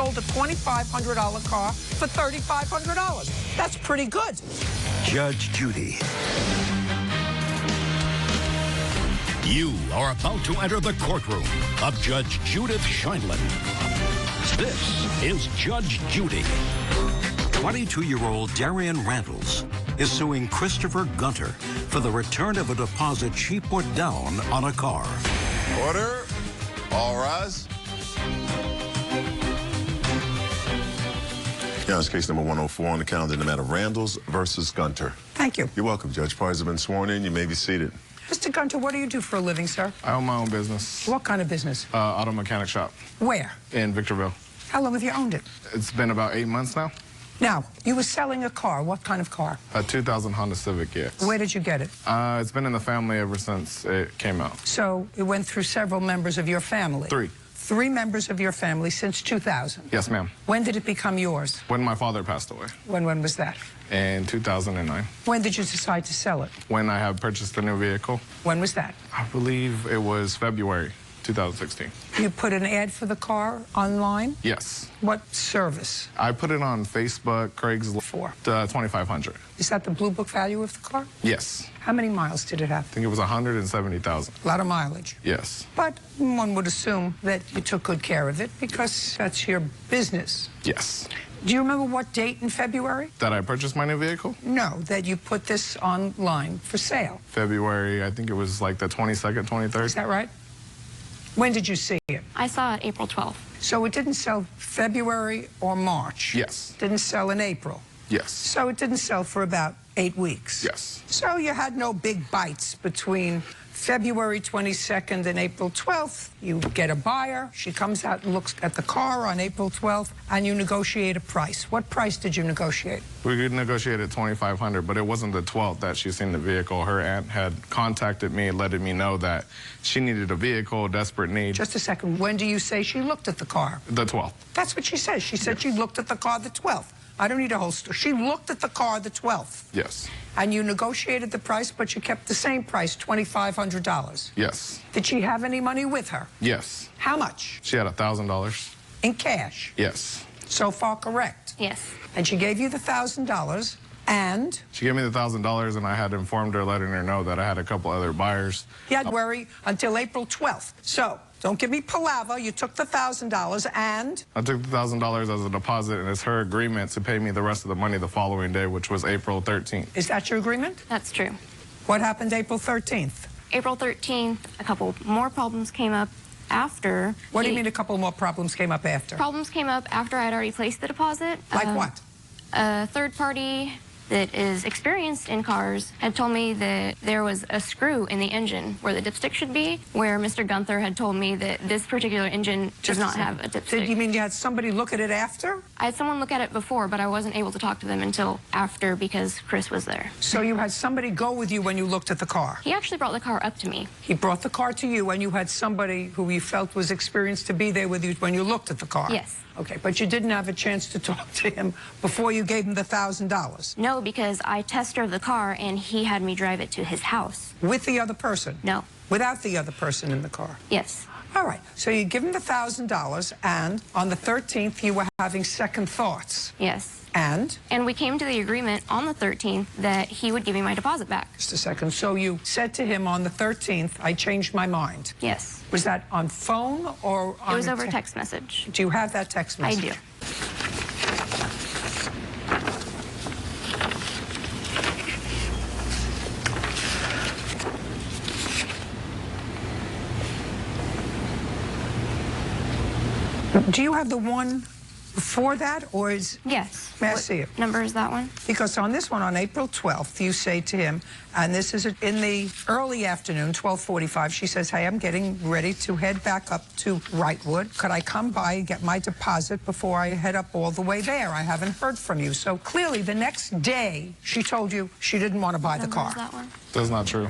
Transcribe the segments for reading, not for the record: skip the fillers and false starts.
sold a $2,500 car for $3,500. That's pretty good. Judge Judy. You are about to enter the courtroom of Judge Judith Scheindlin. This is Judge Judy. 22-year-old Darian Randalls is suing Christopher Gunter for the return of a deposit she put down on a car. Order. All rise. Yeah, it's case number 104 on the calendar in the matter of Randalls versus Gunter. Thank you. You're welcome, Judge. Parties have been sworn in. You may be seated. Mr. Gunter, what do you do for a living, sir? I own my own business. What kind of business? Auto mechanic shop. Where? In Victorville. How long have you owned it? It's been about 8 months now. Now, you were selling a car. What kind of car? A 2000 Honda Civic, yes. Where did you get it? It's been in the family ever since it came out. So it went through several members of your family? 3. 3 members of your family since 2000? Yes, ma'am. When did it become yours? When my father passed away. When was that? In 2009. When did you decide to sell it? When I had purchased a new vehicle. When was that? I believe it was February 2016. You put an ad for the car online? Yes. What service? I put it on Facebook, Craigslist. For? $2,500. Is that the blue book value of the car? Yes. How many miles did it have? I think it was 170,000. A lot of mileage. Yes. But one would assume that you took good care of it because that's your business. Yes. Do you remember what date in February? That I purchased my new vehicle? No, that you put this online for sale. February, I think it was like the 22nd, 23rd. Is that right? When did you see it? I saw it April 12th. So it didn't sell February or March? Yes. Didn't sell in April? Yes. So it didn't sell for about 8 weeks? Yes. So you had no big bites between February 22nd and April 12th. You get a buyer. She comes out and looks at the car on April 12th, and you negotiate a price. What price did you negotiate? We negotiated $2,500, but it wasn't the 12th that she seen the vehicle. Her aunt had contacted me, letting me know that she needed a vehicle, desperate need. Just a second. When do you say she looked at the car? The 12th. That's what she says. She said she looked at the car the 12th. I don't need a whole story. She looked at the car the 12th. Yes. And you negotiated the price, but you kept the same price, $2,500. Yes. Did she have any money with her? Yes. How much? She had $1,000. In cash? Yes. So far correct? Yes. And she gave you the $1,000, and? She gave me the $1,000, and I had informed her, letting her know that I had a couple other buyers. You had to worry until April 12th. So, don't give me palaver. You took the $1,000, and? I took the $1,000 as a deposit, and it's her agreement to pay me the rest of the money the following day, which was April 13th. Is that your agreement? That's true. What happened April 13th? April 13th, a couple more problems came up after. What do you mean a couple more problems came up after? Problems came up after I had already placed the deposit. Like what? A third party that is experienced in cars had told me that there was a screw in the engine where the dipstick should be, where Mr. Gunther had told me that this particular engine does not have a dipstick. Did you mean you had somebody look at it after? I had someone look at it before, but I wasn't able to talk to them until after because Chris was there. So you had somebody go with you when you looked at the car? He actually brought the car up to me. He brought the car to you, and you had somebody who you felt was experienced to be there with you when you looked at the car? Yes. Okay, but you didn't have a chance to talk to him before you gave him the $1,000? No, because I test drove the car and he had me drive it to his house. With the other person? No. Without the other person in the car? Yes. All right, so you give him the $1,000, and on the 13th, you were having second thoughts. Yes. And? And we came to the agreement on the 13th that he would give me my deposit back. Just a second. So you said to him on the 13th, I changed my mind. Yes. Was that on phone or on... It was over text message. Do you have that text message? I do. Do you have the one before that, or is... Yes. May I see it? What number is that one? Because on this one, on April 12th, you say to him, and this is in the early afternoon, 12:45, she says, hey, I'm getting ready to head back up to Wrightwood. Could I come by and get my deposit before I head up all the way there? I haven't heard from you. So clearly, the next day, she told you she didn't want to buy the car. Is that one? That's not true.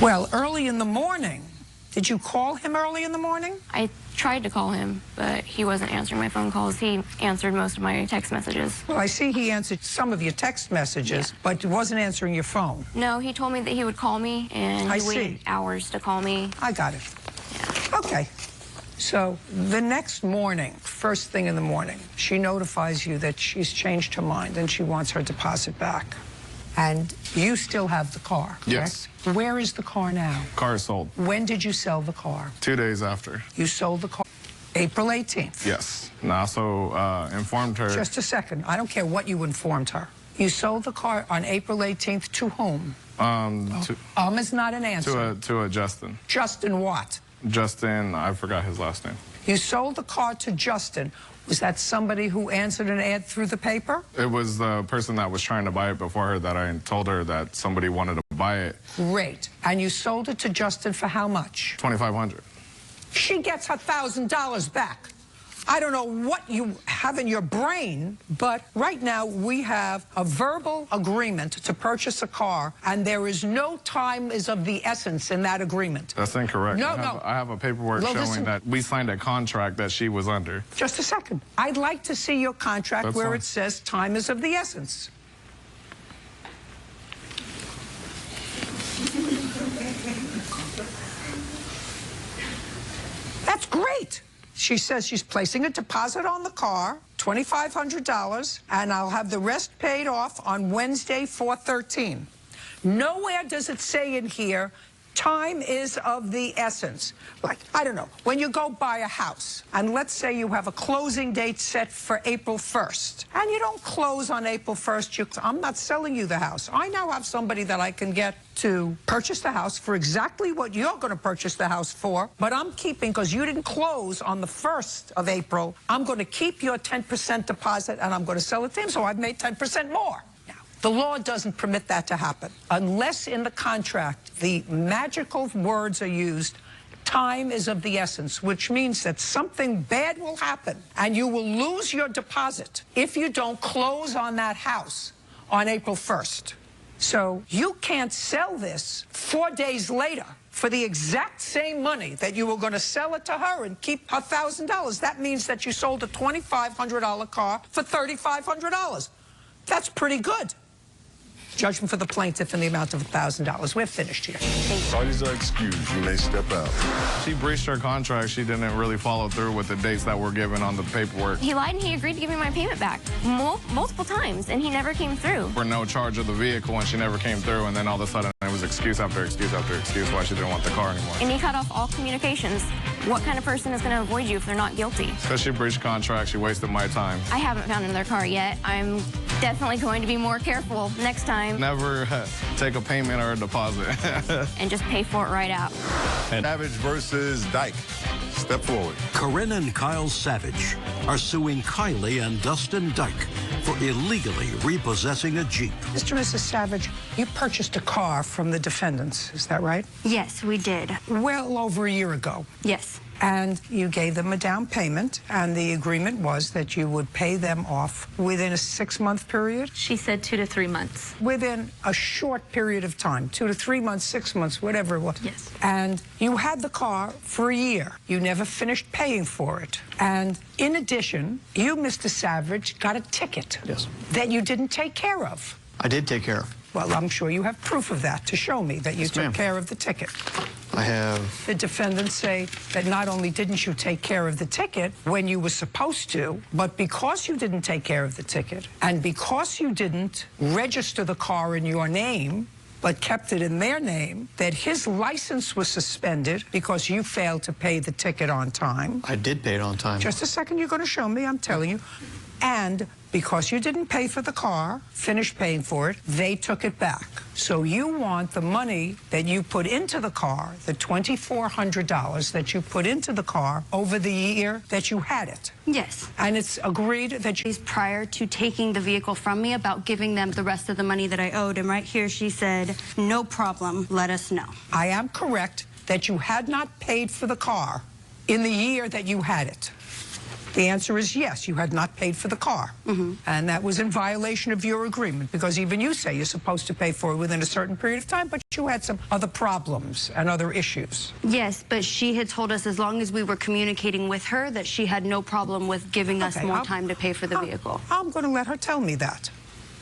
Well, early in the morning. Did you call him early in the morning? I tried to call him, but he wasn't answering my phone calls. He answered most of my text messages. Well, I see he answered some of your text messages, but wasn't answering your phone. No, he told me that he would call me, and he waited hours to call me. I got it. Yeah. Okay. So the next morning, first thing in the morning, she notifies you that she's changed her mind and she wants her deposit back. And you still have the car, correct? Yes. Where is the car now? Car is sold. When did you sell the car? 2 days after. You sold the car April 18th? Yes. And I also informed her. Just a second. I don't care what you informed her. You sold the car on April 18th to whom? Is not an answer. To a Justin. Justin what? Justin, I forgot his last name. You sold the car to Justin. Was that somebody who answered an ad through the paper? It was the person that was trying to buy it before her that I told her that somebody wanted to buy it. Great. And you sold it to Justin for how much? $2,500. She gets her $1,000 back. I don't know what you have in your brain, but right now we have a verbal agreement to purchase a car, and there is no time is of the essence in that agreement. That's incorrect. No. I have a paperwork showing that we signed a contract that she was under. Just a second. I'd like to see your contract That's where fine. it says time is of the essence. That's great. She says she's placing a deposit on the car, $2,500, and I'll have the rest paid off on Wednesday, 4/13. Nowhere does it say in here, time is of the essence. Like, I don't know, when you go buy a house, and let's say you have a closing date set for April 1st, and you don't close on April 1st, I'm not selling you the house. I now have somebody that I can get to purchase the house for exactly what you're going to purchase the house for, but I'm keeping, because you didn't close on the 1st of April, I'm going to keep your 10% deposit, and I'm going to sell it to him, so I've made 10% more. The law doesn't permit that to happen. Unless in the contract the magical words are used, time is of the essence, which means that something bad will happen and you will lose your deposit if you don't close on that house on April 1st. So you can't sell this 4 days later for the exact same money that you were going to sell it to her and keep her $1,000. That means that you sold a $2,500 car for $3,500. That's pretty good. Judgment for the plaintiff in the amount of $1,000. We're finished here. Parties are excused. You may step out. She breached her contract. She didn't really follow through with the dates that were given on the paperwork. He lied and he agreed to give me my payment back multiple times, and he never came through. For no charge of the vehicle, and she never came through, and then all of a sudden it was excuse after excuse after excuse why she didn't want the car anymore. And he cut off all communications. What kind of person is going to avoid you if they're not guilty? Because she breached contract, she wasted my time. I haven't found another car yet. I'm definitely going to be more careful next time. Never take a payment or a deposit. And just pay for it right out. And Savage versus Dyke. Step forward. Corinne and Kyle Savage are suing Kylie and Dustin Dyke for illegally repossessing a Jeep. Mr. and Mrs. Savage, you purchased a car from the defendants, is that right? Yes, we did. Well over a year ago. Yes. And you gave them a down payment, and the agreement was that you would pay them off within a 6-month period? She said 2 to 3 months. Within a short period of time, 2 to 3 months, 6 months, whatever it was. Yes. And you had the car for a year. You never finished paying for it. And in addition, you, Mr. Savage, got a ticket. Yes. That you didn't take care of. I did take care of. Well, I'm sure you have proof of that to show me that you Yes, took ma'am. care of the ticket. I have. The defendants say that not only didn't you take care of the ticket when you were supposed to, but because you didn't take care of the ticket, and because you didn't register the car in your name, but kept it in their name, that his license was suspended because you failed to pay the ticket on time. I did pay it on time. Just a second, you're going to show me, I'm telling you. And because you didn't pay for the car, finish paying for it, they took it back. So you want the money that you put into the car, the $2,400 that you put into the car over the year that you had it. Yes. And it's agreed that you... Prior to taking the vehicle from me about giving them the rest of the money that I owed. And right here she said, no problem, let us know. I am correct that you had not paid for the car in the year that you had it. The answer is yes, you had not paid for the car. And that was in violation of your agreement, because even you say you're supposed to pay for it within a certain period of time, but you had some other problems and other issues. Yes, but she had told us as long as we were communicating with her that she had no problem with giving us more time to pay for the vehicle. I'm going to let her tell me that.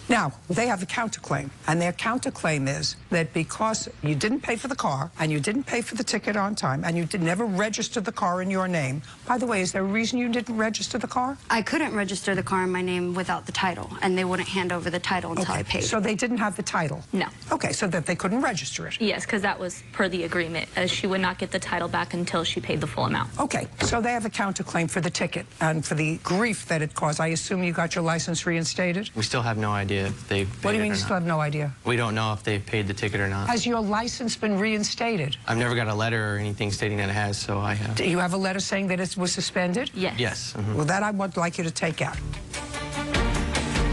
Now, they have a counterclaim, and their counterclaim is that because you didn't pay for the car, and you didn't pay for the ticket on time, and you never registered the car in your name. By the way, is there a reason you didn't register the car? I couldn't register the car in my name without the title, and they wouldn't hand over the title until I paid. So they didn't have the title? No. Okay, so that they couldn't register it? Yes, because that was per the agreement. She would not get the title back until she paid the full amount. Okay, so they have a counterclaim for the ticket and for the grief that it caused. I assume you got your license reinstated? We still have no idea if they've paid What do you it mean or you still not. have no idea? We don't know if they've paid the ticket or not. Has your license been reinstated? I've never got a letter or anything stating that it has, so I have. Do you have a letter saying that it was suspended? Yes. Yes. Well, that I would like you to take out.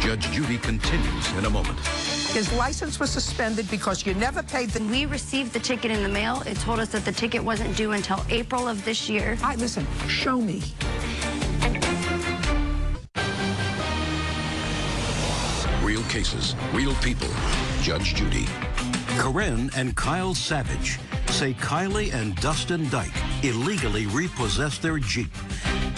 Judge Judy continues in a moment. His license was suspended because you never paid the... When we received the ticket in the mail, it told us that the ticket wasn't due until April of this year. Listen, show me. Real cases, real people. Judge Judy. Corinne and Kyle Savage say Kylie and Dustin Dyke illegally repossessed their Jeep.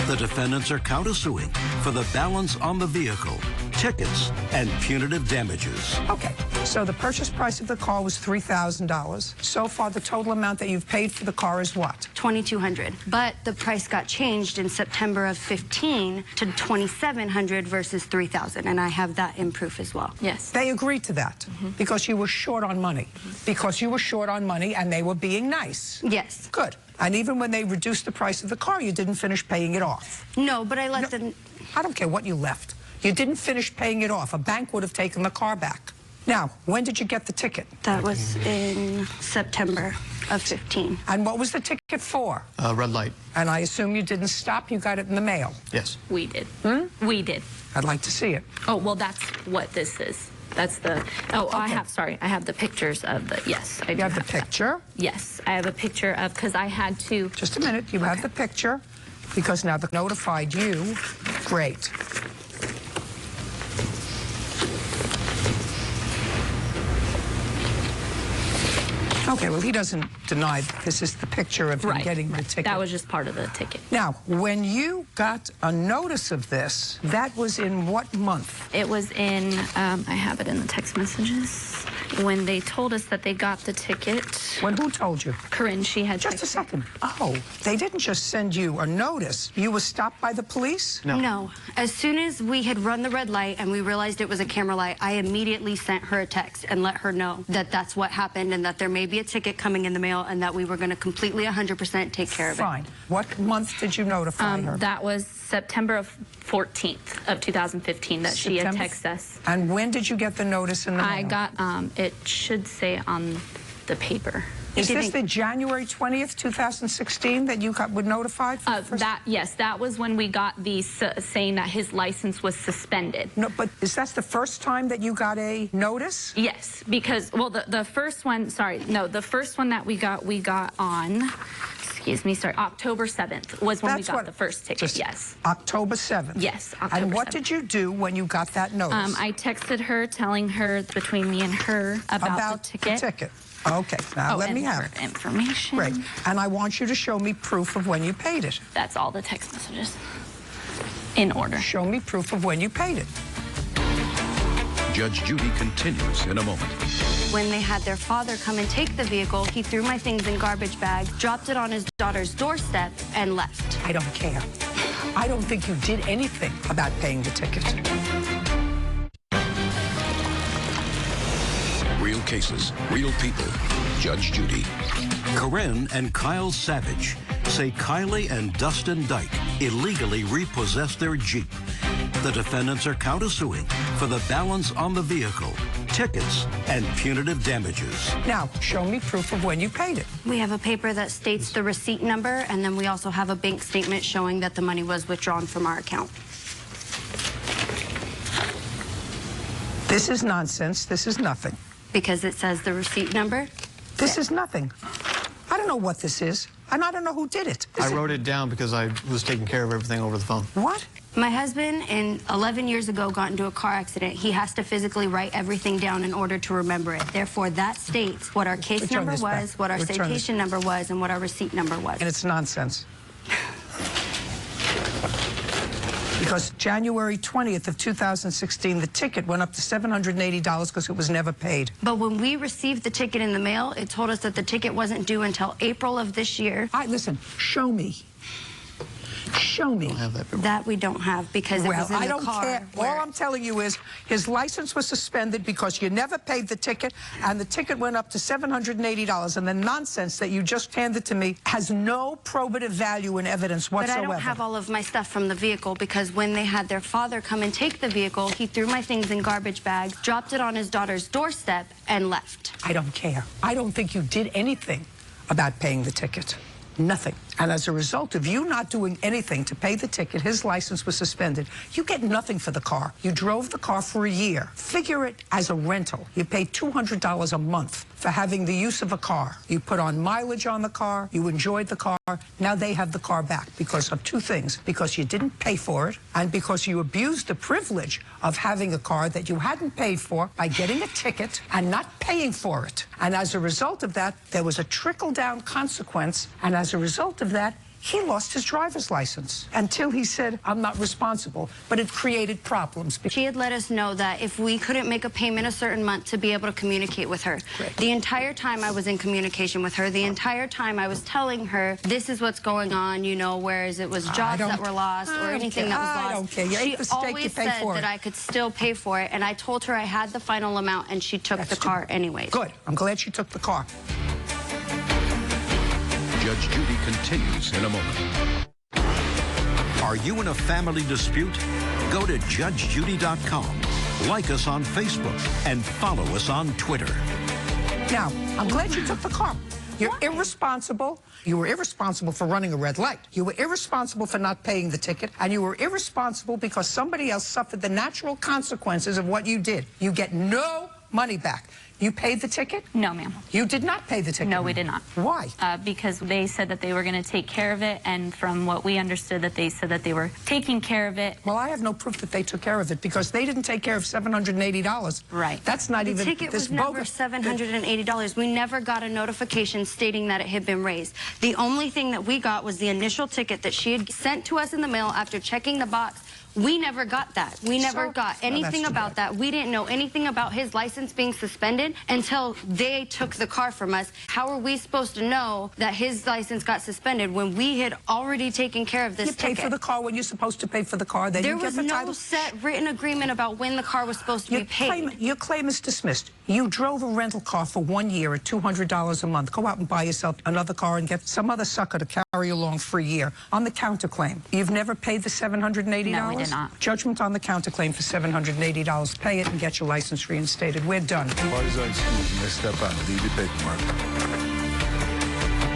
The defendants are countersuing for the balance on the vehicle, tickets, and punitive damages. Okay, so the purchase price of the car was $3,000. So far, the total amount that you've paid for the car is what? $2,200. But the price got changed in September of 15 to $2,700 versus $3,000, and I have that in proof as well. Yes. They agreed to that because you were short on money. Because you were short on money and they were being nice. Yes. Good. And even when they reduced the price of the car, you didn't finish paying it off. No, but I let them... I don't care what you left. You didn't finish paying it off. A bank would have taken the car back. Now, when did you get the ticket? That was in September of 15. And what was the ticket for? Red light. And I assume you didn't stop. You got it in the mail. Yes. We did. We did. I'd like to see it. Oh, well, that's what this is. That's the... Oh, I have the pictures of the... Yes, I do You have the that. picture? Yes, I have a picture of... Because I had to... Just a minute. You have the picture because now they notified you. Great. Okay, well, he doesn't deny that this is the picture of him getting the ticket. That was just part of the ticket. Now, when you got a notice of this, that was in what month? It was in, I have it in the text messages, when they told us that they got the ticket. When who told you? Corinne, she had Just a texted. second. Oh, they didn't just send you a notice. You were stopped by the police? No. As soon as we had run the red light and we realized it was a camera light, I immediately sent her a text and let her know that that's what happened and that there may be a ticket coming in the mail and that we were going to completely 100% take care of it. Fine. What month did you notify her? That was September of 14th of 2015 that she had September? texted us. And when did you get the notice in the mail? I got, it should say on the paper. Is this the January 20th, 2016 that you were notified? For the first... Yes, that was when we got the saying that his license was suspended. No, but is that the first time that you got a notice? Yes, because, well, the first one, the first one that we got on, excuse me, sorry, October 7th was when we got the first ticket, yes. October 7th? Yes, October And what 7th. did you do when you got that notice? I texted her, telling her between me and her about the ticket. Okay, now let me have it. Information. Great. And I want you to show me proof of when you paid it. That's all the text messages. In order. Show me proof of when you paid it. Judge Judy continues in a moment. When they had their father come and take the vehicle, he threw my things in garbage bags, dropped it on his daughter's doorstep, and left. I don't care. I don't think you did anything about paying the ticket. Real cases, real people. Judge Judy. Corinne and Kyle Savage say Kylie and Dustin Dyke illegally repossessed their Jeep. The defendants are countersuing for the balance on the vehicle, tickets, and punitive damages. Now, show me proof of when you paid it. We have a paper that states the receipt number, and then we also have a bank statement showing that the money was withdrawn from our account. This is nonsense. This is nothing. Because it says the receipt number? This is nothing. I don't know what this is, and I don't know who did it. I wrote it down because I was taking care of everything over the phone. What? My husband, 11 years ago, got into a car accident. He has to physically write everything down in order to remember it. Therefore, that states what our case number was, what our citation number was, and what our receipt number was. And it's nonsense. Because January 20th of 2016, the ticket went up to $780 because it was never paid. But when we received the ticket in the mail, it told us that the ticket wasn't due until April of this year. Listen, show me. Show me. That we don't have because it was in the car. Well, I don't care. All I'm telling you is his license was suspended because you never paid the ticket, and the ticket went up to $780. And the nonsense that you just handed to me has no probative value in evidence whatsoever. But I don't have all of my stuff from the vehicle because when they had their father come and take the vehicle, he threw my things in garbage bags, dropped it on his daughter's doorstep, and left. I don't care. I don't think you did anything about paying the ticket. Nothing. And as a result of you not doing anything to pay the ticket, his license was suspended. You get nothing for the car. You drove the car for a year. Figure it as a rental. You pay $200 a month for having the use of a car. You put on mileage on the car. You enjoyed the car. Now they have the car back because of two things. Because you didn't pay for it and because you abused the privilege of having a car that you hadn't paid for by getting a ticket and not paying for it. And as a result of that, there was a trickle-down consequence. And as a result of that, he lost his driver's license until he said, I'm not responsible, but it created problems. She had let us know that if we couldn't make a payment a certain month to be able to communicate with her. Great. The entire time I was in communication with her, the entire time I was telling her, this is what's going on, you know, whereas it was jobs that were lost or anything that was lost. I don't care. You ate the steak, you pay for it. That I could still pay for it, and I told her I had the final amount, and she took the car anyways. Good. I'm glad she took the car. Judge Judy continues in a moment. Are you in a family dispute? Go to judgejudy.com, like us on Facebook, and follow us on Twitter. Now, I'm glad you took the car. You're irresponsible. You were irresponsible for running a red light. You were irresponsible for not paying the ticket. And you were irresponsible because somebody else suffered the natural consequences of what you did. You get no money back. You paid the ticket? No, ma'am. You did not pay the ticket? No, we did not. Why? Because they said that they were going to take care of it, and from what we understood, that they said that they were taking care of it. Well, I have no proof that they took care of it because they didn't take care of $780. Right. That's not even the ticket was never $780. We never got a notification stating that it had been raised. The only thing that we got was the initial ticket that she had sent to us in the mail after checking the box. We never got that. We never got anything about that. We didn't know anything about his license being suspended until they took the car from us. How are we supposed to know that his license got suspended when we had already taken care of this ticket? You pay for the car when you're supposed to pay for the car. Then there was no set written agreement about when the car was supposed to be paid. Your claim is dismissed. You drove a rental car for 1 year at $200 a month. Go out and buy yourself another car and get some other sucker to carry along for a year. On the counterclaim, you've never paid the $780? No, we did not. Judgment on the counterclaim for $780. Pay it and get your license reinstated. We're done. Parties are excused. They step out. Leave your paperwork.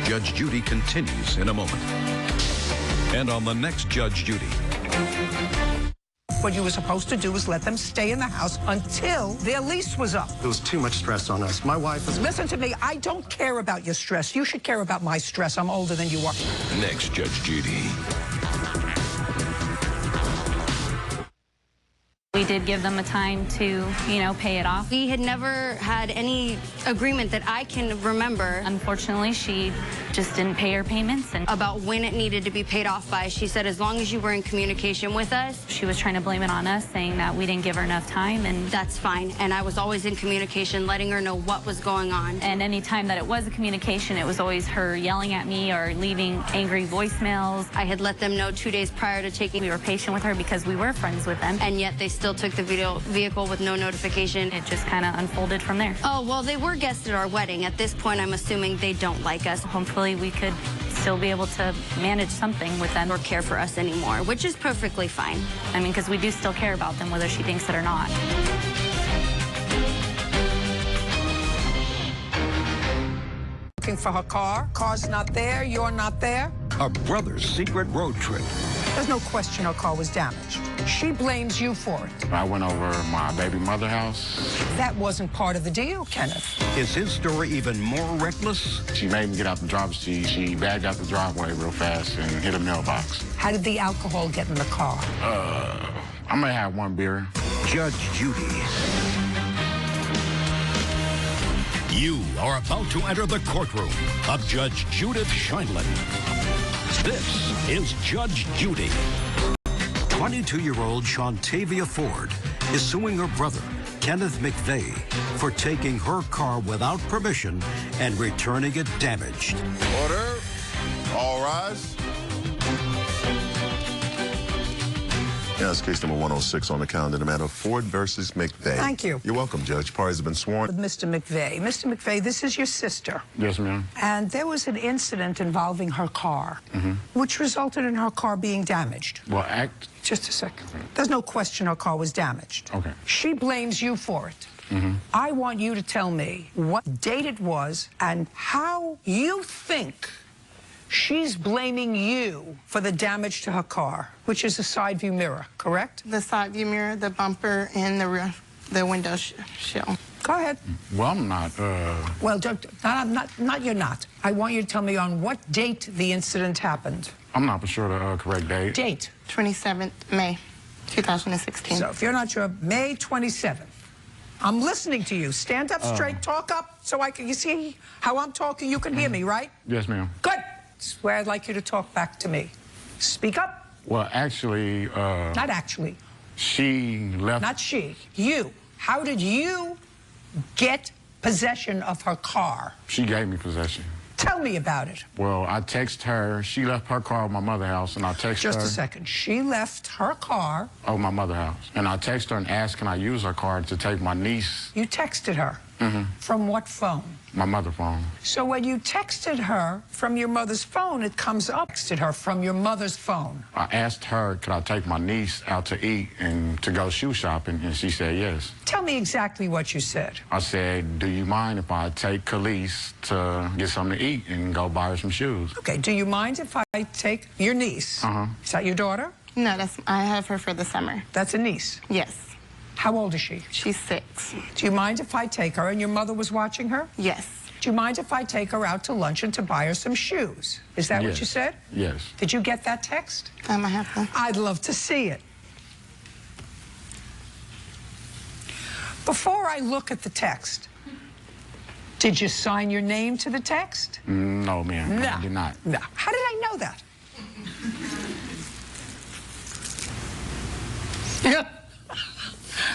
Judge Judy continues in a moment. And on the next Judge Judy. What you were supposed to do was let them stay in the house until their lease was up. There was too much stress on us. My wife is... Listen to me. I don't care about your stress. You should care about my stress. I'm older than you are. Next Judge Judy. We did give them a time to, pay it off. We had never had any agreement that I can remember. Unfortunately, she just didn't pay her payments. And about when it needed to be paid off by. She said as long as you were in communication with us. She was trying to blame it on us, saying that we didn't give her enough time. And that's fine. And I was always in communication, letting her know what was going on. And any time that it was a communication, it was always her yelling at me or leaving angry voicemails. I had let them know 2 days prior to taking. We were patient with her because we were friends with them. And yet they still took the vehicle with no notification. It just kind of unfolded from there. Oh, well, they were guests at our wedding. At this point, I'm assuming they don't like us. Hopefully, we could still be able to manage something with them. Or care for us anymore, which is perfectly fine. I mean, because we do still care about them, whether she thinks it or not. Looking for her car. Car's not there. You're not there. A brother's secret road trip. There's no question her car was damaged. She blames you for it. I went over my baby mother's house. That wasn't part of the deal, Kenneth. Is his story even more reckless? She made me get out the driver's seat. She bagged out the driveway real fast and hit a mailbox. How did the alcohol get in the car? I may have one beer. Judge Judy. You are about to enter the courtroom of Judge Judith Scheindlin. This is Judge Judy. 22-year-old Shantavia Ford is suing her brother, Kenneth McVeigh, for taking her car without permission and returning it damaged. Order. All rise. Yeah, it's case number 106 on the calendar, the matter of Ford versus McVeigh. Thank you. You're welcome, Judge. Parties have been sworn. With Mr. McVeigh. Mr. McVeigh, this is your sister. Yes, ma'am. And there was an incident involving her car, which resulted in her car being damaged. Well, Just a second. There's no question her car was damaged. Okay. She blames you for it. I want you to tell me what date it was and how you think she's blaming you for the damage to her car, which is a side view mirror, correct? The side view mirror, the bumper, and the window sill. Go ahead. Well, I'm not. Well, not you're not. I want you to tell me on what date the incident happened. I'm not for sure the correct date. Date? 27th May, 2016. So if you're not sure, May 27th. I'm listening to you. Stand up straight, talk up, so I can, you see how I'm talking, you can hear me, right? Yes, ma'am. Good. This is where I'd like you to talk back to me. Speak up. Well, actually, Not actually. she left. Not she. You. How did you get possession of her car? She gave me possession. Tell me about it. Well, I texted her. She left her car at my mother's house, and I texted her. Just a second. She left her car. Oh, my mother's house. And I texted her and asked, can I use her car to take my niece? You texted her. From what phone? My mother's phone. So when you texted her from your mother's phone, it comes up. Texted her from your mother's phone. I asked her, could I take my niece out to eat and to go shoe shopping? And she said yes. Tell me exactly what you said. I said, do you mind if I take Khalees to get something to eat and go buy her some shoes? Okay, do you mind if I take your niece? Is that your daughter? No, I have her for the summer. That's a niece? Yes. How old is she? She's 6. Do you mind if I take her and your mother was watching her? Yes. Do you mind if I take her out to lunch and to buy her some shoes? Is that what you said? Yes. Did you get that text? I have them. I'd love to see it. Before I look at the text, did you sign your name to the text? No, ma'am. No. I did not. No. How did I know that?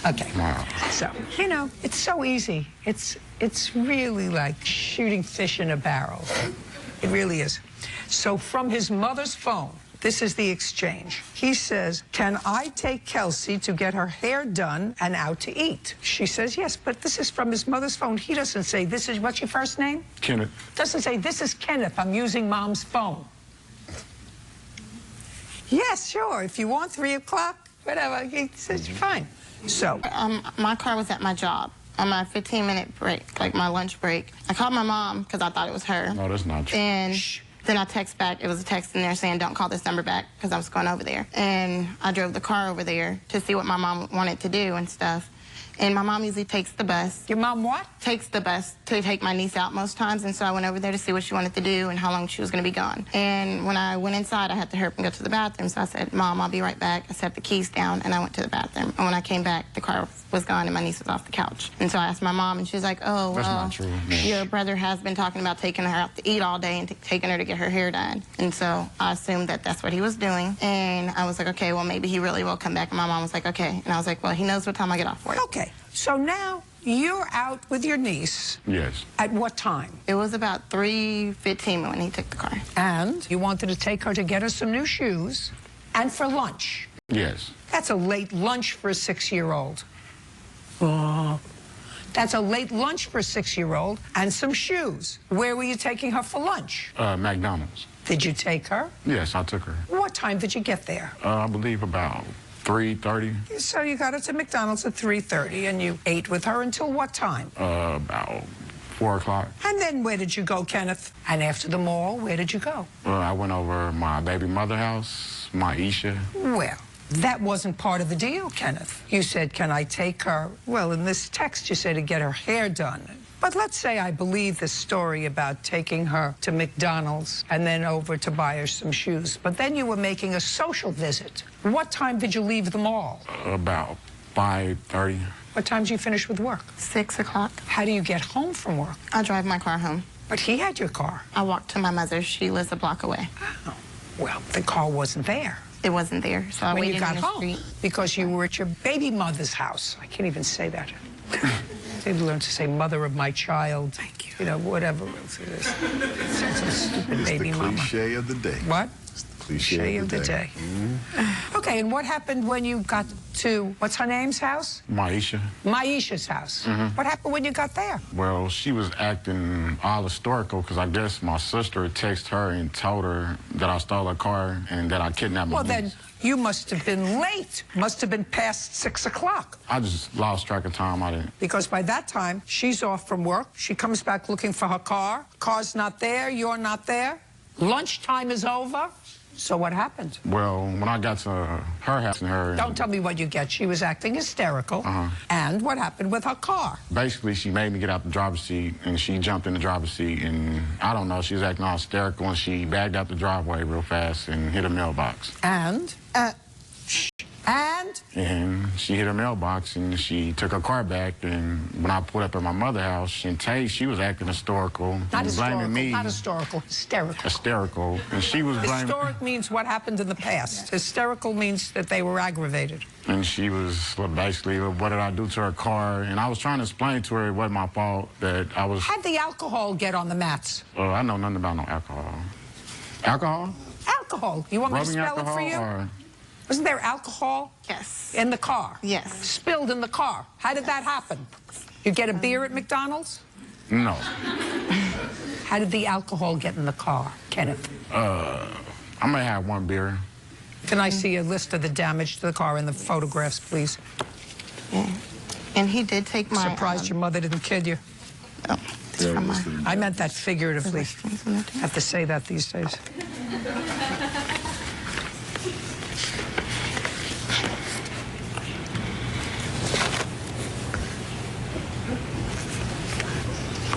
Okay. Wow. So, you know, it's so easy. It's really like shooting fish in a barrel. It really is. So from his mother's phone, this is the exchange. He says, can I take Kelsey to get her hair done and out to eat? She says, yes, but this is from his mother's phone. He doesn't say, this is, what's your first name? Kenneth. Doesn't say, this is Kenneth, I'm using mom's phone. Yes, sure, if you want 3 o'clock, whatever, he says, fine. So. My car was at my job on my 15-minute break, like my lunch break. I called my mom because I thought it was her. No, that's not true. And then I text back. It was a text in there saying, don't call this number back because I was going over there. And I drove the car over there to see what my mom wanted to do and stuff. And my mom usually takes the bus. Your mom what? Takes the bus to take my niece out most times. And so I went over there to see what she wanted to do and how long she was going to be gone. And when I went inside, I had to hurry up and go to the bathroom. So I said, Mom, I'll be right back. I set the keys down and I went to the bathroom. And when I came back, the car was gone and my niece was off the couch. And so I asked my mom and she was like, oh, That's well, not true. your brother has been talking about taking her out to eat all day and taking her to get her hair done. And so I assumed that that's what he was doing. And I was like, okay, well, maybe he really will come back. And my mom was like, okay. And I was like, well, he knows what time I get off work. Okay. So now you're out with your niece. Yes. At what time? It was about 3:15 when he took the car. And you wanted to take her to get her some new shoes and for lunch. Yes. That's a late lunch for a 6-year-old. Oh. That's a late lunch for a 6-year-old and some shoes. Where were you taking her for lunch? McDonald's. Did you take her? Yes, I took her. What time did you get there? I believe about 3:30. So you got her to McDonald's at 3:30 and you ate with her until what time? About 4 o'clock. And then where did you go, Kenneth? And after the mall, where did you go? I went over my baby mother's house, my Isha. Well, That wasn't part of the deal, Kenneth. You said, can I take her? Well, in this text, you said to get her hair done. But let's say I believe the story about taking her to McDonald's and then over to buy her some shoes. But then you were making a social visit. What time did you leave the mall? About 5:30. What time did you finish with work? 6 o'clock. How do you get home from work? I drive my car home. But he had your car. I walked to my mother's. She lives a block away. Oh, well, the car wasn't there. It wasn't there, so I when waited you got in the home, street. because you were at your baby mother's house. I can't even say that. They've learned to say mother of my child. Thank you. You know, whatever else it is. Sounds so stupid, it's baby the mama. Cliche of the day. What? It's the cliche of the day. Mm-hmm. Okay, and what happened when you got to, what's her name's house? Maisha. Maisha's house. Mm-hmm. What happened when you got there? Well, she was acting all historical because I guess my sister texted her and told her that I stole her car and that I kidnapped my Well, niece. then you must have been late. Must have been past 6 o'clock. I just lost track of time. I didn't. Because by that time, she's off from work. She comes back looking for her car. Car's not there. You're not there. Lunchtime is over. So what happened? Well, when I got to her house and her... Don't tell me what you get. She was acting hysterical. And what happened with her car? Basically, she made me get out the driver's seat, and she jumped in the driver's seat, and I don't know, she was acting all hysterical, and she bagged out the driveway real fast and hit a mailbox. And? And she hit her mailbox, and she took her car back, and when I pulled up at my mother's house, Shantae, she was acting historical. Not historical, blaming me. not historical, hysterical. Hysterical, and she was blaming... Historic means what happened in the past. Hysterical means that they were aggravated. And she was, well, basically, what did I do to her car? And I was trying to explain to her it wasn't my fault, that I was... How'd the alcohol get on the mats? I know nothing about no alcohol. Alcohol? Alcohol. You want me to spell it for you? Or... Wasn't there alcohol? Yes. In the car? Yes. Spilled in the car. How did that happen? You get a beer at McDonald's? No. How did the alcohol get in the car, Kenneth? I may have one beer. Can I see a list of the damage to the car and the photographs, please? Yeah. And he did take my... Surprised your mother didn't kid you. Oh, it's from my... I meant that figuratively. I have to say that these days.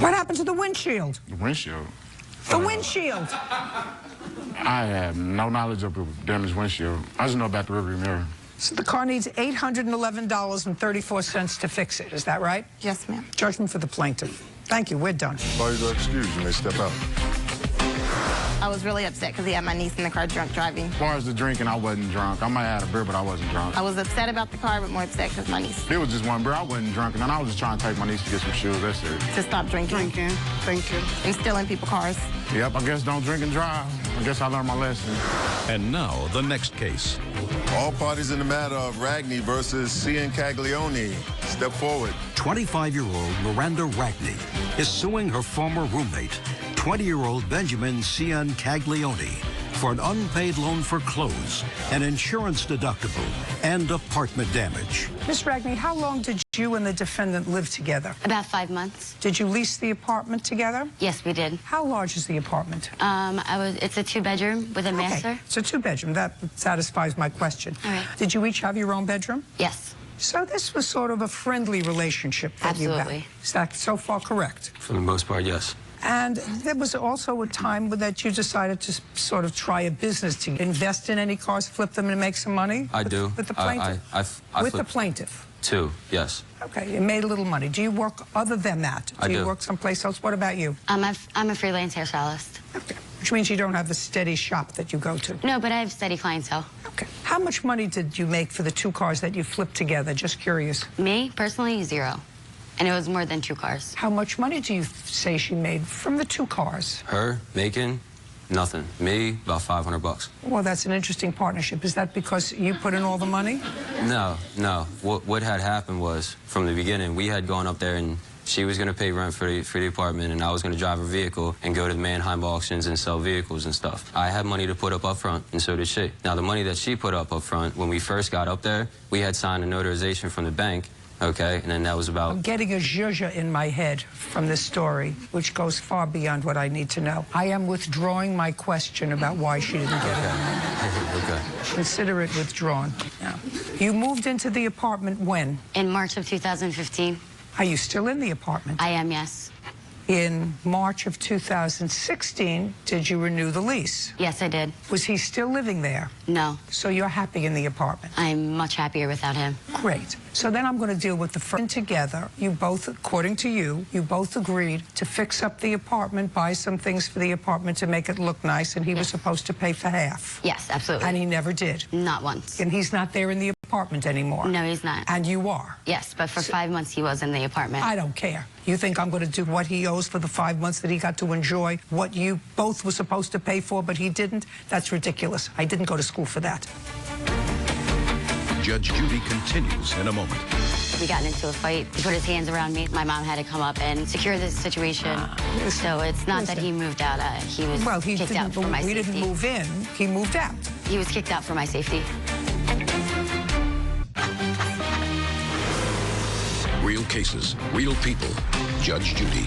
What happened to the windshield? The windshield? The windshield! I have no knowledge of the damaged windshield. I just know about the rearview mirror. So the car needs $811.34 to fix it, is that right? Yes, ma'am. Judgment for the plaintiff. Thank you, we're done. Parties are excused. You may step out. I was really upset because he had my niece in the car drunk driving. As far as the drinking, I wasn't drunk. I might have had a beer, but I wasn't drunk. I was upset about the car, but more upset because my niece. It was just one beer. I wasn't drunk, and then I was just trying to take my niece to get some shoes. That's it. To stop drinking. Thank you. And stealing people's cars. Yep, I guess don't drink and drive. I guess I learned my lesson. And now, the next case. All parties in the matter of Ragney versus Cian Caglione. Step forward. 25-year-old Miranda Ragney is suing her former roommate, 20-year-old Benjamin Cian Caglione, for an unpaid loan for clothes, an insurance deductible, and apartment damage. Miss Ragney, how long did you and the defendant live together? About 5 months. Did you lease the apartment together? Yes, we did. How large is the apartment? It's a 2-bedroom with a master. Okay, it's a 2-bedroom. That satisfies my question. All right. Did you each have your own bedroom? Yes. So this was sort of a friendly relationship that you had. Absolutely. Is that so far correct? For the most part, yes. And there was also a time that you decided to sort of try a business to invest in any cars, flip them, and make some money? I do. With the plaintiff? I with the flip plaintiff? 2, yes. Okay, you made a little money. Do you work other than that? I do. You work someplace else? What about you? I'm a freelance hairstylist. Okay, which means you don't have a steady shop that you go to? No, but I have steady clientele. Okay. How much money did you make for the 2 cars that you flipped together? Just curious. Me, personally, 0. And it was more than 2 cars. How much money do you say she made from the 2 cars? Her making nothing. Me, about $500. Well, that's an interesting partnership. Is that because you put in all the money? No. What had happened was, from the beginning, we had gone up there and she was going to pay rent for the apartment, and I was going to drive her vehicle and go to the Manheim auctions and sell vehicles and stuff. I had money to put up front, and so did she. Now, the money that she put up front, when we first got up there, we had signed a notarization from the bank okay? And then that was about... I'm getting a zhuzh in my head from this story, which goes far beyond what I need to know. I am withdrawing my question about why she didn't get it. Okay. Consider it withdrawn. Now, you moved into the apartment when? In March of 2015. Are you still in the apartment? I am, yes. In March of 2016, did you renew the lease? Yes, I did. Was he still living there? No. So you're happy in the apartment? I'm much happier without him. Great. So then I'm going to deal with the first. Together, you both, according to you both agreed to fix up the apartment, buy some things for the apartment to make it look nice, and he was supposed to pay for half. Yes, absolutely. And he never did? Not once. And he's not there in the apartment anymore? No, he's not. And you are? Yes, but for 5 months he was in the apartment. I don't care. You think I'm going to do what he owes for the 5 months that he got to enjoy what you both were supposed to pay for, but he didn't? That's ridiculous. I didn't go to school for that. Judge Judy continues in a moment. We got into a fight. He put his hands around me. My mom had to come up and secure this situation. So it's not that he moved out. He was kicked out for my safety. He didn't move in. He moved out. He was kicked out for my safety. Real cases, real people. Judge Judy.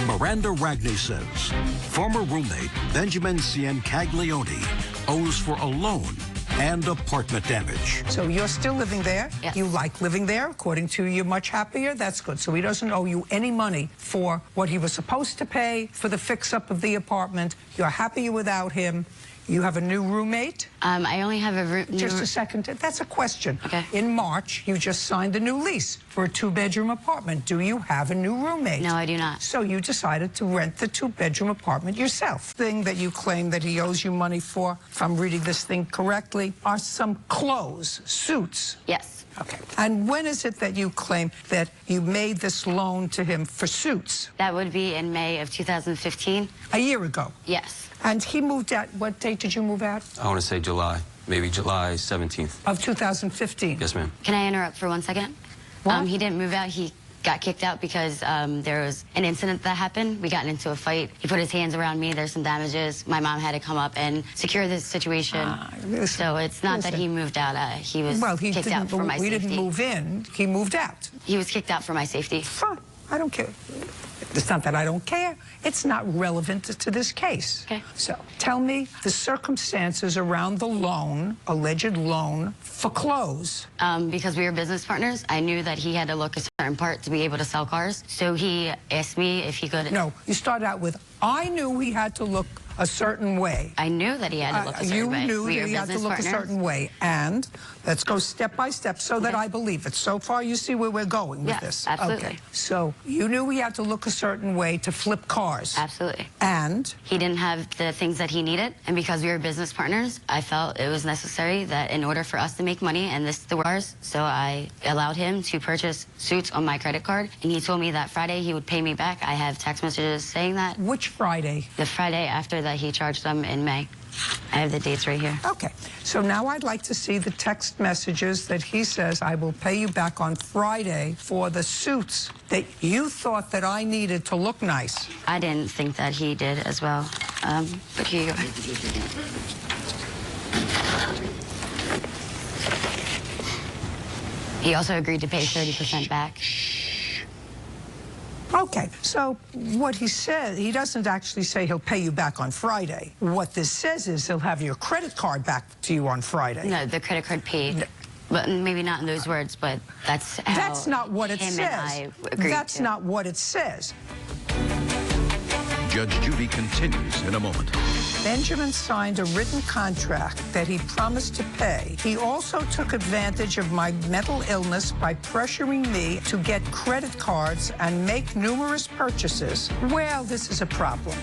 Miranda Ragney says former roommate Benjamin Ciancaglione owes for a loan and apartment damage. So you're still living there? Yes. You like living there? According to you, much happier? That's good. So he doesn't owe you any money for what he was supposed to pay for the fix-up of the apartment. You're happier without him. You have a new roommate? I only have a room. Just a second. That's a question. Okay. In March, you just signed a new lease for a 2-bedroom apartment. Do you have a new roommate? No, I do not. So you decided to rent the 2-bedroom apartment yourself. Thing that you claim that he owes you money for, if I'm reading this thing correctly, are some clothes, suits. Yes. Okay. And when is it that you claim that you made this loan to him for suits? That would be in May of 2015. A year ago? Yes. And he moved out, what date did you move out? I want to say July, maybe July 17th. Of 2015? Yes, ma'am. Can I interrupt for 1 second? What? He didn't move out. He got kicked out because there was an incident that happened. We got into a fight. He put his hands around me. There's some damages. My mom had to come up and secure this situation. So it's not that he moved out. He was kicked out for my safety. We didn't move in. He moved out. He was kicked out for my safety. Fine. I don't care. It's not that I don't care. It's not relevant to this case. Okay. So tell me the circumstances around the loan, alleged loan, for clothes. Because we were business partners, I knew that he had to look a certain part to be able to sell cars. So he asked me if he could... No, you start out with, I knew he had to look a certain way. I knew that he had to look a certain way. You knew that he had to look a certain way. And let's go step by step so that I believe it. So far, you see where we're going with this. Absolutely. Okay. So you knew he had to look a certain way to flip cars. Absolutely. And? He didn't have the things that he needed. And because we were business partners, I felt it was necessary that in order for us to make money, and this the cars, so I allowed him to purchase suits on my credit card. And he told me that Friday he would pay me back. I have text messages saying that. Which Friday? The Friday after that he charged them in May. I have the dates right here. Okay. So now I'd like to see the text messages that he says, I will pay you back on Friday for the suits that you thought that I needed to look nice. I didn't think that he did as well. But here you go. He also agreed to pay 30% back. Okay, so what he says, he doesn't actually say he'll pay you back on Friday. What this says is he'll have your credit card back to you on Friday. No, the credit card paid. No. But maybe not in those words, but that's how That's not what it says. And I agreed That's not what it says. Judge Judy continues in a moment. Benjamin signed a written contract that he promised to pay. He also took advantage of my mental illness by pressuring me to get credit cards and make numerous purchases. Well, this is a problem.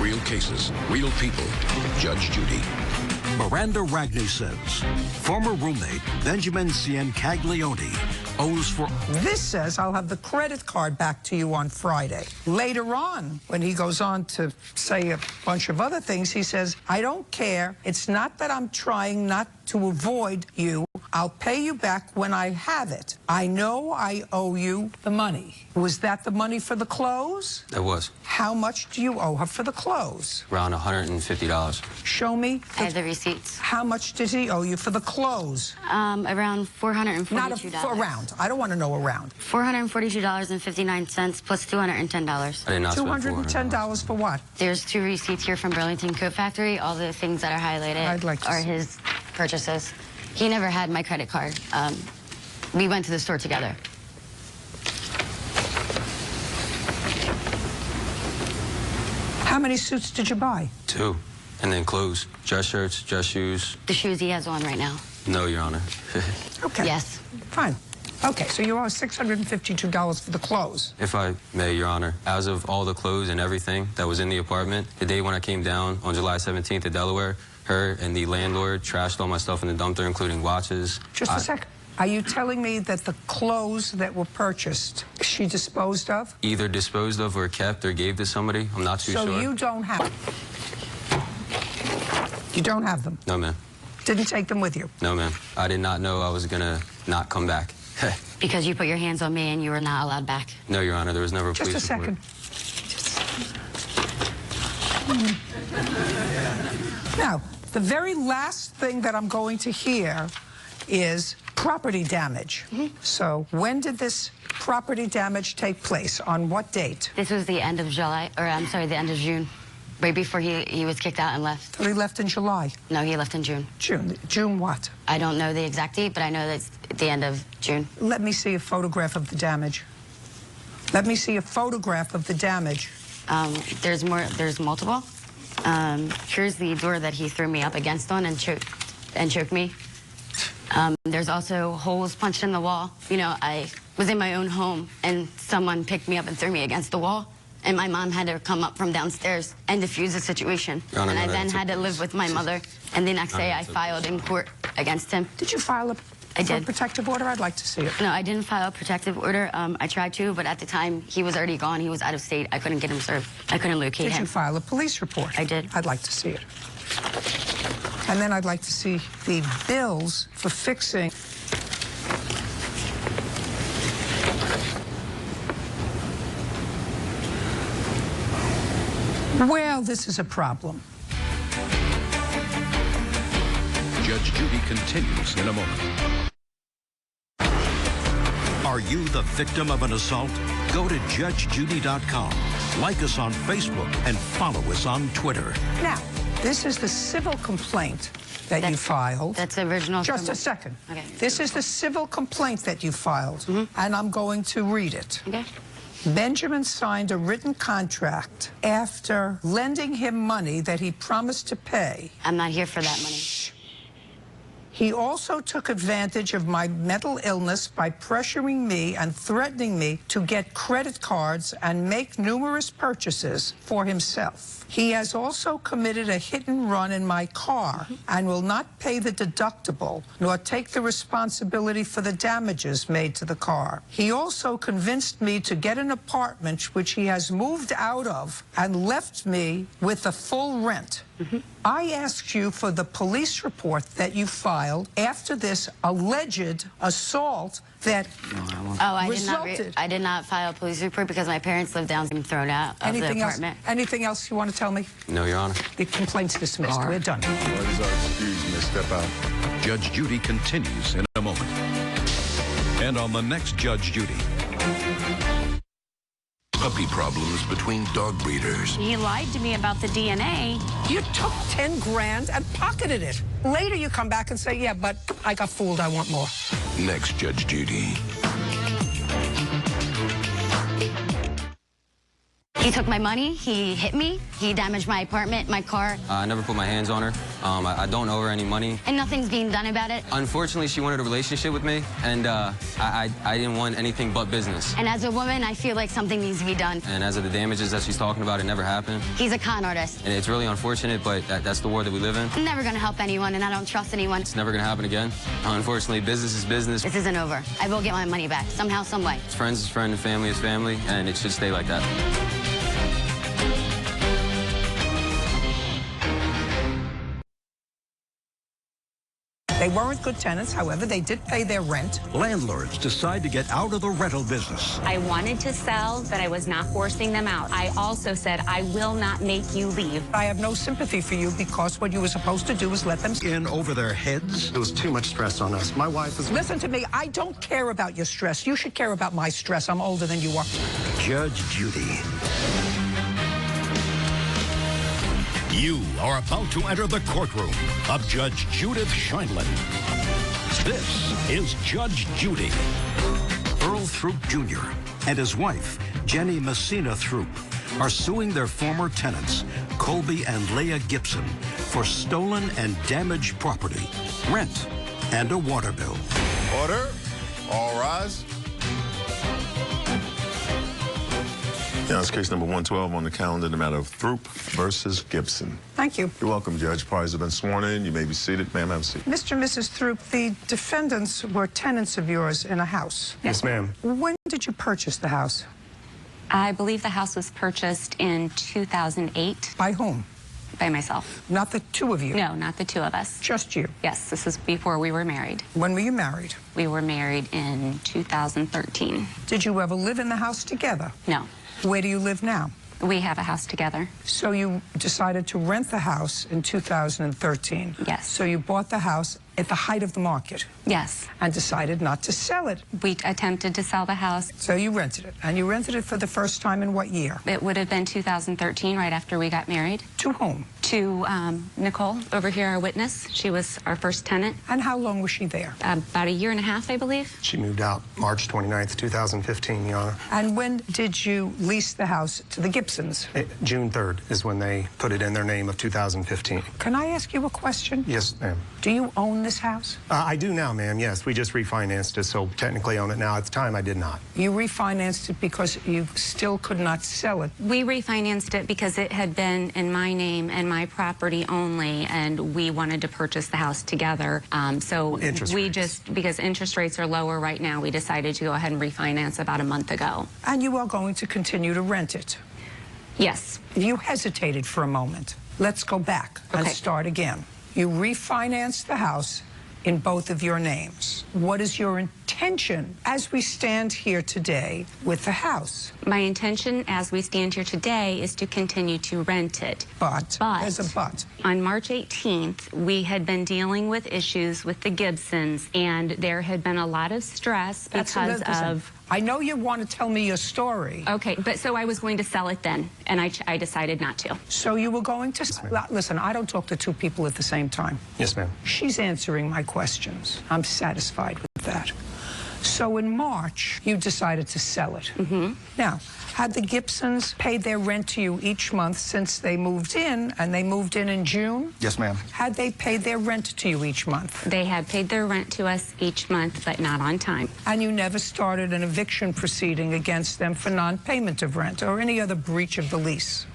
Real cases, real people. Judge Judy. Miranda Ragney says former roommate Benjamin Ciancaglione owes for... This says I'll have the credit card back to you on Friday. Later on, when he goes on to say a bunch of other things, he says, I don't care. It's not that I'm trying not to avoid you. I'll pay you back when I have it. I know I owe you the money. Was that the money for the clothes? That was. How much do you owe her for the clothes? Around $150. Show me. I have the receipts. How much did he owe you for the clothes? Around $442. Not around. I don't want to know around. $442.59 plus $210. I did not spend $210 for what? There's 2 receipts here from Burlington Coat Factory. All the things that are highlighted are his purchases. He never had my credit card. We went to the store together. How many suits did you buy? 2. And then clothes, dress shirts, dress shoes. The shoes he has on right now. No, Your Honor. Okay. Yes. Fine. Okay, so you owe $652 for the clothes. If I may, Your Honor, as of all the clothes and everything that was in the apartment, the day when I came down on July 17th to Delaware, her and the landlord trashed all my stuff in the dumpster, including watches. Just a second. Are you telling me that the clothes that were purchased, she disposed of? Either disposed of or kept or gave to somebody. I'm not too sure. So you don't have... You don't have them? No, ma'am. Didn't take them with you? No, ma'am. I did not know I was going to not come back. Because you put your hands on me and you were not allowed back. No, Your Honor. There was never a police report. Just a second. Now, the very last thing that I'm going to hear is property damage. So when did this property damage take place? On what date? This was the end of July, or I'm sorry, the end of June. Right before he was kicked out and left. So he left in July? No, he left in June. June. June what? I don't know the exact date, but I know that's the end of June. Let me see a photograph of the damage. Let me see a photograph of the damage. There's multiple. Here's the door that he threw me up against on and choked me. There's also holes punched in the wall. You know, I was in my own home and someone picked me up and threw me against the wall. And my mom had to come up from downstairs and defuse the situation. And I then had to live with my mother. And the next day I filed in court against him. Did you file a protective order? I'd like to see it. No, I didn't file a protective order. I tried to, but at the time he was already gone. He was out of state. I couldn't get him served. I couldn't locate him. Did you file a police report? I did. I'd like to see it. And then I'd like to see the bills for fixing. Well, this is a problem. Judge Judy continues in a moment. Are you the victim of an assault? Go to judgejudy.com, like us on Facebook, and follow us on Twitter. Now, this is the civil complaint that you filed. That's the original. Just a second. Okay. This is the civil complaint that you filed, and I'm going to read it. Okay. Benjamin signed a written contract after lending him money that he promised to pay. I'm not here for that money. He also took advantage of my mental illness by pressuring me and threatening me to get credit cards and make numerous purchases for himself. He has also committed a hit and run in my car and will not pay the deductible nor take the responsibility for the damages made to the car. He also convinced me to get an apartment which he has moved out of and left me with a full rent. I asked you for the police report that you filed after this alleged assault that resulted. I did not file a police report because my parents lived down and thrown out of the apartment. Anything else you want to tell me? No, Your Honor. The complaint's dismissed. We're done. Excuse me, step out. Judge Judy continues in a moment. And on the next Judge Judy. Puppy problems between dog breeders. He lied to me about the DNA. You took 10 grand and pocketed it. Later you come back and say, yeah, but I got fooled, I want more. Next Judge Judy. He took my money, he hit me, he damaged my apartment, my car. I never put my hands on her. I don't owe her any money. And nothing's being done about it. Unfortunately, she wanted a relationship with me, and I didn't want anything but business. And as a woman, I feel like something needs to be done. And as of the damages that she's talking about, it never happened. He's a con artist. And it's really unfortunate, but that's the world that we live in. I'm never gonna help anyone, and I don't trust anyone. It's never gonna happen again. Unfortunately, business is business. This isn't over. I will get my money back, somehow, some way. Friends is friend, and family is family, and it should stay like that. They weren't good tenants, however, they did pay their rent. Landlords decide to get out of the rental business. I wanted to sell, but I was not forcing them out. I also said, I will not make you leave. I have no sympathy for you because what you were supposed to do was let them in over their heads. It was too much stress on us. My wife is... Listen to me, I don't care about your stress. You should care about my stress. I'm older than you are. Judge Judy. You are about to enter the courtroom of Judge Judith Scheindlin. This is Judge Judy. Earl Throop Jr. and his wife, Jenny Messina Throop, are suing their former tenants, Colby and Leah Gibson, for stolen and damaged property, rent, and a water bill. Order. All rise. Now it's case number 112 on the calendar in the matter of Throop versus Gibson. Thank you. You're welcome, Judge. Parties have been sworn in. You may be seated. Ma'am, have a seat. Mr. and Mrs. Throop, the defendants were tenants of yours in a house. Yes, ma'am. When did you purchase the house? I believe the house was purchased in 2008. By whom? By myself. Not the two of you? No, not the two of us. Just you? Yes, this is before we were married. When were you married? We were married in 2013. Did you ever live in the house together? No. Where do you live now? We have a house together. So you decided to rent the house in 2013? Yes. So you bought the house at the height of the market? Yes. And decided not to sell it? We attempted to sell the house. So you rented it. And you rented it for the first time in what year? It would have been 2013, right after we got married. To whom? To Nicole, over here, our witness. She was our first tenant. And how long was she there? About a year and a half, I believe. She moved out March 29th, 2015, Your Honor. And when did you lease the house to the Gibsons? June 3rd is when they put it in their name of 2015. Can I ask you a question? Yes, ma'am. Do you own this house? I do now, ma'am, yes. We just refinanced it, so technically own it now. At the time, I did not. You refinanced it because you still could not sell it? We refinanced it because it had been in my name and my property only, and we wanted to purchase the house together. So because interest rates are lower right now, we decided to go ahead and refinance about a month ago. And you are going to continue to rent it? Yes. You hesitated for a moment. Let's go back and start again. You refinanced the house in both of your names. What is your intention as we stand here today with the house? My intention as we stand here today is to continue to rent it. But there's a but. On March 18th, we had been dealing with issues with the Gibsons, and there had been a lot of stress because of... I know you want to tell me your story. Okay, but so I was going to sell it then, and I decided not to. So you were going to... Listen, I don't talk to two people at the same time. Yes, ma'am. She's answering my questions. I'm satisfied with that. So in March, you decided to sell it. Mm-hmm. Now, had the Gibsons paid their rent to you each month since they moved in, and they moved in June? Yes, ma'am. Had they paid their rent to you each month? They had paid their rent to us each month, but not on time. And you never started an eviction proceeding against them for non-payment of rent or any other breach of the lease?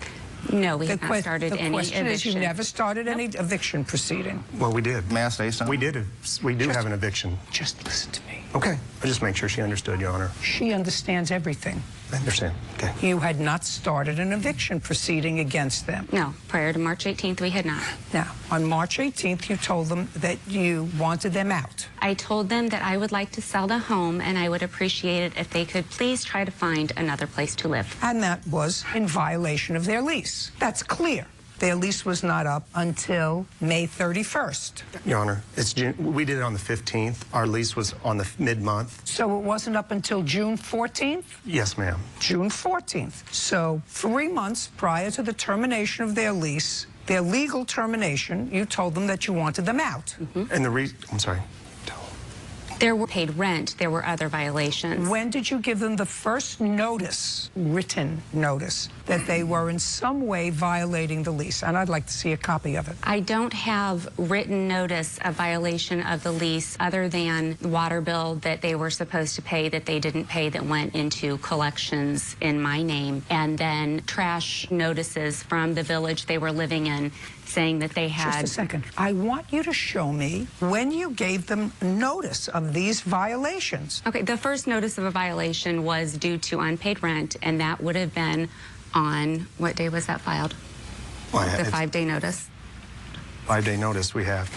No, we have not started any eviction. The question is, you never started any eviction proceeding? Well, we did. May I say something? We did. We do have an eviction. Just listen to me. Okay. I just make sure she understood, Your Honor. She understands everything. I understand. Okay. You had not started an eviction proceeding against them? No. Prior to March 18th, we had not. Now, on March 18th, you told them that you wanted them out. I told them that I would like to sell the home, and I would appreciate it if they could please try to find another place to live. And that was in violation of their lease. That's clear. Their lease was not up until May 31st. Your Honor, it's June. We did it on the 15th. Our lease was on the mid-month. So it wasn't up until June 14th? Yes, ma'am. June 14th. So 3 months prior to the termination of their lease, their legal termination, you told them that you wanted them out. Mm-hmm. And I'm sorry. There were paid rent. There were other violations. When did you give them the first notice, written notice, that they were in some way violating the lease? And I'd like to see a copy of it. I don't have written notice of violation of the lease other than the water bill that they were supposed to pay that they didn't pay that went into collections in my name, and then trash notices from the village they were living in saying that they had... Just a second. I want you to show me when you gave them notice of these violations. Okay, the first notice of a violation was due to unpaid rent, and that would have been on... What day was that filed? Well, the 5-day notice. 5-day notice we have.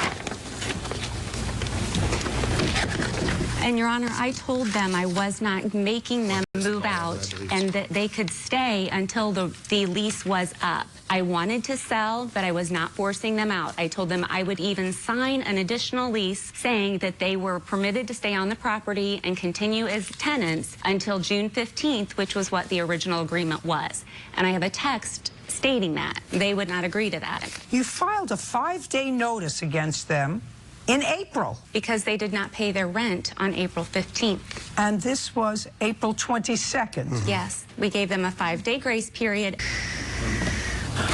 And, Your Honor, I told them I was not making them move out and that they could stay until the lease was up. I wanted to sell, but I was not forcing them out. I told them I would even sign an additional lease saying that they were permitted to stay on the property and continue as tenants until June 15th, which was what the original agreement was. And I have a text stating that. They would not agree to that. You filed a 5-day notice against them in April. Because they did not pay their rent on April 15th. And this was April 22nd. Yes, we gave them a 5-day grace period.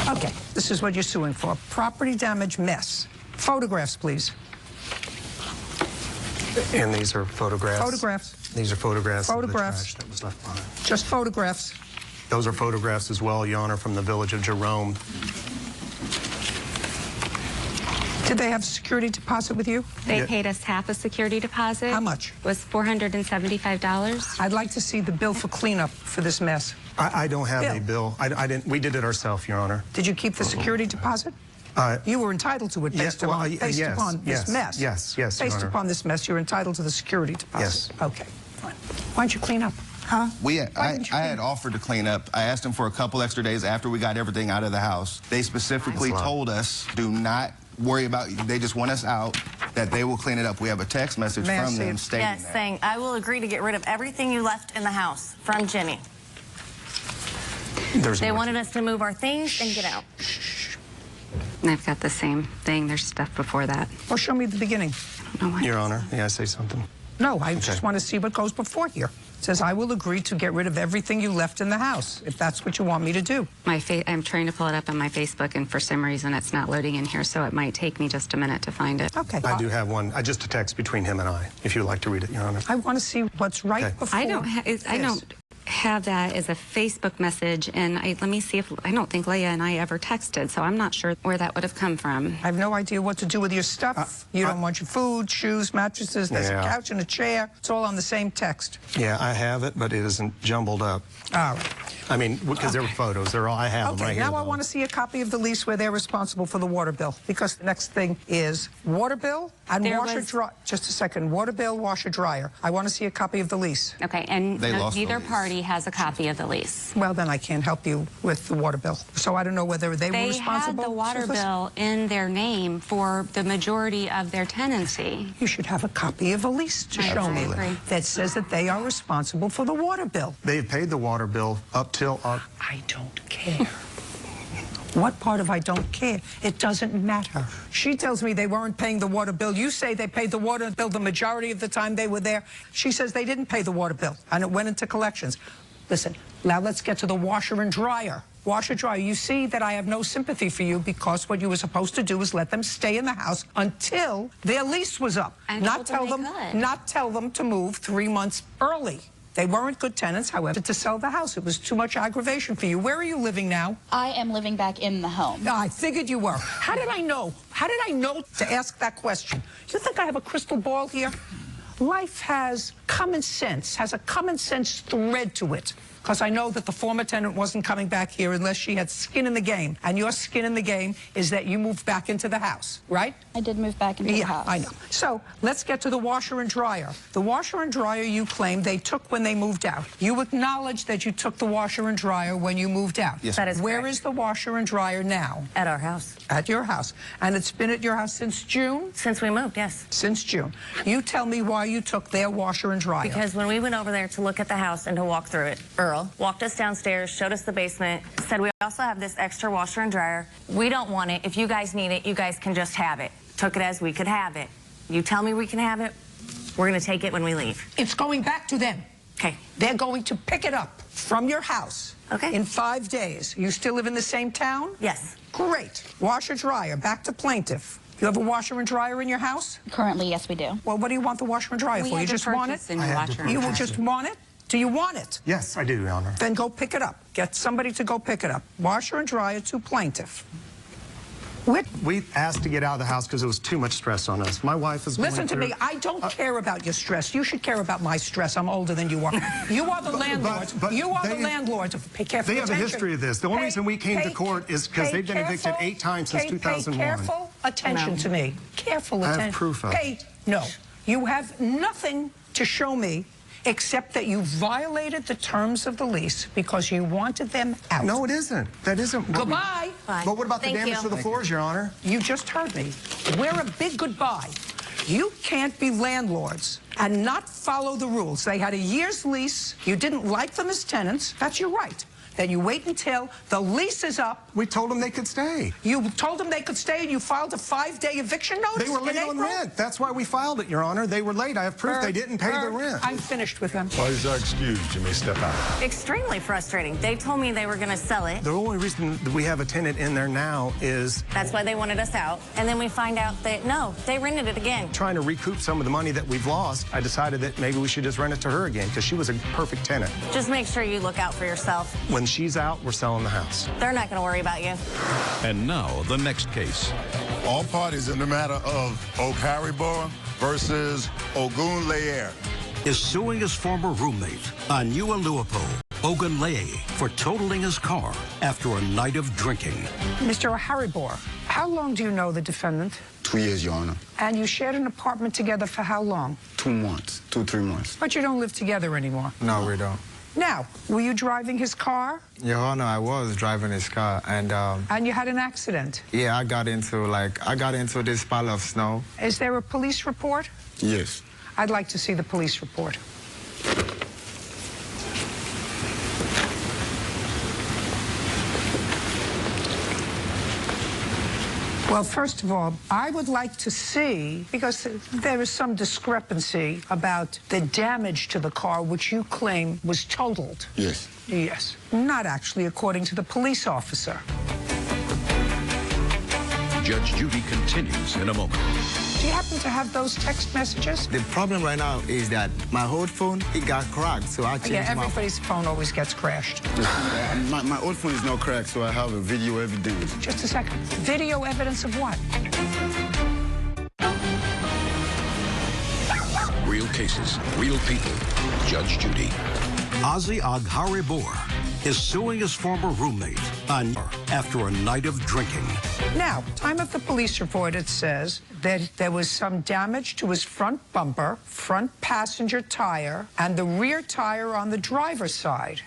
Okay, this is what you're suing for. Property damage mess. Photographs, please. And these are photographs. Photographs. These are photographs. Photographs. Of the trash that was left behind. Just photographs. Those are photographs as well, Your Honor, from the village of Jerome. Did they have a security deposit with you? They paid us half a security deposit. How much? It was $475. I'd like to see the bill for cleanup for this mess. I don't have a bill. I didn't. We did it ourselves, Your Honor. Did you keep the security deposit? You were entitled to it based upon this mess. Yes, Your Based Honor. upon this mess, you're entitled to the security deposit. Yes. Okay, fine. Why don't you clean up? Huh? I had offered to clean up. I asked them for a couple extra days after we got everything out of the house. They specifically told us, do not worry about it. They just want us out, that they will clean it up. We have a text message from them stating that. Saying, I will agree to get rid of everything you left in the house, from Jimmy. They wanted us to move our things and get out. And I've got the same thing. There's stuff before that. Well, show me the beginning. I don't know what. Your Honor, may I say something? No, I just want to see what goes before here. It says, I will agree to get rid of everything you left in the house, if that's what you want me to do. I'm trying to pull it up on my Facebook, and for some reason it's not loading in here, so it might take me just a minute to find it. Okay. I do have one. Just a text between him and I, if you'd like to read it, Your Honor. I want to see what's right before. I don't have that as a Facebook message, and let me see if I don't think Leah and I ever texted, so I'm not sure where that would have come from. I have no idea what to do with your stuff. You don't want your food, shoes, mattresses. There's a couch and a chair. It's all on the same text. Yeah, I have it, but it isn't jumbled up. All right. I mean, because there were photos. They're all I have them right here. Now I want to see a copy of the lease where they're responsible for the water bill, because the next thing is water bill and washer dryer. Just a second. Water bill, washer dryer. I want to see a copy of the lease. Okay, and neither party has a copy of the lease. Well, then I can't help you with the water bill. So I don't know whether they were responsible. They had the water bill in their name for the majority of their tenancy. You should have a copy of a lease to show me that says that they are responsible for the water bill. They've paid the water bill up till our... I don't care. What part of I don't care? It doesn't matter. She tells me they weren't paying the water bill. You say they paid the water bill the majority of the time they were there. She says they didn't pay the water bill, and it went into collections. Listen, now let's get to the washer and dryer. Washer, dryer, you see that I have no sympathy for you, because what you were supposed to do is let them stay in the house until their lease was up. Not tell them to move 3 months early. They weren't good tenants, however, to sell the house. It was too much aggravation for you. Where are you living now? I am living back in the home. I figured you were. How did I know? How did I know to ask that question? You think I have a crystal ball here? Life has common sense, has a common sense thread to it. Because I know that the former tenant wasn't coming back here unless she had skin in the game. And your skin in the game is that you moved back into the house, right? I did move back into the house. I know. So let's get to the washer and dryer. The washer and dryer you claim they took when they moved out. You acknowledge that you took the washer and dryer when you moved out. Yes. That is correct. Where is the washer and dryer now? At our house. At your house. And it's been at your house since June? Since we moved, yes. Since June. You tell me why you took their washer and dryer. Because when we went over there to look at the house and to walk through it, Earl walked us downstairs, showed us the basement, said we also have this extra washer and dryer. We don't want it. If you guys need it, you guys can just have it. Took it as we could have it. You tell me we can have it, we're going to take it when we leave. It's going back to them. Okay. They're going to pick it up from your house. Okay. In 5 days. You still live in the same town? Yes. Great. Washer, dryer. Back to plaintiff. You have a washer and dryer in your house? Currently, yes, we do. Well, what do you want the washer and dryer for? You just want it? You will just want it? Do you want it? Yes, I do, Your Honor. Then go pick it up. Get somebody to go pick it up. Washer and dryer to plaintiff. We asked to get out of the house because it was too much stress on us. My wife is going Listen to me. I don't care about your stress. You should care about my stress. I'm older than you are. You are the landlord. You are the landlord. Pay careful attention. They have a history of this. The only reason we came to court is because they've been evicted 8 times since 2001. Pay careful attention to me. Careful attention. I have proof of it. No. You have nothing to show me except that you violated the terms of the lease because you wanted them out. No, it isn't. That isn't. Goodbye. But what about the damage to the floors, Your Honor? You just heard me. We're a big goodbye. You can't be landlords and not follow the rules. They had a year's lease. You didn't like them as tenants. That's your right. Then you wait until the lease is up. We told them they could stay. You told them they could stay, and you filed a 5-day eviction notice. They were late on rent. That's why we filed it, Your Honor. They were late. I have proof they didn't pay the rent. I'm finished with them. What is our excuse? You may step out. Extremely frustrating. They told me they were going to sell it. The only reason that we have a tenant in there now is... That's why they wanted us out. And then we find out that, no, they rented it again. Trying to recoup some of the money that we've lost, I decided that maybe we should just rent it to her again because she was a perfect tenant. Just make sure you look out for yourself. When she's out, we're selling the house. They're not going to worry about you. And now, the next case. All parties in the matter of Okaribor versus Ogunleye is suing his former roommate, Anualuapo Ogunleye, for totaling his car after a night of drinking. Mr. Haribor, how long do you know the defendant? 2 years, Your Honor. And you shared an apartment together for how long? 2 months, 2-3 months. But you don't live together anymore. No, we don't. Now, were you driving his car? Your Honor, I was driving his car, and you had an accident? Yeah, I got into this pile of snow. Is there a police report? Yes. I'd like to see the police report. Well, first of all, I would like to see, because there is some discrepancy about the damage to the car, which you claim was totaled. Yes. Yes. Not actually, according to the police officer. Judge Judy continues in a moment. Do you happen to have those text messages? The problem right now is that my whole phone, it got cracked, so I changed everybody's phone always gets crashed. My old phone is not cracked, so I have a video evidence. Just a second. Video evidence of what? Real cases, real people. Judge Judy. Ozzy Agharibor is suing his former roommate after a night of drinking. Now, time of the police report, it says that there was some damage to his front bumper, front passenger tire, and the rear tire on the driver's side.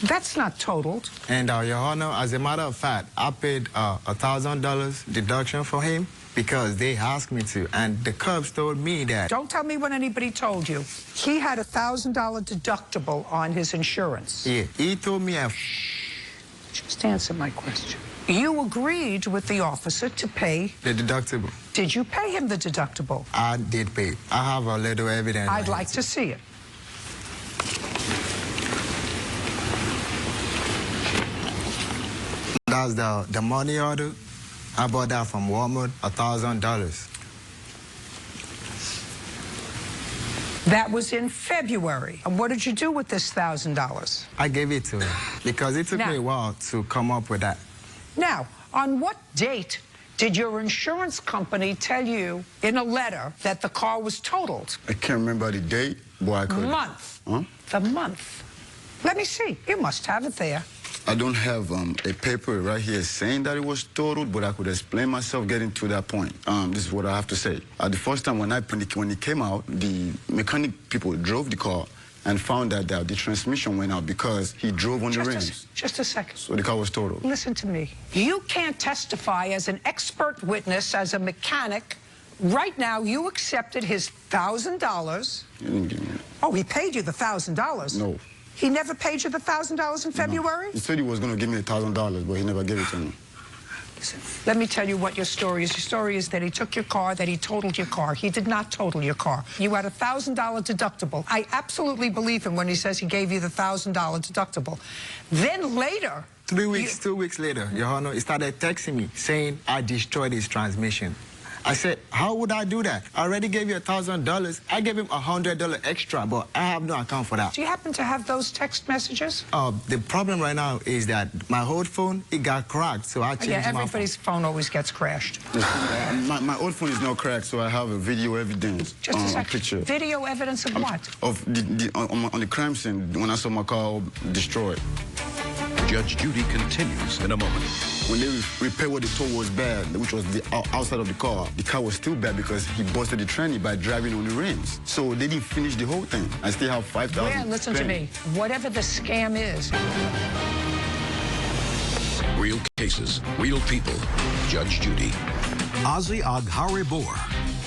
That's not totaled. And, Your Honor, as a matter of fact, I paid $1,000 deduction for him because they asked me to, and the cops told me that... Don't tell me what anybody told you. He had a $1,000 deductible on his insurance. Yeah, he told me... Just answer my question. You agreed with the officer to pay... The deductible. Did you pay him the deductible? I did pay. I have a little evidence. I'd like to see it. That's the money order. I bought that from Walmart, $1,000. That was in February. And what did you do with this $1,000? I gave it to him because it took me a while to come up with that. Now, on what date did your insurance company tell you in a letter that the car was totaled? I can't remember the date, but I could... Month. Huh? The month. Let me see. You must have it there. I don't have a paper right here saying that it was totaled, but I could explain myself getting to that point. This is what I have to say. The first time when it came out, the mechanic people drove the car and found that the transmission went out because he drove on the rims. Just a second. So the car was totaled. Listen to me. You can't testify as an expert witness, as a mechanic. Right now, you accepted his $1,000. He didn't give me it. Oh, he paid you the $1,000? No. He never paid you the $1,000 in February? No. He said he was going to give me $1,000, but he never gave it to me. Listen, let me tell you what your story is. Your story is that he took your car, that he totaled your car. He did not total your car. You had a $1,000 deductible. I absolutely believe him when he says he gave you the $1,000 deductible. Then later... 2 weeks later, Your Honor, he started texting me saying I destroyed his transmission. I said, how would I do that? I already gave you $1,000. I gave him $100 extra, but I have no account for that. Do you happen to have those text messages? The problem right now is that my whole phone, it got cracked, so I changed my phone. Everybody's phone always gets crashed. My old phone is not cracked, so I have a video evidence. Just a second. Picture. Video evidence of what? Of on the crime scene when I saw my car destroyed. Judge Judy continues in a moment. When they repaired what they told was bad, which was the outside of the car was still bad because he busted the tranny by driving on the rims. So they didn't finish the whole thing. I still have 5,000. Well, listen to me. Whatever the scam is. Real cases, real people. Judge Judy. Ozzy Agharibor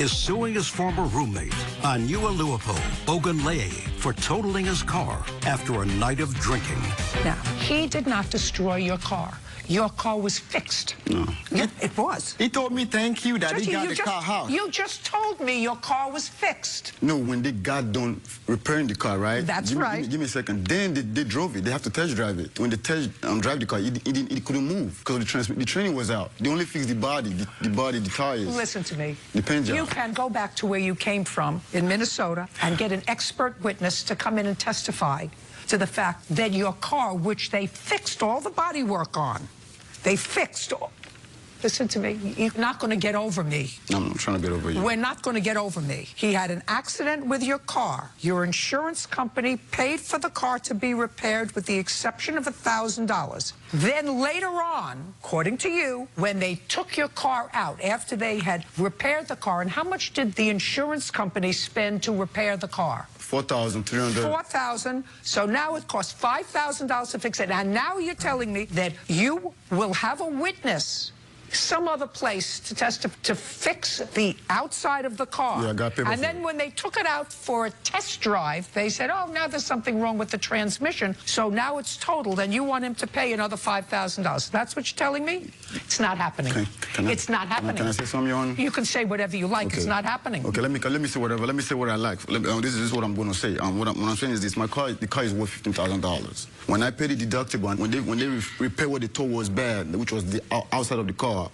is suing his former roommate, Anualuapo Ogunleye, for totaling his car after a night of drinking. Now, he did not destroy your car. Your car was fixed. No. Yeah, it was. He told me thank you that he got the car out. You just told me your car was fixed. No, when they got done repairing the car, right? That's right. Give me a second. Then they drove it. They have to test drive it. When they test drive the car, it couldn't move because the training was out. They only fixed the body, the tires. Listen to me. The paint job. You can go back to where you came from in Minnesota and get an expert witness to come in and testify to the fact that your car, which they fixed all the body work on, they fixed all. Listen to me. You're not going to get over me. No, I'm not trying to get over you. We're not going to get over me. He had an accident with your car. Your insurance company paid for the car to be repaired with the exception of $1,000. Then later on, according to you, when they took your car out after they had repaired the car, and how much did the insurance company spend to repair the car? $4,300. $4,000. So now it costs $5,000 to fix it. And now you're telling me that you will have a witness some other place to to fix the outside of the car. Yeah, I got paper. And then when they took it out for a test drive, they said, oh, now there's something wrong with the transmission, so now it's totaled, and you want him to pay another $5,000. That's what you're telling me? It's not happening. It's not happening. Can I say something, Your Honor? You can say whatever you like. Okay. It's not happening. Okay, let me say whatever. Let me say what I like. This is what I'm going to say. What I'm saying is this: the car is worth $15,000. When I paid the deductible, when they repaired what they told was bad, which was the outside of the car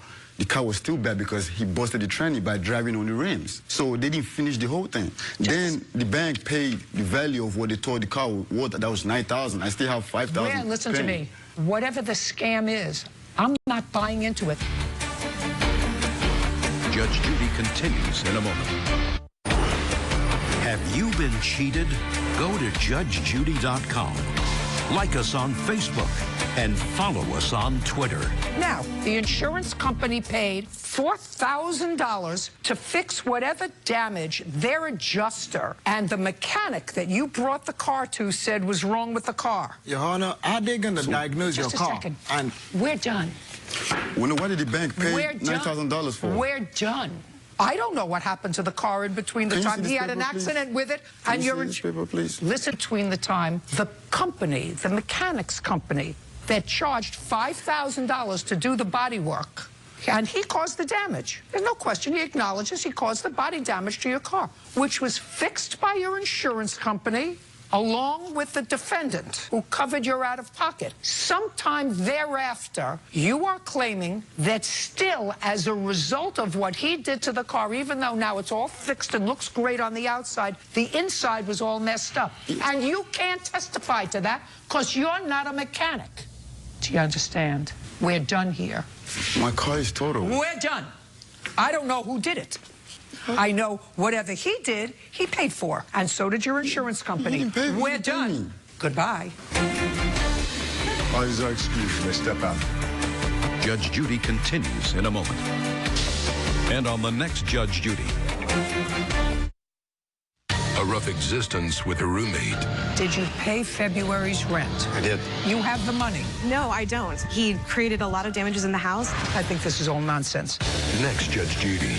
was still bad because he busted the tranny by driving on the rims. So they didn't finish the whole thing. Then the bank paid the value of what they told the car was. That was $9,000. I still have $5,000. Well, listen to me. Whatever the scam is, I'm not buying into it. Judge Judy continues in a moment. Have you been cheated? Go to judgejudy.com. Like us on Facebook and follow us on Twitter. Now, the insurance company paid $4,000 to fix whatever damage their adjuster and the mechanic that you brought the car to said was wrong with the car. Your Honor, are they going to diagnose your car? Just a second. And we're done. Well, why did the bank pay $9,000 for? We're done. I don't know what happened to the car in between the time he had an accident with it and your paper, please. Listen, between the time the company, the mechanics company, that charged $5,000 to do the body work, and he caused the damage. There's no question. He acknowledges he caused the body damage to your car, which was fixed by your insurance company along with the defendant who covered your out-of-pocket. Sometime thereafter, you are claiming that still, as a result of what he did to the car, even though now it's all fixed and looks great on the outside, the inside was all messed up. And you can't testify to that because you're not a mechanic. Do you understand? We're done here. My car is total. We're done. I don't know who did it. I know whatever he did, he paid for. And so did your insurance company. We're done. Goodbye. Eyes are excused. May step out. Judge Judy continues in a moment. And on the next Judge Judy. A rough existence with a roommate. Did you pay February's rent? I did. You have the money. No, I don't. He created a lot of damages in the house. I think this is all nonsense. Next Judge Judy.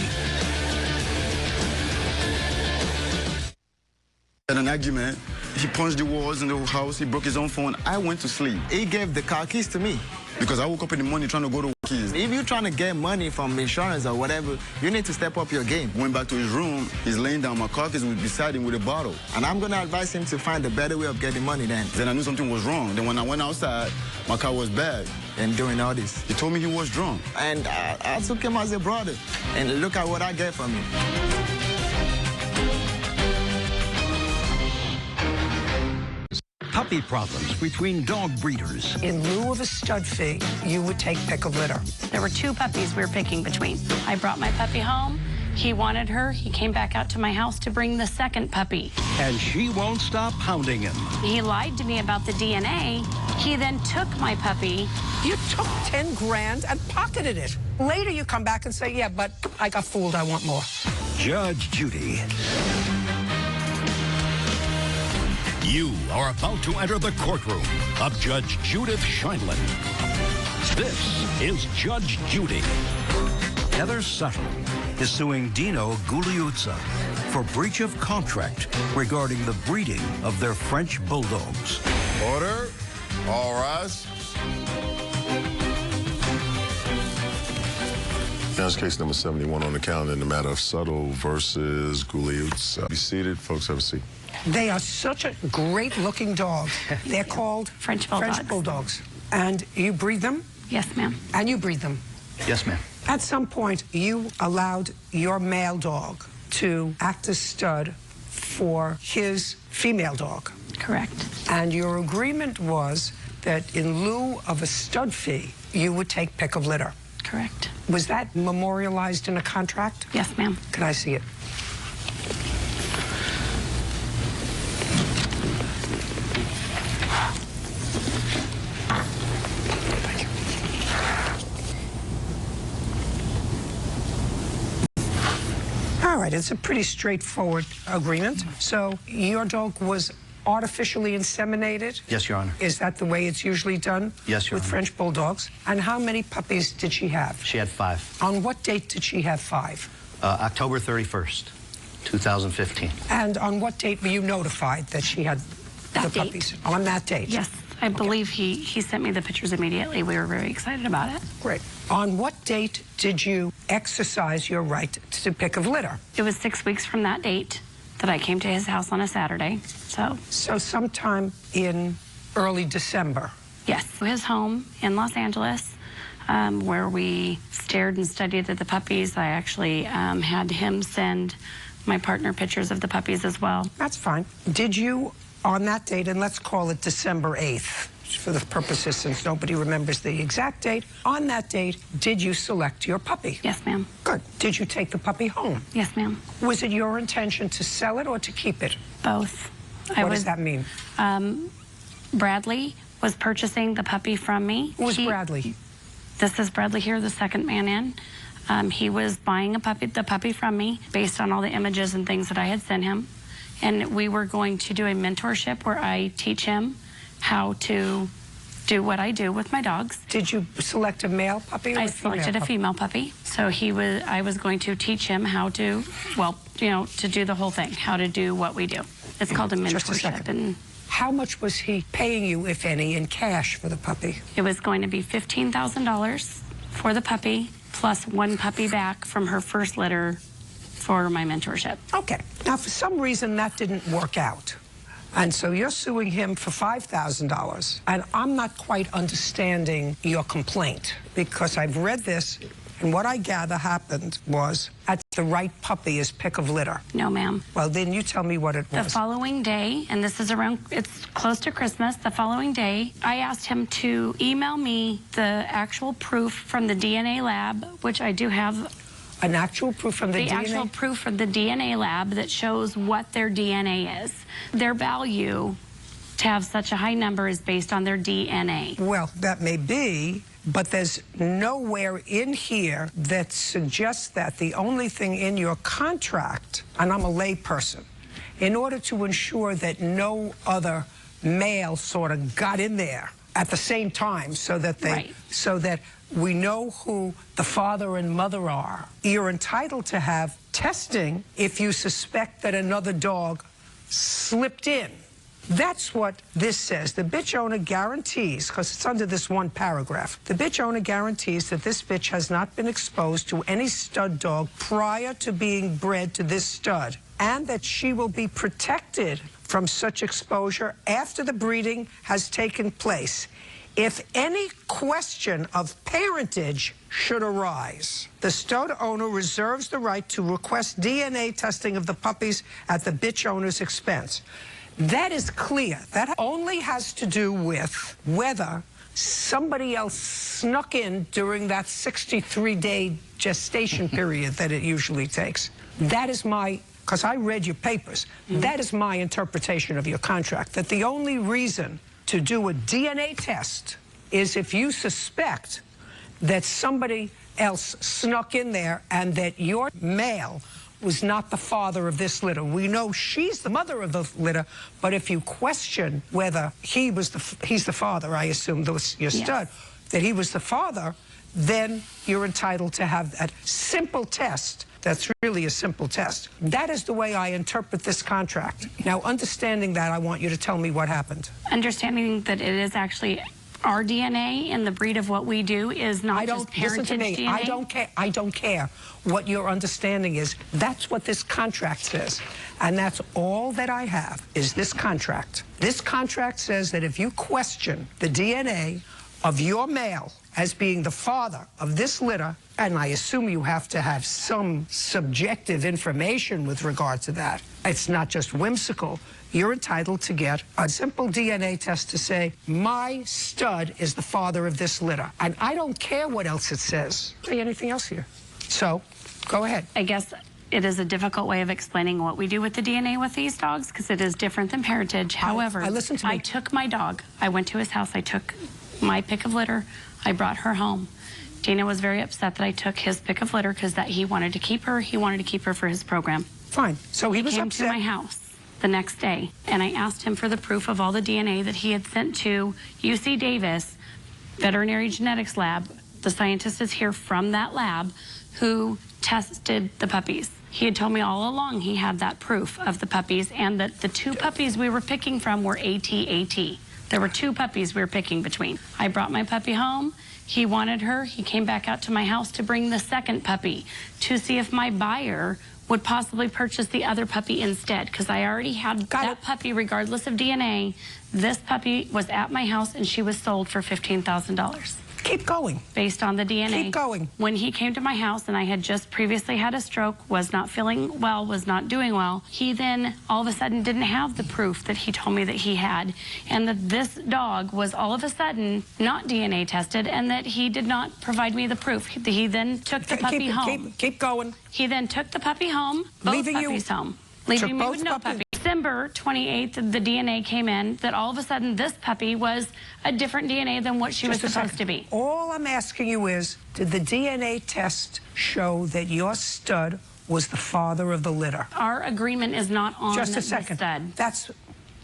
Had an argument. He punched the walls in the house. He broke his own phone. I went to sleep. He gave the car keys to me. Because I woke up in the morning trying to go to keys. If you're trying to get money from insurance or whatever, you need to step up your game. Went back to his room. He's laying down. My car keys was beside him with a bottle. And I'm going to advise him to find a better way of getting money then. Then I knew something was wrong. Then when I went outside, my car was bad. And doing all this. He told me he was drunk. And I took him as a brother. And look at what I get from him. Puppy problems between dog breeders. In lieu of a stud fee, you would take pick a litter. There were two puppies we were picking between. I brought my puppy home. He wanted her. He came back out to my house to bring the second puppy. And she won't stop hounding him. He lied to me about the DNA. He then took my puppy. You took 10 grand and pocketed it. Later you come back and say, yeah, but I got fooled, I want more. Judge Judy. You are about to enter the courtroom of Judge Judith Scheindlin. This is Judge Judy. Heather Suttle is suing Dino Gugliuzza for breach of contract regarding the breeding of their French bulldogs. Order. All rise. Now it's case number 71 on the calendar in the matter of Suttle versus Gugliuzza. Be seated. Folks, have a seat. They are such a great-looking dog. They're called French Bulldogs. French Bulldogs. And you breed them? Yes, ma'am. And you breed them? Yes, ma'am. At some point, you allowed your male dog to act as stud for his female dog. Correct. And your agreement was that in lieu of a stud fee, you would take pick of litter. Correct. Was that memorialized in a contract? Yes, ma'am. Can I see it? All right, it's a pretty straightforward agreement. So your dog was artificially inseminated? Yes, Your Honor. Is that the way it's usually done? Yes, Your with Honor. French Bulldogs? And how many puppies did she have? She had 5. On what date did she have 5? October 31st, 2015. And on what date were you notified that she had That the date. puppies? On that date? Yes, I believe he sent me the pictures immediately. We were very excited about it. Great. On what date did you exercise your right to pick of litter? It was 6 weeks from that date that I came to his house on a Saturday. So sometime in early December? Yes. His home in Los Angeles, where we stared and studied at the puppies. I actually had him send my partner pictures of the puppies as well. That's fine. Did you, on that date, and let's call it December 8th, for the purposes since nobody remembers the exact date, on that date, did you select your puppy? Yes, ma'am. Good. Did you take the puppy home? Yes, ma'am. Was it your intention to sell it or to keep it? Both. What does that mean? Bradley was purchasing the puppy from me. Who's Bradley? This is Bradley here, the second man in. He was buying the puppy from me based on all the images and things that I had sent him. And we were going to do a mentorship where I teach him how to do what I do with my dogs. Did you select a male puppy or I a female selected a puppy? female puppy. So I was going to teach him how to, well, to do the whole thing, how to do what we do. It's called a mentorship. Just a second. How much was he paying you, if any, in cash for the puppy? It was going to be $15,000 for the puppy, plus 1 puppy back from her first litter for my mentorship. Okay. Now, for some reason, that didn't work out. And so you're suing him for $5,000. And I'm not quite understanding your complaint because I've read this, and what I gather happened was at the right puppy is pick of litter. No, ma'am. Well, then you tell me what it was. The following day, and this is it's close to Christmas, the following day, I asked him to email me the actual proof from the DNA lab, which I do have. An actual proof from the DNA? The actual proof from the DNA lab that shows what their DNA is. Their value to have such a high number is based on their DNA. Well, that may be, but there's nowhere in here that suggests that. The only thing in your contract, and I'm a lay person, in order to ensure that no other male sort of got in there at the same time so that we know who the father and mother are. You're entitled to have testing if you suspect that another dog slipped in. That's what this says. The bitch owner guarantees, because it's under this one paragraph, the bitch owner guarantees that this bitch has not been exposed to any stud dog prior to being bred to this stud, and that she will be protected from such exposure after the breeding has taken place. If any question of parentage should arise, the stud owner reserves the right to request DNA testing of the puppies at the bitch owner's expense. That is clear. That only has to do with whether somebody else snuck in during that 63-day gestation period that it usually takes. That is my, because I read your papers, that is my interpretation of your contract, that the only reason to do a DNA test is if you suspect that somebody else snuck in there and that your male was not the father of this litter. We know she's the mother of the litter, but if you question whether he's the father, I assume your stud, that he was the father, then you're entitled to have that simple test. That's really a simple test. That is the way I interpret this contract. Now, understanding that, I want you to tell me what happened. Understanding that it is actually our DNA and the breed of what we do is not just parentage listen to me. DNA. I don't care what your understanding is. That's what this contract says. And that's all that I have is this contract. This contract says that if you question the DNA of your male as being the father of this litter, and I assume you have to have some subjective information with regard to that. It's not just whimsical. You're entitled to get a simple DNA test to say, my stud is the father of this litter. And I don't care what else it says. Say anything else here. So, go ahead. I guess it is a difficult way of explaining what we do with the DNA with these dogs because it is different than parentage. However, I took my dog. I went to his house. I took my pick of litter. I brought her home. Dana was very upset that I took his pick of litter because that he wanted to keep her. He wanted to keep her for his program. Fine. So he was came upset. to my house the next day, and I asked him for the proof of all the DNA that he had sent to UC Davis Veterinary Genetics Lab. The scientist is here from that lab who tested the puppies. He had told me all along he had that proof of the puppies and that the two puppies we were picking from were AT-AT. There were two puppies we were picking between. I brought my puppy home. He wanted her. He came back out to my house to bring the second puppy to see if my buyer would possibly purchase the other puppy instead, because I already had that puppy regardless of DNA. This puppy was at my house and she was sold for $15,000. Keep going. Based on the DNA. Keep going. When he came to my house and I had just previously had a stroke, was not feeling well, was not doing well, he then all of a sudden didn't have the proof that he told me that he had, and that this dog was all of a sudden not DNA tested, and that he did not provide me the proof. He then took the puppy home. Keep going. He then took the puppy home, both puppies home, leaving me with no puppy. December 28th, the DNA came in that all of a sudden this puppy was a different DNA than what she was supposed to be. All I'm asking you is, did the DNA test show that your stud was the father of the litter? Our agreement is not on Just a second. the stud. That's...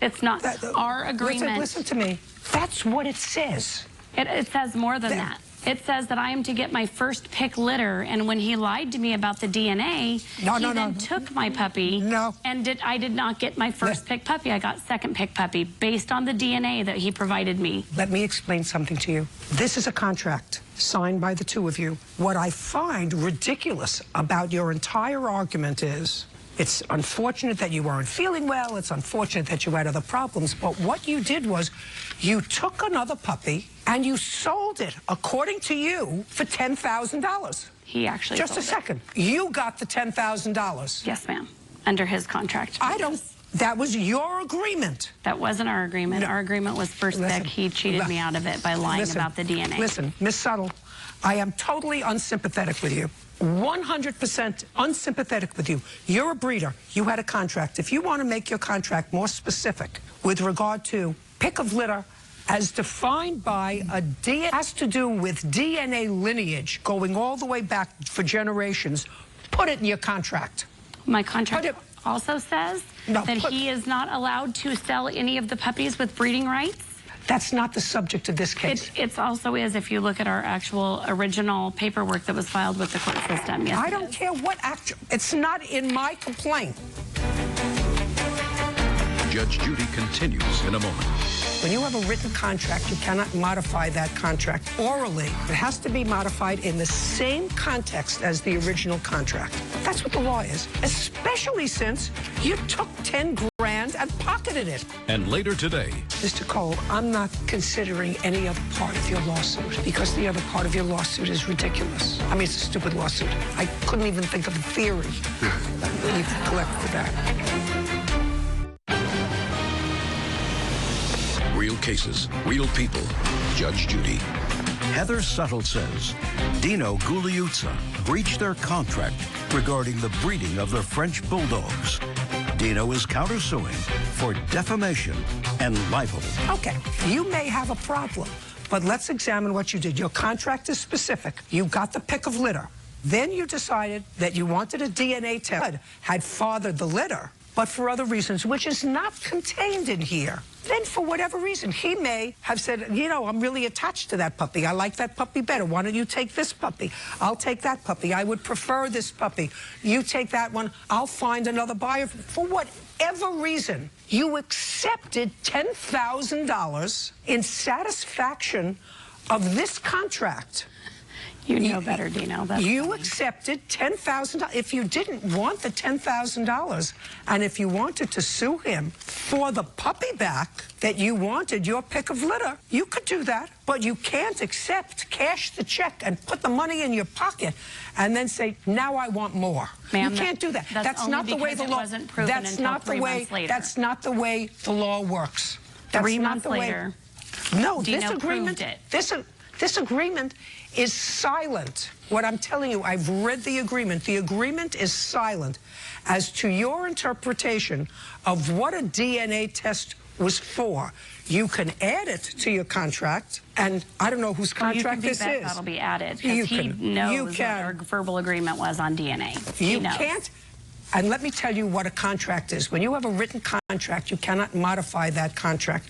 It's not. Our agreement... Listen to me. That's what it says. It says more than that. It says that I am to get my first pick litter, and when he lied to me about the DNA, he then took my puppy, and I did not get my first pick puppy. I got second pick puppy based on the DNA that he provided me. Let me explain something to you. This is a contract signed by the two of you. What I find ridiculous about your entire argument is, it's unfortunate that you weren't feeling well, it's unfortunate that you had other problems, but what you did was you took another puppy and you sold it, according to you, for $10,000. He actually Just a second. You got the $10,000. Yes, ma'am, under his contract. That was your agreement. That wasn't our agreement. Our agreement was first pick. He cheated me out of it by lying about the DNA. Listen, Miss Suttle, I am totally unsympathetic with you. 100% unsympathetic with you. You're a breeder. You had a contract. If you want to make your contract more specific with regard to pick of litter as defined by a DNA, has to do with DNA lineage going all the way back for generations, put it in your contract. My contract also says that he is not allowed to sell any of the puppies with breeding rights. That's not the subject of this case. It also is if you look at our actual original paperwork that was filed with the court system. Yes, I don't care what it's not in my complaint. Judge Judy continues in a moment. When you have a written contract, you cannot modify that contract orally. It has to be modified in the same context as the original contract. That's what the law is, especially since you took 10 grand and pocketed it. And later today, Mr. Cole, I'm not considering any other part of your lawsuit because the other part of your lawsuit is ridiculous. I mean, it's a stupid lawsuit. I couldn't even think of a theory that you could collect for that. Real cases, real people. Judge Judy. Heather Suttle says Dino Gugliuzza breached their contract regarding the breeding of their French bulldogs. Dino is countersuing for defamation and libel. Okay, you may have a problem, but let's examine what you did. Your contract is specific. You got the pick of litter. Then you decided that you wanted a DNA test, had fathered the litter, but for other reasons, which is not contained in here. Then for whatever reason, he may have said, you know, I'm really attached to that puppy. I like that puppy better. Why don't you take this puppy? I'll take that puppy. I would prefer this puppy. You take that one. I'll find another buyer. For whatever reason, you accepted $10,000 in satisfaction of this contract. You know better, Dino. You accepted $10,000. If you didn't want the $10,000, and if you wanted to sue him for the puppy back that you wanted, your pick of litter, you could do that. But you can't cash the check and put the money in your pocket and then say, now I want more. Ma'am, you can't do that. That's not the way the law. Wasn't proven that's until not the 3 way. months later. That's not the way the law works. That's 3 not months the way. later. No, Dino this agreement. proved it. This agreement is silent. What I'm telling you, I've read the agreement. The agreement is silent as to your interpretation of what a DNA test was for. You can add it to your contract, and I don't know whose contract this is. That'll be added because he knows what our verbal agreement was on DNA. You can't. And let me tell you what a contract is. When you have a written contract, you cannot modify that contract.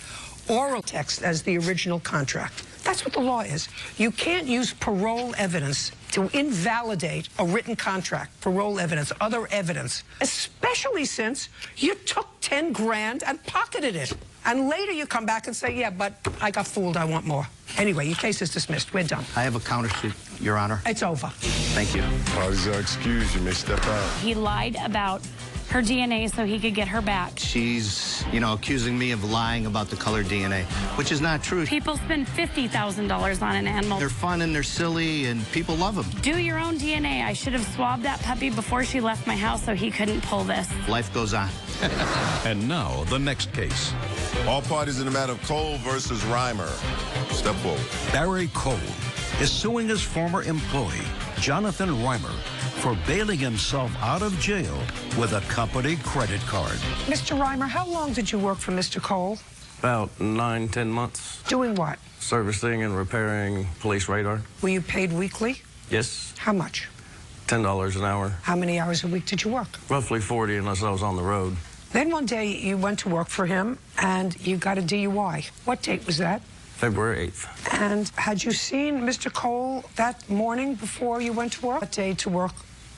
Oral text as the original contract. That's what the law is. You can't use parole evidence to invalidate a written contract, parole evidence, other evidence, especially since you took 10 grand and pocketed it. And later you come back and say, yeah, but I got fooled, I want more. Anyway, your case is dismissed. We're done. I have a countersuit, Your Honor. It's over. Thank you. Parties are excused. You may step out. He lied about her DNA so he could get her back. She's, accusing me of lying about the colored DNA, which is not true. People spend $50,000 on an animal. They're fun and they're silly and people love them. Do your own DNA. I should have swabbed that puppy before she left my house so he couldn't pull this. Life goes on. And now, the next case. All parties in the matter of Cole versus Reimer. Step forward. Barry Cole is suing his former employee, Jonathan Reimer, for bailing himself out of jail with a company credit card. Mr. Reimer, how long did you work for Mr. Cole? About 9-10 months. Doing what? Servicing and repairing police radar. Were you paid weekly? Yes. How much? $10 an hour. How many hours a week did you work? Roughly 40 unless I was on the road. Then one day you went to work for him and you got a DUI. What date was that? February 8th. And had you seen Mr. Cole that morning before you went to work? That day to work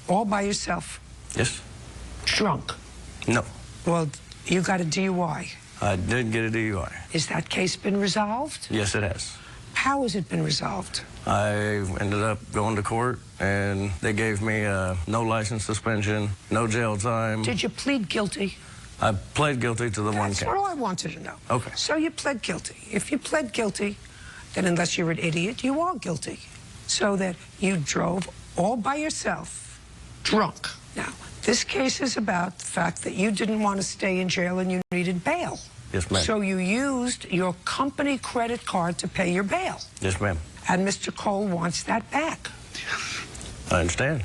all by yourself? Yes. Drunk? No. Well, you got a DUI. I did get a DUI. Is that case been resolved? Yes, it has. How has it been resolved? I ended up going to court, and they gave me no license suspension, no jail time. Did you plead guilty? I pled guilty to the one count. That's what I wanted to know. Okay. So you pled guilty. If you pled guilty, then unless you're an idiot, you are guilty. So that you drove all by yourself, drunk. Now, this case is about the fact that you didn't want to stay in jail and you needed bail. Yes, ma'am. So you used your company credit card to pay your bail. Yes, ma'am. And Mr. Cole wants that back. I understand.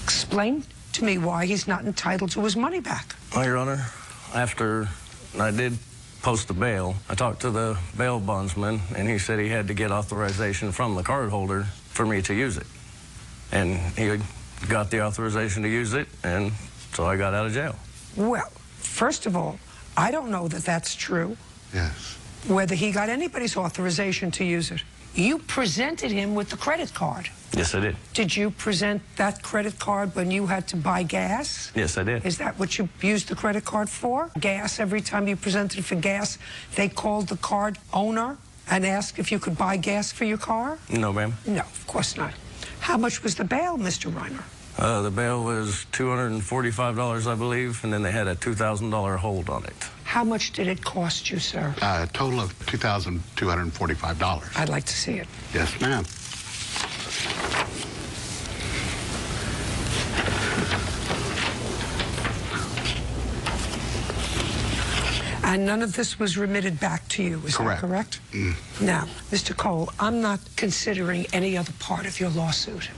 Explain to me why he's not entitled to his money back. Well, Your Honor, after I did post the bail, I talked to the bail bondsman, and he said he had to get authorization from the cardholder for me to use it. And he got the authorization to use it, and so I got out of jail. Well, first of all, I don't know that that's true. Yes. Whether he got anybody's authorization to use it. You presented him with the credit card. Yes, I did. Did you present that credit card when you had to buy gas? Yes, I did. Is that what you used the credit card for? Gas, every time you presented for gas, they called the card owner and asked if you could buy gas for your car? No, ma'am. No, of course not. How much was the bail, Mr. Reimer? The bail was $245, I believe, and then they had a $2,000 hold on it. How much did it cost you, sir? A total of $2,245. I'd like to see it. Yes, ma'am. And none of this was remitted back to you, is that correct? Now, Mr. Cole, I'm not considering any other part of your lawsuit.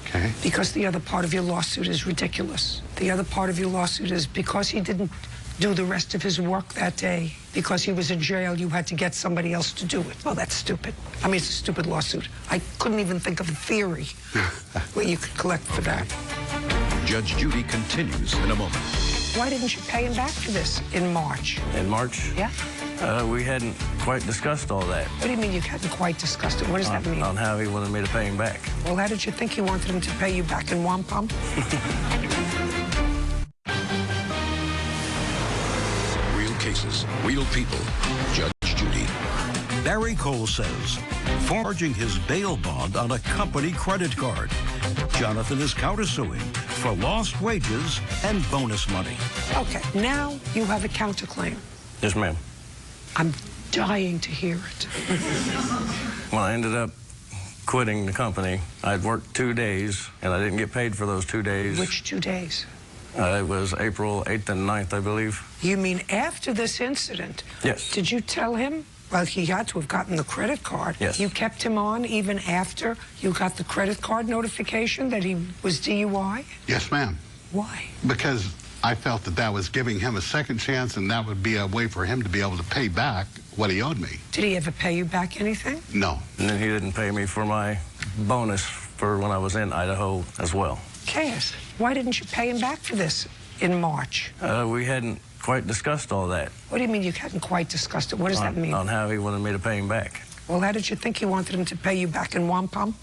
Okay. Because the other part of your lawsuit is ridiculous. The other part of your lawsuit is because he didn't do the rest of his work that day, because he was in jail, you had to get somebody else to do it. Well, that's stupid. I mean, it's a stupid lawsuit. I couldn't even think of a theory where you could collect for that. Judge Judy continues in a moment. Why didn't you pay him back for this in March? In March? Yeah. We hadn't quite discussed all that. What do you mean you hadn't quite discussed it? What does that mean? On how he wanted me to pay him back. Well, how did you think he wanted him to pay you back in wampum? Real cases, real people. Judge Judy. Barry Cole says, forging his bail bond on a company credit card. Jonathan is countersuing for lost wages and bonus money. Okay, now you have a counterclaim. Yes, ma'am. I'm dying to hear it. When I ended up quitting the company, I'd worked 2 days, and I didn't get paid for those 2 days. Which 2 days? It was April 8th and 9th, I believe. You mean after this incident? Yes. Did you tell him? Well, he had to have gotten the credit card. Yes. You kept him on even after you got the credit card notification that he was DUI? Yes, ma'am. Why? Because I felt that that was giving him a second chance, and that would be a way for him to be able to pay back what he owed me. Did he ever pay you back anything? No. And then he didn't pay me for my bonus for when I was in Idaho as well. Cass, why didn't you pay him back for this in March? We hadn't quite discussed all that. What do you mean you hadn't quite discussed it? What does that mean? On how he wanted me to pay him back. Well, how did you think he wanted him to pay you back in wampum?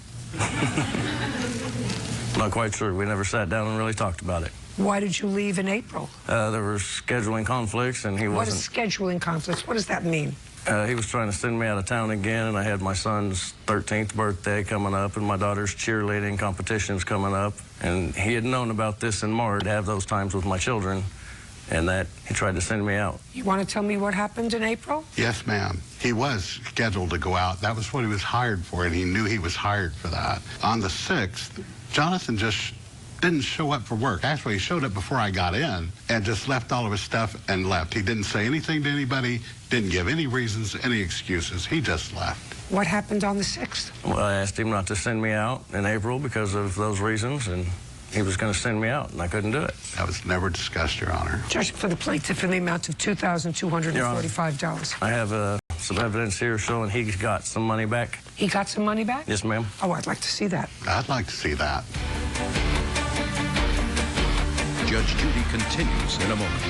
Not quite sure. We never sat down and really talked about it. Why did you leave in April? There were scheduling conflicts, and he wasn't... What is scheduling conflicts? What does that mean? He was trying to send me out of town again, and I had my son's 13th birthday coming up, and my daughter's cheerleading competitions coming up, and he had known about this in March, to have those times with my children, and that he tried to send me out. You want to tell me what happened in April? Yes, ma'am. He was scheduled to go out. That was what he was hired for, and he knew he was hired for that. On the 6th, Jonathan just didn't show up for work. Actually, he showed up before I got in and just left all of his stuff and left. He didn't say anything to anybody, didn't give any reasons, any excuses. He just left. What happened on the 6th? Well, I asked him not to send me out in April because of those reasons, and he was going to send me out, and I couldn't do it. That was never discussed, Your Honor. Judgment for the plaintiff in the amount of $2,245. I have some evidence here showing he got some money back. He got some money back? Yes, ma'am. Oh, I'd like to see that. I'd like to see that. Judge Judy continues in a moment.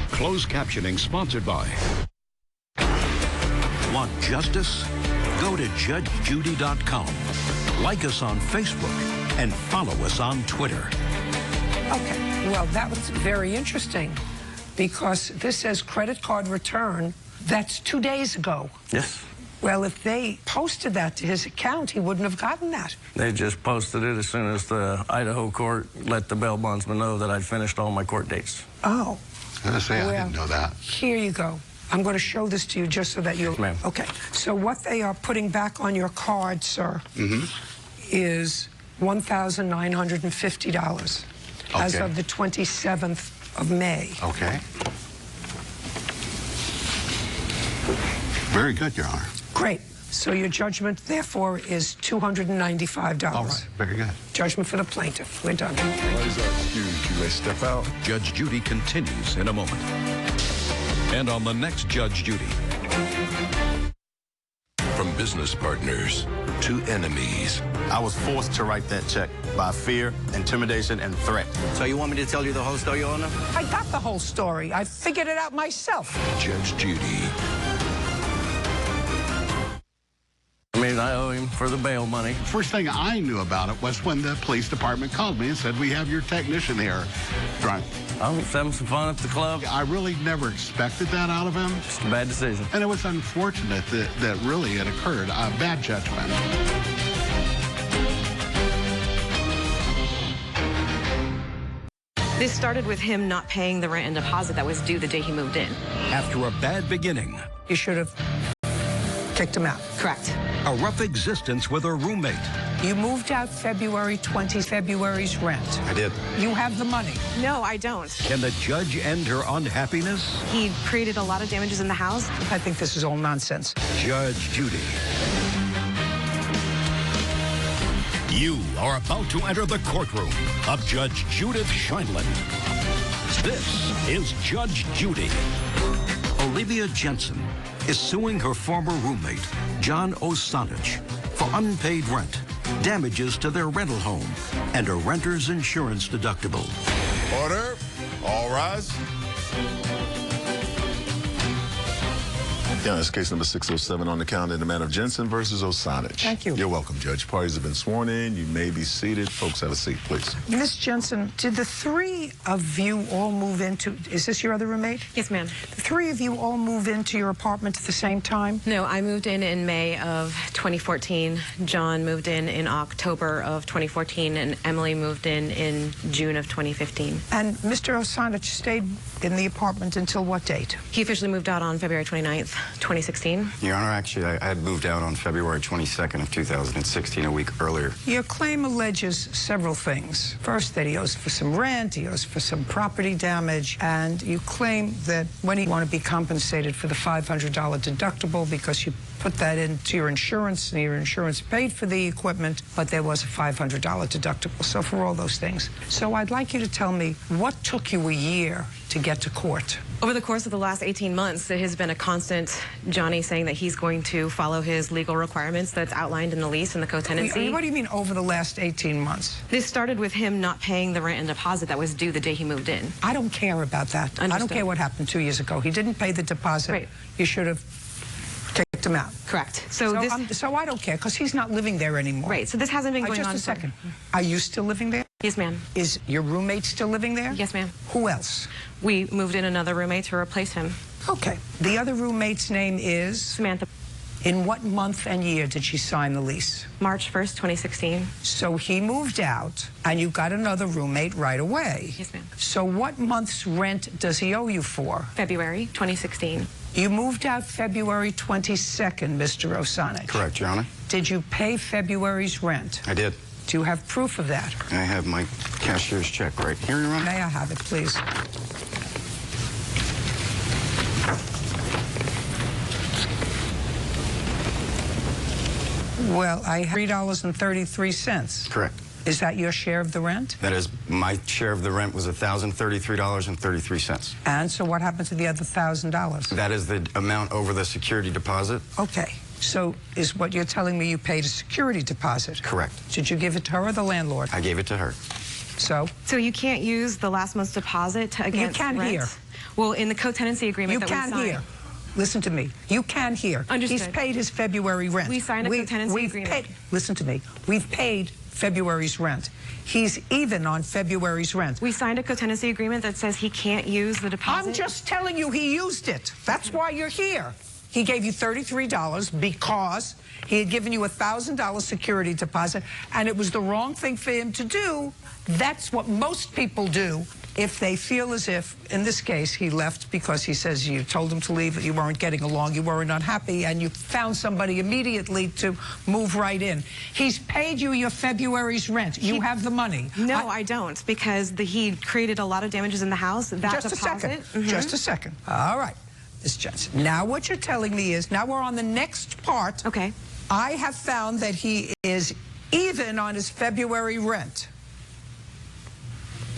Closed captioning sponsored by... Want justice? Go to judgejudy.com. Like us on Facebook and follow us on Twitter. Okay, well, that was very interesting because this says credit card return. That's 2 days ago. Yes. Well, if they posted that to his account, he wouldn't have gotten that. They just posted it as soon as the Idaho court let the bail bondsman know that I'd finished all my court dates. Oh. I was going to say, I didn't know that. Here you go. I'm going to show this to you just so that you'll... Ma'am. Okay. So what they are putting back on your card, sir, is $1,950 as of the 27th of May. Okay. Very good, Your Honor. Great. So your judgment, therefore, is $295. All right. Very good. Judgment for the plaintiff. We're done. Please excuse. You may step out. Judge Judy continues in a moment. And on the next Judge Judy. From business partners to enemies. I was forced to write that check by fear, intimidation, and threat. So you want me to tell you the whole story, Your Honor? I got the whole story. I figured it out myself. Judge Judy. I mean, I owe him for the bail money. First thing I knew about it was when the police department called me and said, we have your technician here drunk. I was having some fun at the club. I really never expected that out of him. Just a bad decision. And it was unfortunate that really it occurred. A bad judgment. This started with him not paying the rent and deposit that was due the day he moved in. After a bad beginning, you should have Kicked him out. Correct. A rough existence with her roommate. You moved out February's rent. I did. You have the money. No, I don't. Can the judge end her unhappiness? He created a lot of damages in the house. I think this is all nonsense. Judge Judy. You are about to enter the courtroom of Judge Judith Scheindlin. This is Judge Judy. Olivia Jensen is suing her former roommate, John Osanich, for unpaid rent, damages to their rental home, and a renter's insurance deductible. Order. All rise. Yeah, it's case number 607 on the calendar in the matter of Jensen versus Osanich. Thank you. You're welcome, Judge. Parties have been sworn in. You may be seated. Folks, have a seat, please. Miss Jensen, did the three of you all move into, is this your other roommate? Yes, ma'am. The three of you all move into your apartment at the same time? No, I moved in May of 2014. John moved in October of 2014, and Emily moved in June of 2015. And Mr. Osanich stayed in the apartment until what date? He officially moved out on February 29th, 2016. Your Honor, actually, I had moved out on February 22nd of 2016, a week earlier. Your claim alleges several things. First, that he owes for some rent, he owes for some property damage, and you claim that when you want to be compensated for the $500 deductible because you put that into your insurance, and your insurance paid for the equipment, but there was a $500 deductible. So for all those things. So I'd like you to tell me what took you a year to get to court? Over the course of the last 18 months, it has been a constant Johnny saying that he's going to follow his legal requirements that's outlined in the lease and the co-tenancy. What do you mean over the last 18 months? This started with him not paying the rent and deposit that was due the day he moved in. I don't care about that. Understood. I don't care what happened 2 years ago. He didn't pay the deposit. Right. You should have kicked him out. Correct. So I don't care, because he's not living there anymore. Right, so this hasn't been going on. Just a second. Are you still living there? Yes, ma'am. Is your roommate still living there? Yes, ma'am. Who else? We moved in another roommate to replace him. Okay. The other roommate's name is? Samantha. In what month and year did she sign the lease? March 1st, 2016. So he moved out, and you got another roommate right away. Yes, ma'am. So what month's rent does he owe you for? February 2016. You moved out February 22nd, Mr. Osanich. Correct, Your Honor. Did you pay February's rent? I did. Do you have proof of that? I have my cashier's check right here, Your Honor. May I have it, please? Well, I have $3.33. Correct. Is that your share of the rent? That is, my share of the rent was $1,033.33. And so what happened to the other $1,000? That is the amount over the security deposit. Okay. So is what you're telling me you paid a security deposit? Correct. Did you give it to her or the landlord? I gave it to her. So? So you can't use the last month's deposit against rent? You can hear. Well, in the co-tenancy agreement that we signed. You can hear. Listen to me. You can hear. Understood. He's paid his February rent. We signed a co-tenancy agreement. Listen to me. We've paid February's rent. He's even on February's rent. We signed a co-tenancy agreement that says he can't use the deposit. I'm just telling you he used it. That's why you're here. He gave you $33 because he had given you a $1,000 security deposit, and it was the wrong thing for him to do. That's what most people do if they feel as if, in this case, he left because he says you told him to leave, you weren't getting along, you weren't unhappy, and you found somebody immediately to move right in. He's paid you your February's rent. You have the money. No, I don't, because he created a lot of damages in the house. That just deposit, a second. Just a second. All right, Ms. Jensen. Now what you're telling me is, now we're on the next part. Okay. I have found that he is even on his February rent.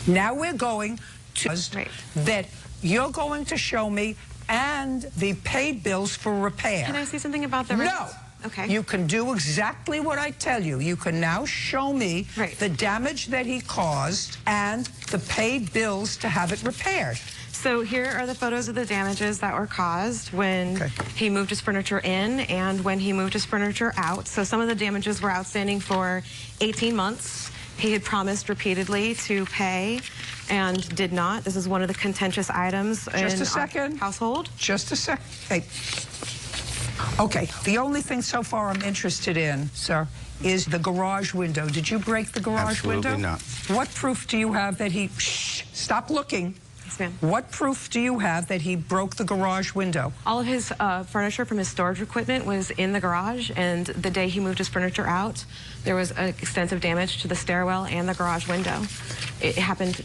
Now we're going to that you're going to show me and the paid bills for repair. Can I say something about the rent? No. Okay. You can do exactly what I tell you. You can now show me the damage that he caused and the paid bills to have it repaired. So here are the photos of the damages that were caused when he moved his furniture in and when he moved his furniture out. So some of the damages were outstanding for 18 months. He had promised repeatedly to pay and did not. This is one of the contentious items in our household. Just a second. Hey. Okay, the only thing so far I'm interested in, sir, is the garage window. Did you break the garage window? Absolutely not. What proof do you have that he... Shh, stop looking. Yes, ma'am. What proof do you have that he broke the garage window? All of his furniture from his storage equipment was in the garage, and the day he moved his furniture out, there was extensive damage to the stairwell and the garage window. It happened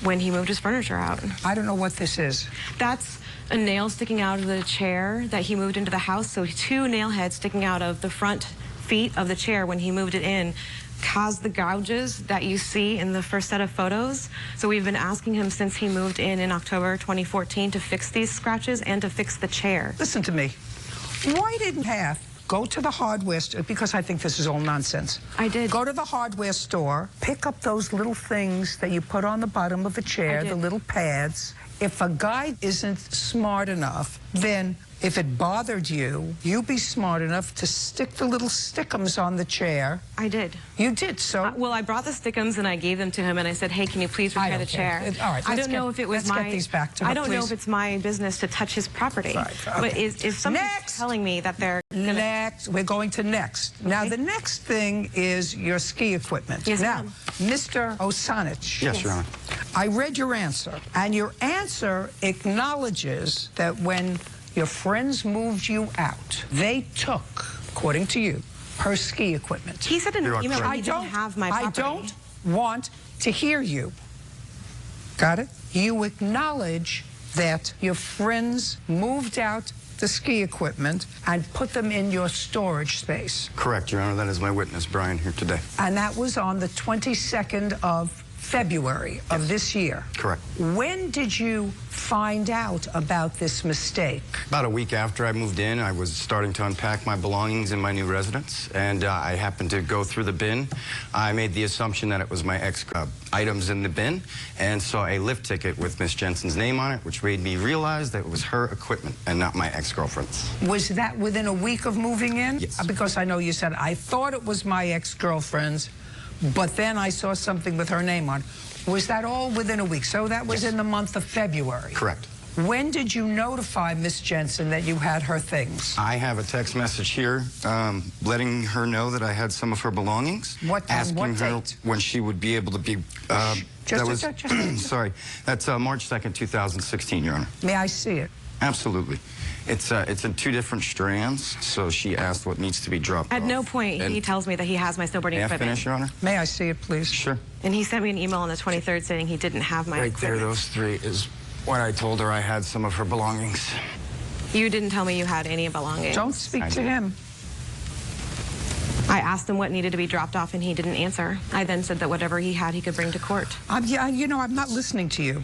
when he moved his furniture out. I don't know what this is. That's a nail sticking out of the chair that he moved into the house. So 2 nail heads sticking out of the front feet of the chair when he moved it in caused the gouges that you see in the first set of photos. So we've been asking him since he moved in October 2014 to fix these scratches and to fix the chair. Listen to me. Why didn't Half go to the hardware store, because I think this is all nonsense. I did. Go to the hardware store, pick up those little things that you put on the bottom of a chair, the little pads. If a guy isn't smart enough, then if it bothered you, you be smart enough to stick the little stickums on the chair. I did. You did, so? Well, I brought the stickums and I gave them to him and I said, hey, can you please repair the chair? All right, I don't know if it was let's get these back to her, I don't know please. if it's my business to touch his property. Right, okay. But is somebody telling me that they're gonna... Next, we're going to next. Okay. Now, the next thing is your ski equipment. Yes, now, ma'am. Mr. Osanich. Yes, Your Honor. I read your answer, and your answer acknowledges that when your friends moved you out, they took, according to you, her ski equipment. He said in an email that he didn't have my property. I don't want to hear you. Got it? You acknowledge that your friends moved out the ski equipment and put them in your storage space. Correct, Your Honor. That is my witness, Brian, here today. And that was on the 22nd of February of this year. Correct. When did you find out about this mistake? About a week after I moved in, I was starting to unpack my belongings in my new residence, and I happened to go through the bin. I made the assumption that it was my ex items in the bin, and saw a lift ticket with Miss Jensen's name on it, which made me realize that it was her equipment and not my ex-girlfriend's. Was that within a week of moving in? Yes. Because I know you said, I thought it was my ex-girlfriend's, but then I saw something with her name on. Was that all within a week? So that was in the month of February? Correct. When did you notify Miss Jensen that you had her things? I have a text message here letting her know that I had some of her belongings. Asking her when she would be able to be... sorry, that's March 2nd, 2016, Your Honor. May I see it? Absolutely. It's in 2 different strands, so she asked what needs to be dropped off. At no point he tells me that he has my snowboarding equipment. May I finish, Your Honor? May I see it, please? Sure. And he sent me an email on the 23rd saying he didn't have my equipment. Right there, those 3 is what I told her I had some of her belongings. You didn't tell me you had any belongings. Don't speak to him. I asked him what needed to be dropped off, and he didn't answer. I then said that whatever he had, he could bring to court. Yeah, you know, I'm not listening to you.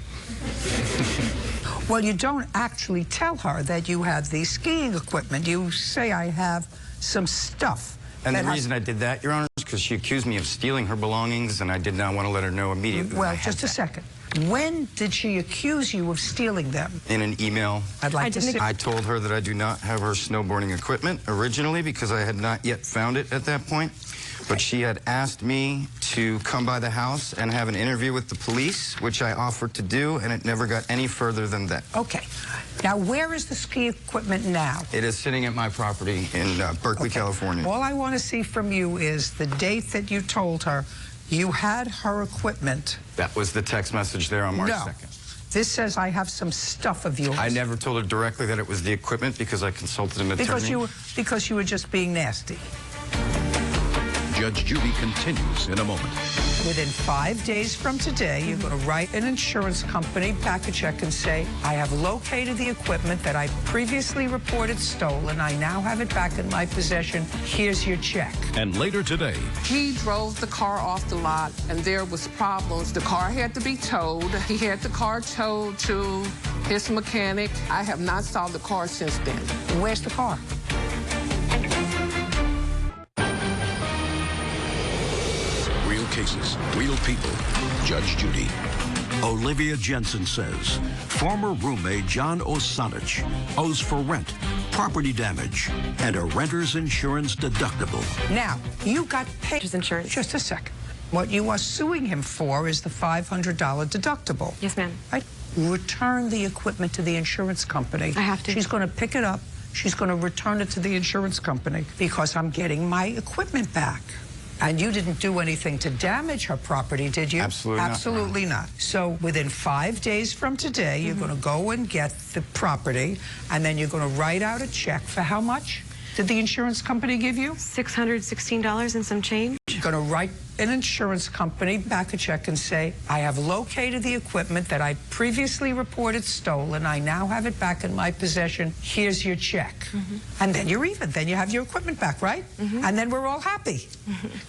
Well, you don't actually tell her that you have the skiing equipment. You say, I have some stuff. And the reason I did that, Your Honor, is because she accused me of stealing her belongings, and I did not want to let her know immediately. Well, just a second. When did she accuse you of stealing them? In an email. I'd like to see. I told her that I do not have her snowboarding equipment originally because I had not yet found it at that point. But she had asked me to come by the house and have an interview with the police, which I offered to do, and it never got any further than that. Okay. Now, where is the ski equipment now? It is sitting at my property in Berkeley, California. All I want to see from you is the date that you told her you had her equipment. That was the text message there on March 2nd. This says I have some stuff of yours. I never told her directly that it was the equipment because I consulted an attorney. Because you were just being nasty. Judge Judy continues in a moment. Within 5 days from today, you're going to write an insurance company back a check and say, I have located the equipment that I previously reported stolen. I now have it back in my possession. Here's your check. And later today, he drove the car off the lot, and there was problems. The car had to be towed. He had the car towed to his mechanic. I have not saw the car since then. Where's the car? real cases, real people. Judge Judy. Olivia Jensen says former roommate John Osanich owes for rent, property damage, and a renter's insurance deductible. Now, you got paid. Insurance. Just a second. What you are suing him for is the $500 deductible. Yes, ma'am. Right? Return the equipment to the insurance company. I have to. She's going to pick it up. She's going to return it to the insurance company because I'm getting my equipment back. And you didn't do anything to damage her property, did you? Absolutely not. Absolutely not. So within 5 days from today, you're going to go and get the property, and then you're going to write out a check for how much did the insurance company give you? $616 and some change. You're going to write an insurance company back a check and say, I have located the equipment that I previously reported stolen. I now have it back in my possession. Here's your check. And then you're even. Then you have your equipment back, right? And then we're all happy.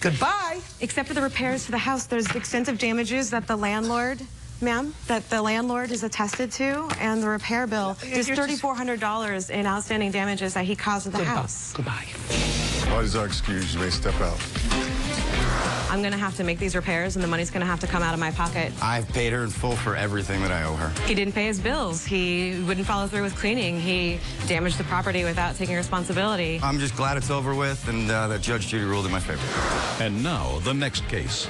Goodbye. Except for the repairs to the house, there's extensive damages that the landlord, ma'am, that the landlord is attested to, and the repair bill is $3,400 in outstanding damages that he caused to the house. Goodbye. Parties are excused. You may step out. I'm going to have to make these repairs, and the money's going to have to come out of my pocket. I've paid her in full for everything that I owe her. He didn't pay his bills. He wouldn't follow through with cleaning. He damaged the property without taking responsibility. I'm just glad it's over with and that Judge Judy ruled in my favor. And now, the next case.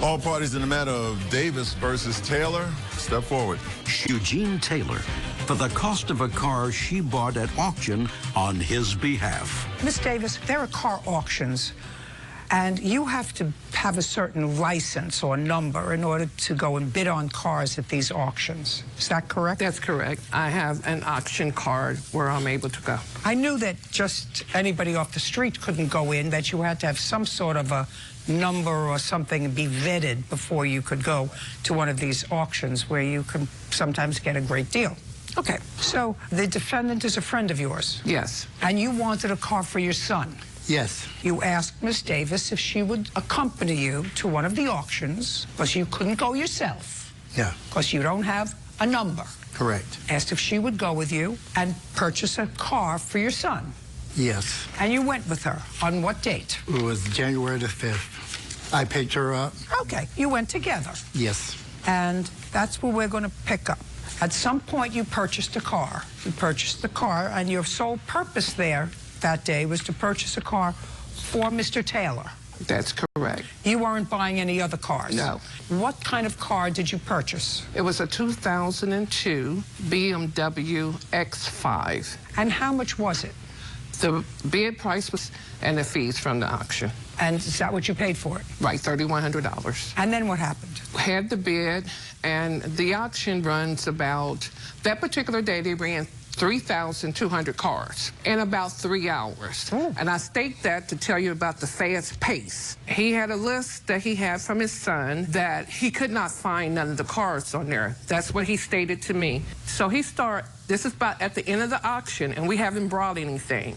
All parties in the matter of Davis versus Taylor, step forward. Eugene Taylor, for the cost of a car she bought at auction on his behalf. Miss Davis, there are car auctions, and you have to have a certain license or number in order to go and bid on cars at these auctions. Is that correct? That's correct. I have an auction card where I'm able to go. I knew that just anybody off the street couldn't go in, that you had to have some sort of a number or something and be vetted before you could go to one of these auctions where you can sometimes get a great deal. Okay, so the defendant is a friend of yours? Yes. And you wanted a car for your son? Yes. You asked Miss Davis if she would accompany you to one of the auctions, because you couldn't go yourself. Yeah. Because you don't have a number. Correct. Asked if she would go with you and purchase a car for your son. Yes. And you went with her. On what date? It was January the 5th. I picked her up. Okay, you went together. Yes. And that's where we're going to pick up. At some point, you purchased a car. You purchased the car, and your sole purpose there that day was to purchase a car for Mr. Taylor. That's correct. You weren't buying any other cars? No. What kind of car did you purchase? It was a 2002 BMW X5. And how much was it? The bid price was, and the fees from the auction. And is that what you paid for it? Right, $3,100. And then what happened? Had the bid, and the auction runs about, that particular day they ran 3,200 cars in about 3 hours. Ooh. And I state that to tell you about the fast pace. He had a list that he had from his son that he could not find none of the cars on there. That's what he stated to me. So he started, this is about at the end of the auction, and we haven't brought anything.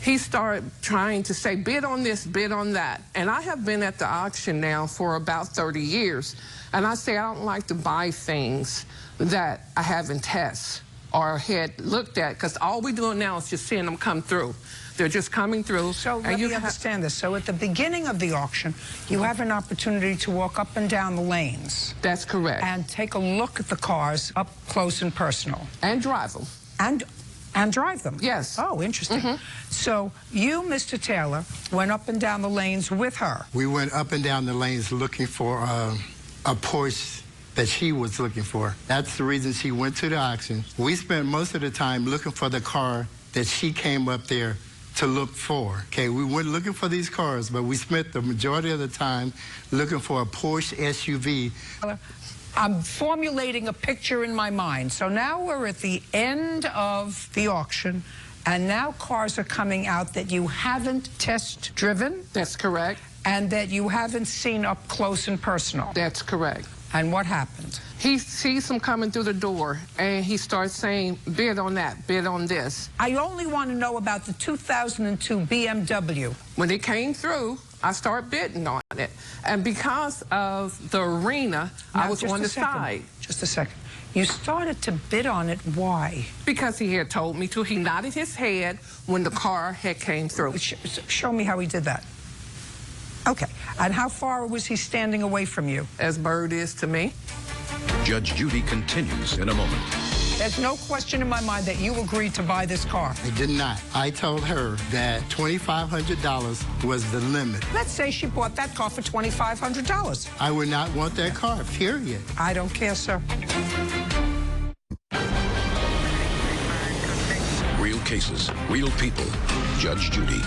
He started trying to say, bid on this, bid on that. And I have been at the auction now for about 30 years. And I say I don't like to buy things that I haven't tested or had looked at, because all we're doing now is just seeing them come through. They're just coming through. So let me understand this. So at the beginning of the auction, you have an opportunity to walk up and down the lanes. That's correct. And take a look at the cars up close and personal. And drive them. And drive them? Yes. Oh, interesting. So you, Mr. Taylor, went up and down the lanes with her. We went up and down the lanes looking for a Porsche that she was looking for. That's the reason she went to the auction. We spent most of the time looking for the car that she came up there to look for. Okay, we weren't looking for these cars, but we spent the majority of the time looking for a Porsche SUV. I'm formulating a picture in my mind. So now we're at the end of the auction, and now cars are coming out that you haven't test driven? That's correct. And that you haven't seen up close and personal? That's correct. And what happened? He sees them coming through the door, and he starts saying, bid on that, bid on this. I only want to know about the 2002 BMW. When it came through, I started bidding on it. And because of the arena, I was on the side. Just a second. You started to bid on it. Why? Because he had told me to. He nodded his head when the car had came through. Show me how he did that. Okay. And how far was he standing away from you? As Bird is to me. Judge Judy continues in a moment. There's no question in my mind that you agreed to buy this car. I did not. I told her that $2,500 was the limit. Let's say she bought that car for $2,500. I would not want that car, period. I don't care, sir. Real cases, real people. Judge Judy.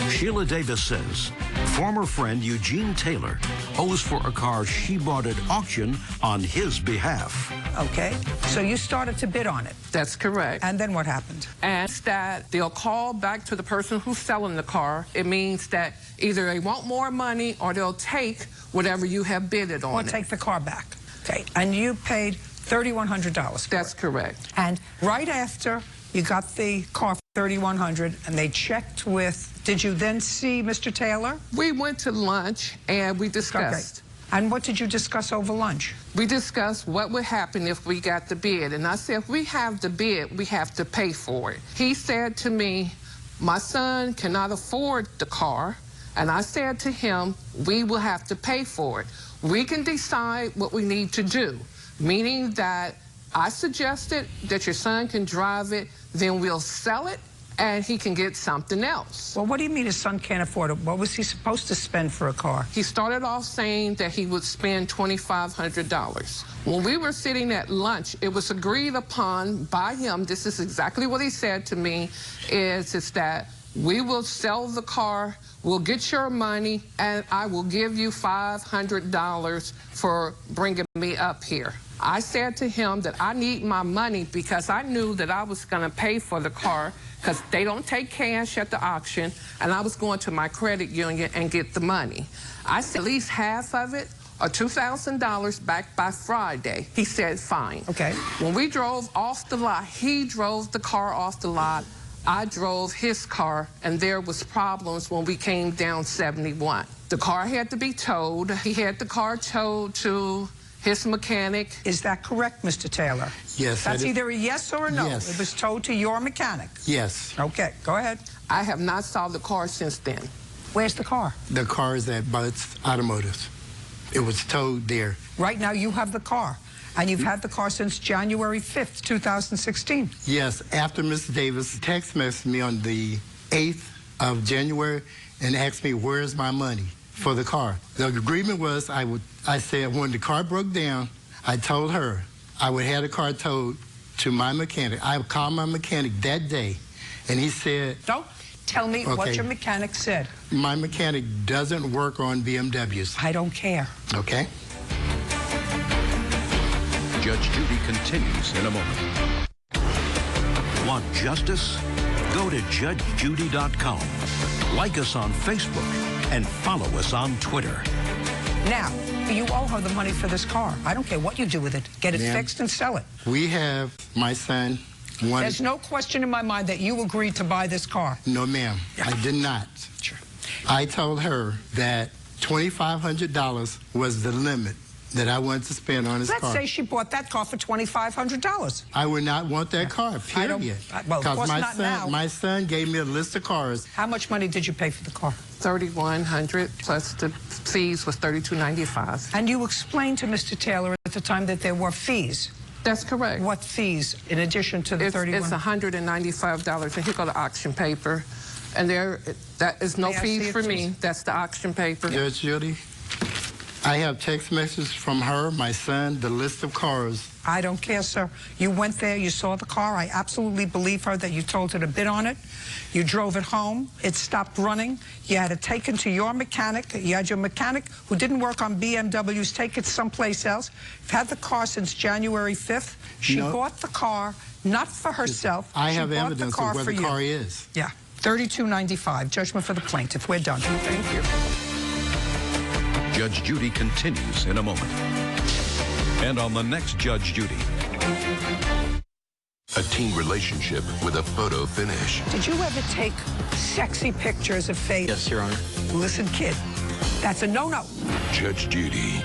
Sheila Davis says former friend Eugene Taylor owes for a car she bought at auction on his behalf. Okay, so you started to bid on it. That's correct. And then what happened? And that they'll call back to the person who's selling the car. It means that either they want more money or they'll take whatever you have bidded on. Or take the car back. Okay, and you paid $3,100. That's correct. And right after you got the car for $3,100 and they checked with, did you then see Mr. Taylor? We went to lunch and we discussed. Okay. And what did you discuss over lunch? We discussed what would happen if we got the bid. And I said, if we have the bid, we have to pay for it. He said to me, my son cannot afford the car. And I said to him, we will have to pay for it. We can decide what we need to do, meaning that I suggested that your son can drive it, then we'll sell it, and he can get something else. Well, what do you mean his son can't afford it? What was he supposed to spend for a car? He started off saying that he would spend $2,500. When we were sitting at lunch, it was agreed upon by him, this is exactly what he said to me, is that we will sell the car, we'll get your money, and I will give you $500 for bringing me up here. I said to him that I need my money because I knew that I was going to pay for the car because they don't take cash at the auction, and I was going to my credit union and get the money. I said at least half of it, or $2,000 back by Friday. He said, fine. Okay. When we drove off the lot, he drove the car off the lot. I drove his car, and there was problems when we came down 71. The car had to be towed. He had the car towed to his mechanic. Is that correct, Mr. Taylor? Yes. That's either a yes or a no. Yes. It was towed to your mechanic. Yes. Okay, go ahead. I have not saw the car since then. Where's the car? The car is at Butts Automotive. It was towed there. Right now you have the car, and you've had the car since January 5th, 2016. Yes, after Mr. Davis text messaged me on the 8th of January and asked me, where's my money for the car? The agreement was I said when the car broke down, I told her I would have the car towed to my mechanic. I called my mechanic that day, and he said... Don't tell me what your mechanic said. My mechanic doesn't work on BMWs. I don't care. Okay. Judge Judy continues in a moment. Want justice? Go to judgejudy.com. Like us on Facebook and follow us on Twitter. Now, you owe her the money for this car. I don't care what you do with it. Get it fixed and sell it. We have my son. There's no question in my mind that you agreed to buy this car. No, ma'am. I did not. Sure. I told her that $2,500 was the limit that I wanted to spend on his car. Let's say she bought that car for $2,500. I would not want that car, period. Well, of course not now. My son gave me a list of cars. How much money did you pay for the car? $3,100 plus the fees was $3,295. And you explained to Mr. Taylor at the time that there were fees. That's correct. What fees in addition to the $31? It's $195, and here go the auction paper. And that is no fees for me. That's the auction paper. Judge Judy, I have text messages from her, my son, the list of cars. I don't care, sir. You went there, you saw the car. I absolutely believe her that you told her to bid on it. You drove it home. It stopped running. You had it taken to your mechanic. You had your mechanic who didn't work on BMWs take it someplace else. You've had the car since January 5th. She bought the car not for herself. I have evidence of where the car is. Yeah, $3,295. Judgment for the plaintiff. We're done. Thank you. Judge Judy continues in a moment. And on the next Judge Judy. A teen relationship with a photo finish. Did you ever take sexy pictures of Faith? Yes, Your Honor. Listen, kid, that's a no-no. Judge Judy.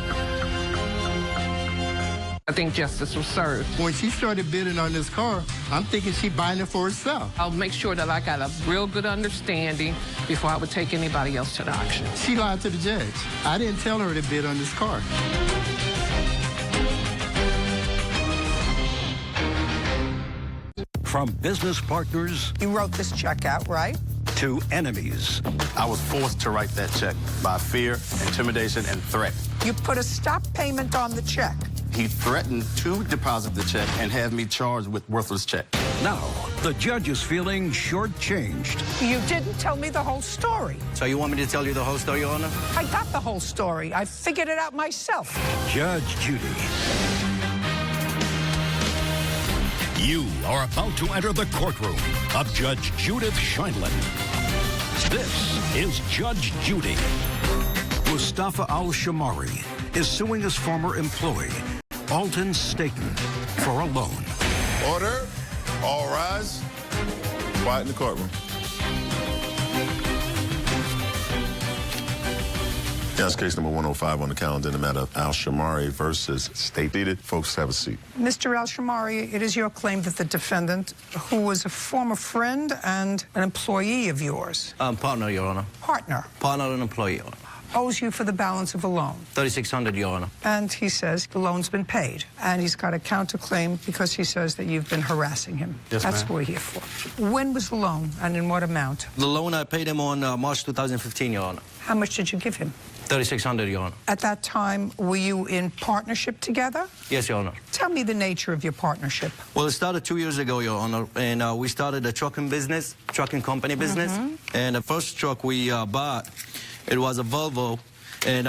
I think justice was served. When she started bidding on this car, I'm thinking she's buying it for herself. I'll make sure that I got a real good understanding before I would take anybody else to the auction. She lied to the judge. I didn't tell her to bid on this car. From business partners... You wrote this check out, right? ...to enemies. I was forced to write that check by fear, intimidation, and threat. You put a stop payment on the check. He threatened to deposit the check and have me charged with worthless check. Now, the judge is feeling shortchanged. You didn't tell me the whole story. So you want me to tell you the whole story, Your Honor? I got the whole story. I figured it out myself. Judge Judy. You are about to enter the courtroom of Judge Judith Scheindlin. This is Judge Judy. Mustafa Al-Shamari is suing his former employee, Alton Staten, for a loan. Order. All rise. Quiet in the courtroom. That's case number 105 on the calendar in the matter of Al-Shamari versus Staten. Folks, have a seat. Mr. Al-Shamari, it is your claim that the defendant, who was a former friend and an employee of yours. Partner, Your Honor. Partner. Partner and employee, Your Honor. Owes you for the balance of a loan. $3,600, Your Honor. And he says the loan's been paid. And he's got a counterclaim because he says that you've been harassing him. Yes, That's ma'am. what we're here for. When was the loan and in what amount? The loan I paid him on March 2015, Your Honor. How much did you give him? $3,600, Your Honor. At that time, were you in partnership together? Yes, Your Honor. Tell me the nature of your partnership. Well, it started 2 years ago, Your Honor, and we started a trucking company business. And the first truck we bought, it was a Volvo. And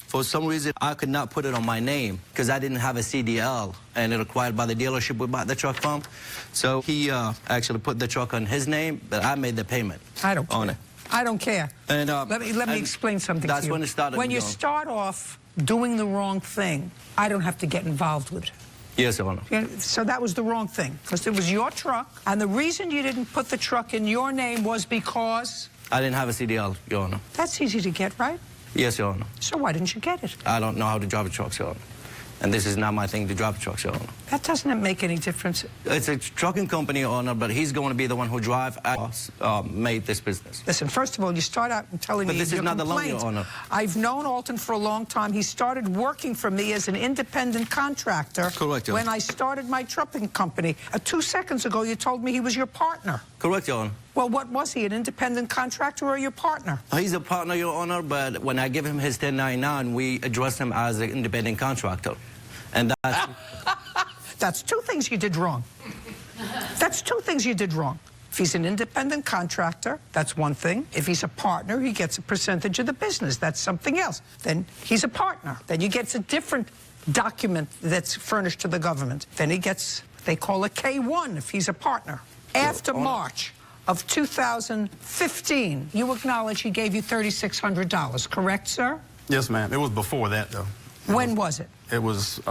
for some reason, I could not put it on my name because I didn't have a CDL, and it required by the dealership we bought the truck from. So he actually put the truck on his name, but I made the payment. I don't care. On it. I don't care. And let me explain something that's to you. when it started. When you start off doing the wrong thing, I don't have to get involved with it. Yes, Your Honor. So that was the wrong thing because it was your truck, and the reason you didn't put the truck in your name was because I didn't have a CDL, Your Honor. That's easy to get, right? Yes, Your Honor. So why didn't you get it? I don't know how to drive a truck, Your Honor. And this is not my thing to drive a truck, Your Honor. That doesn't make any difference. It's a trucking company, Your Honor, but he's going to be the one who drive. I made this business. Listen, first of all, you start out telling me But this is not the loan, Your Honor. I've known Alton for a long time. He started working for me as an independent contractor. Correct, Your Honor. When I started my trucking company. 2 seconds ago, you told me he was your partner. Correct, Your Honor. Well, what was he, an independent contractor or your partner? He's a partner, Your Honor, but when I give him his 1099, we address him as an independent contractor. And that's... That's 2 things you did wrong. That's 2 things you did wrong. If he's an independent contractor, that's one thing. If he's a partner, he gets a percentage of the business. That's something else. Then he's a partner. Then he gets a different document that's furnished to the government. Then he gets, they call a K-1 if he's a partner. After March of 2015, you acknowledge he gave you $3,600, correct, sir? Yes, ma'am. It was before that, though. When was it? It was...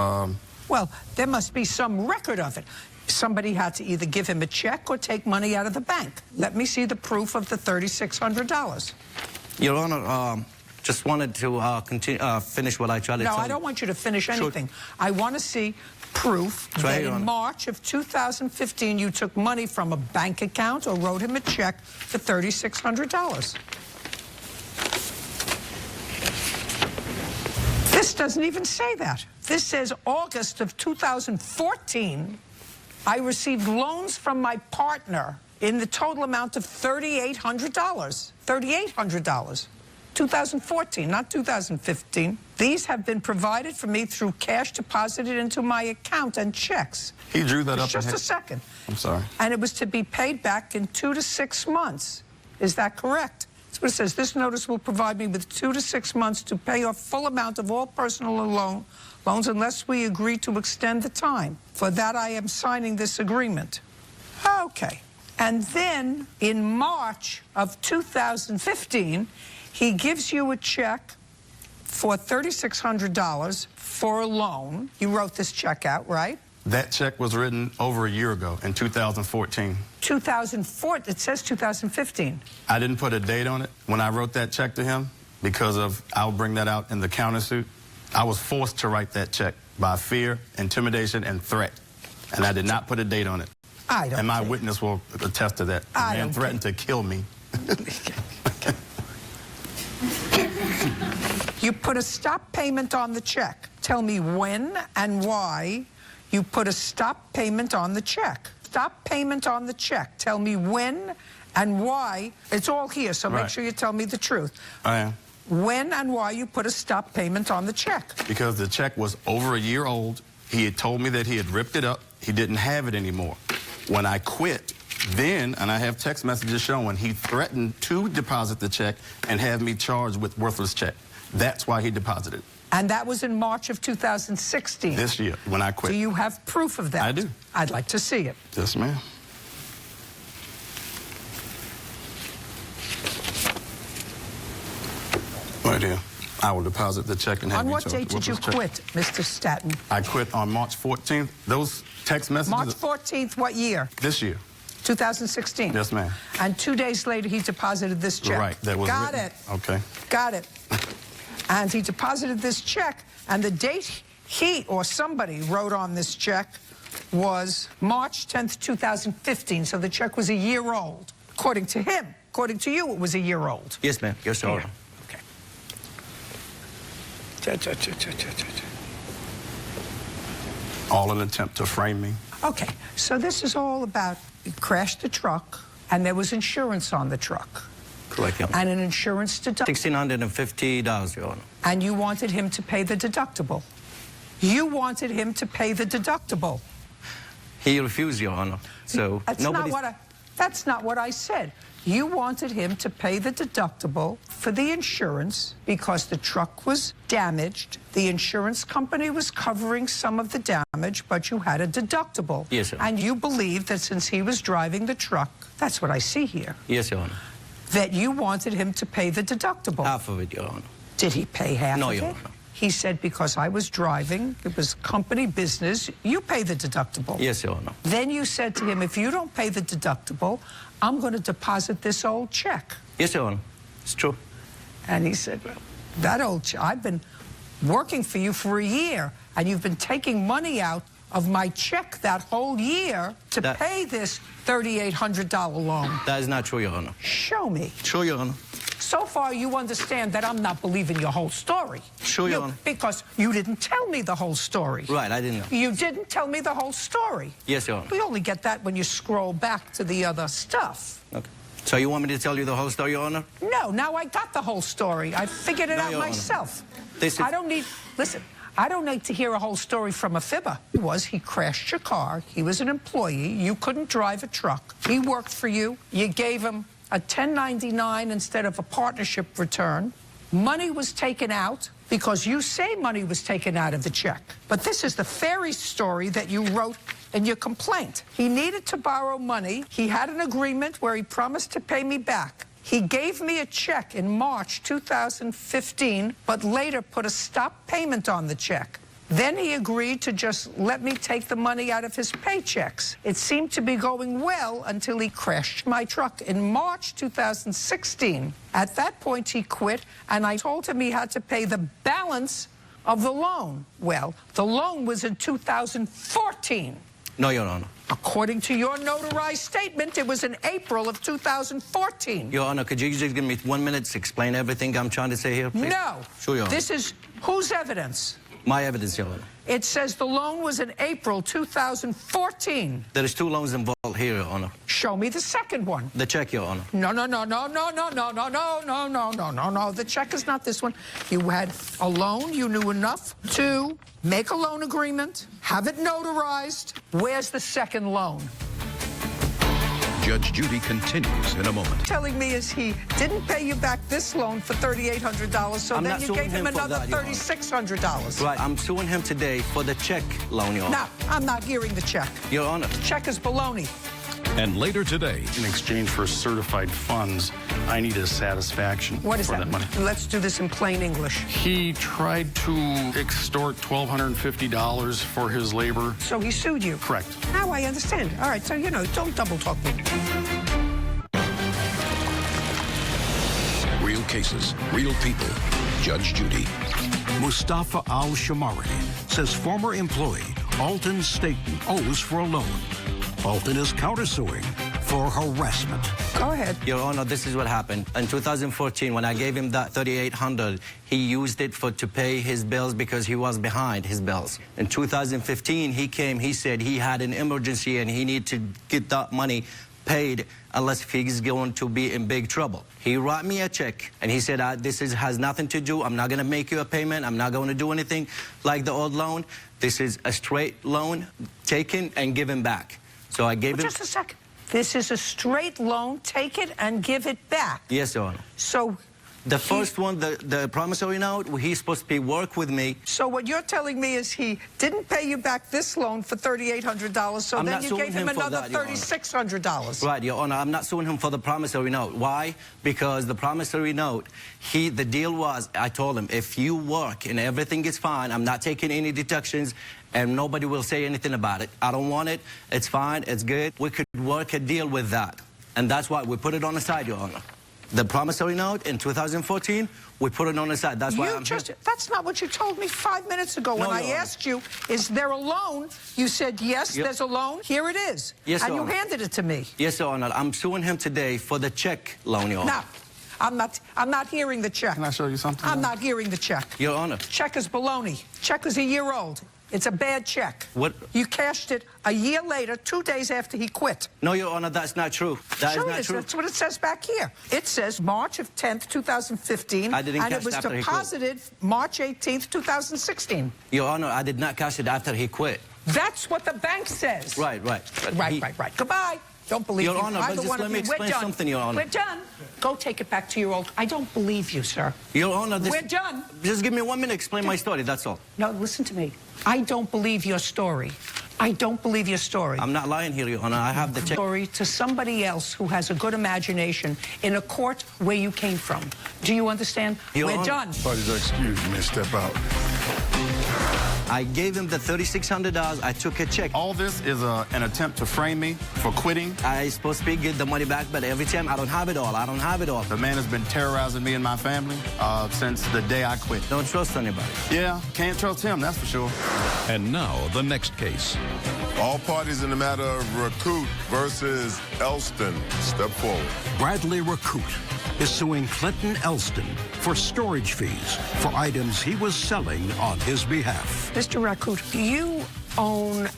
Well, there must be some record of it. Somebody had to either give him a check or take money out of the bank. Let me see the proof of the $3,600. Your Honor, just wanted to finish what I tried to tell you. No, I don't want you to finish anything. I want to see proof that in March of 2015 you took money from a bank account or wrote him a check for $3,600. This doesn't even say that. This says August of 2014, I received loans from my partner in the total amount of $3,800. $3,800. 2014, not 2015. These have been provided for me through cash deposited into my account and checks. He drew that up. Just a second. I'm sorry. And it was to be paid back in 2 to 6 months. Is that correct? That's what it says. This notice will provide me with 2 to 6 months to pay off full amount of all personal loans unless we agree to extend the time. For that, I am signing this agreement. Okay. And then in March of 2015, he gives you a check for $3,600 for a loan. You wrote this check out, right? That check was written over a year ago in 2014. 2004, it says 2015. I didn't put a date on it when I wrote that check to him because of, I'll bring that out in the countersuit. I was forced to write that check by fear, intimidation, and threat. And I did not put a date on it. I don't And my witness will attest to that. The man threatened to kill me. You put a stop payment on the check. Tell me when and why you put a stop payment on the check. Stop payment on the check. Tell me when and why. It's all here, so make sure you tell me the truth. I am. When and why you put a stop payment on the check. Because the check was over a year old. He had told me that he had ripped it up. He didn't have it anymore. When I quit, then, and I have text messages showing, he threatened to deposit the check and have me charged with worthless check. That's why he deposited. And that was in March of 2016. This year, when I quit. Do you have proof of that? I do. I'd like to see it. Yes, ma'am. Right here. I will deposit the check and have On you what charged date did you with worthless check. quit, Mr. Staton? I quit on March 14th. Those text messages... March 14th, what year? This year. 2016? Yes, ma'am. And 2 days later, he deposited this check? Right. That was Got written. it. Okay. Got it. And he deposited this check, and the date he or somebody wrote on this check was March 10th, 2015. So the check was a year old. According to him. According to you, it was a year old. Yes, ma'am. Yes, Your Honor. Okay. All in an attempt to frame me. Okay, so this is all about you crashed the truck, and there was insurance on the truck. Correct, Your Honor. And an insurance deductible. $1,650, Your Honor. And you wanted him to pay the deductible. You wanted him to pay the deductible. He refused, Your Honor. So That's not what I said. You wanted him to pay the deductible for the insurance because the truck was damaged. The insurance company was covering some of the damage, but you had a deductible. Yes, Your Honor. And you believed that since he was driving the truck, that's what I see here, Yes, Your Honor. that you wanted him to pay the deductible. Half of it, Your Honor. Did he pay half No, of Your it? Honor. He said, because I was driving, it was company business, you pay the deductible. Yes, Your Honor. Then you said to him, if you don't pay the deductible, I'm going to deposit this old check. Yes, Your Honor. It's true. And he said, well, that old check, I've been working for you for a year, and you've been taking money out of my check that whole year to pay this $3,800 loan. That is not true, Your Honor. Show me. True, Your Honor. So far, you understand that I'm not believing your whole story. Sure, Your Honor. Because you didn't tell me the whole story. Right, I didn't know. You didn't tell me the whole story. Yes, Your Honor. We only get that when you scroll back to the other stuff. Okay. So you want me to tell you the whole story, Your Honor? No, now I got the whole story. I figured it out Your Honor. myself. This is... I don't need... Listen, I don't need to hear a whole story from a fibber. He crashed your car. He was an employee. You couldn't drive a truck. He worked for you. You gave him a 1099 instead of a partnership return. Money was taken out because you say money was taken out of the check. But this is the fairy story that you wrote in your complaint. He needed to borrow money. He had an agreement where he promised to pay me back. He gave me a check in March 2015, but later put a stop payment on the check. Then he agreed to just let me take the money out of his paychecks. It seemed to be going well until he crashed my truck in March 2016. At that point, he quit, and I told him he had to pay the balance of the loan. Well, the loan was in 2014. No, Your Honor. According to your notarized statement, it was in April of 2014. Your Honor, could you just give me 1 minute to explain everything I'm trying to say here, please? No. Sure, Your Honor. This is whose evidence? My evidence, Your Honor. It says the loan was in April 2014. There is 2 loans involved here, Your Honor. Show me the second one. The check, Your Honor. No. The check is not this one. You had a loan. You knew enough to make a loan agreement, have it notarized. Where's the second loan? Judge Judy continues in a moment. Telling me is he didn't pay you back this loan for $3,800, so then you gave him another $3,600. Right, I'm suing him today for the check loan, Your Honor. No, I'm not hearing the check. Your Honor. The check is baloney. And later today, in exchange for certified funds, I needed satisfaction What is for that money. Let's do this in plain English. He tried to extort $1,250 for his labor. So he sued you? Correct. Now I understand. All right, so, don't double talk me. real cases, real people. Judge Judy. Mustafa Al-Shamari says former employee Alton Staten owes for a loan. Alton is countersuing for harassment. Go ahead. Your Honor, this is what happened. In 2014, when I gave him that $3,800, he used it to pay his bills because he was behind his bills. In 2015, he came, he said he had an emergency and he needed to get that money paid unless he's going to be in big trouble. He wrote me a check and he said, has nothing to do, I'm not going to make you a payment, I'm not going to do anything like the old loan. This is a straight loan taken and given back. So I gave him... Just a second. This is a straight loan. Take it and give it back. Yes, Your Honor. So... The first one, the promissory note, he's supposed to be work with me. So what you're telling me is he didn't pay you back this loan for $3,800, so then you gave him another $3,600. Right, Your Honor. I'm not suing him for the promissory note. Why? Because the promissory note, the deal was, I told him, if you work and everything is fine, I'm not taking any deductions, and nobody will say anything about it. I don't want it. It's fine. It's good. We could work a deal with that. And that's why we put it on the side, Your Honor. The promissory note in 2014, we put it on the side. That's why That's not what you told me 5 minutes ago. When I asked you, is there a loan? You said, yes, there's a loan. Here it is. Yes, and Your you Honor. handed it to me. Yes, Your Honor. I'm suing him today for the check loan, Your Honor. No, I'm not hearing the check. Can I show you something? I'm not hearing the check. Your Honor. Check is baloney. Check is a year old. It's a bad check. What? You cashed it a year later, 2 days after he quit. No, Your Honor, that's not true. That is not true. That's what it says back here. It says March of 10th, 2015. I didn't and cash it was after he quit. deposited March 18th, 2016. Your Honor, I did not cash it after he quit. That's what the bank says. Right. Right. Goodbye. Don't believe Your you. Honor, but just let me explain something, Your Honor. We're done. Go take it back to your old... I don't believe you, sir. Your Honor, we're done. Just give me 1 minute to explain my story, that's all. No, listen to me. I don't believe your story. I don't believe your story. I'm not lying here, Your Honor. I have the check. Story to somebody else who has a good imagination in a court where you came from. Do you understand? Your We're Honor. done. Parties are excused. You may step out. I gave him the $3,600. I took a check. All this is an attempt to frame me for quitting. I supposed to get the money back, but every time I don't have it all. I don't have it all. The man has been terrorizing me and my family since the day I quit. Don't trust anybody. Yeah, can't trust him, that's for sure. And now, the next case. All parties in the matter of Rakoot versus Elston, step forward. Bradley Rakoot is suing Clinton Elston for storage fees for items he was selling on his behalf. Mr. Rakoot, you own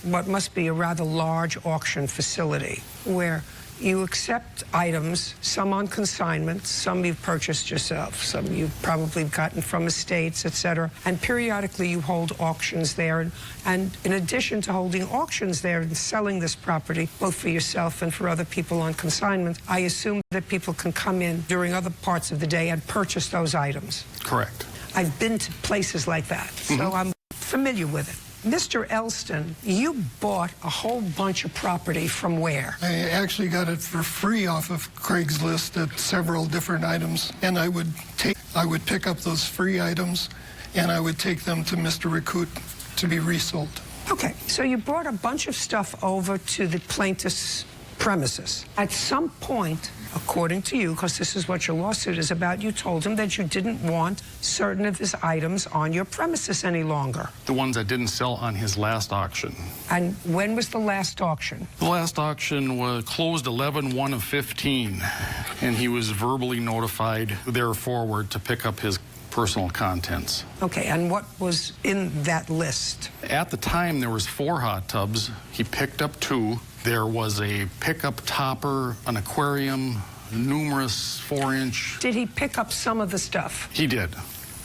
what must be a rather large auction facility where you accept items, some on consignment, some you've purchased yourself, some you've probably gotten from estates, etc. And periodically you hold auctions there. And in addition to holding auctions there and selling this property, both for yourself and for other people on consignment, I assume that people can come in during other parts of the day and purchase those items. Correct. I've been to places like that, so I'm familiar with it. Mr. Elston, you bought a whole bunch of property from where? I actually got it for free off of Craigslist at several different items, and I would pick up those free items and I would take them to Mr. Rakoot to be resold. Okay, so you brought a bunch of stuff over to the plaintiff's premises. At some point, according to you, because this is what your lawsuit is about, you told him that you didn't want certain of his items on your premises any longer. The ones I didn't sell on his last auction. And when was the last auction? The last auction was closed 11/1/15, and he was verbally notified thereafterward to pick up his personal contents. Okay, and what was in that list? At the time, there was 4 hot tubs. He picked up 2. There was a pickup topper, an aquarium, numerous 4-inch. Did he pick up some of the stuff? He did.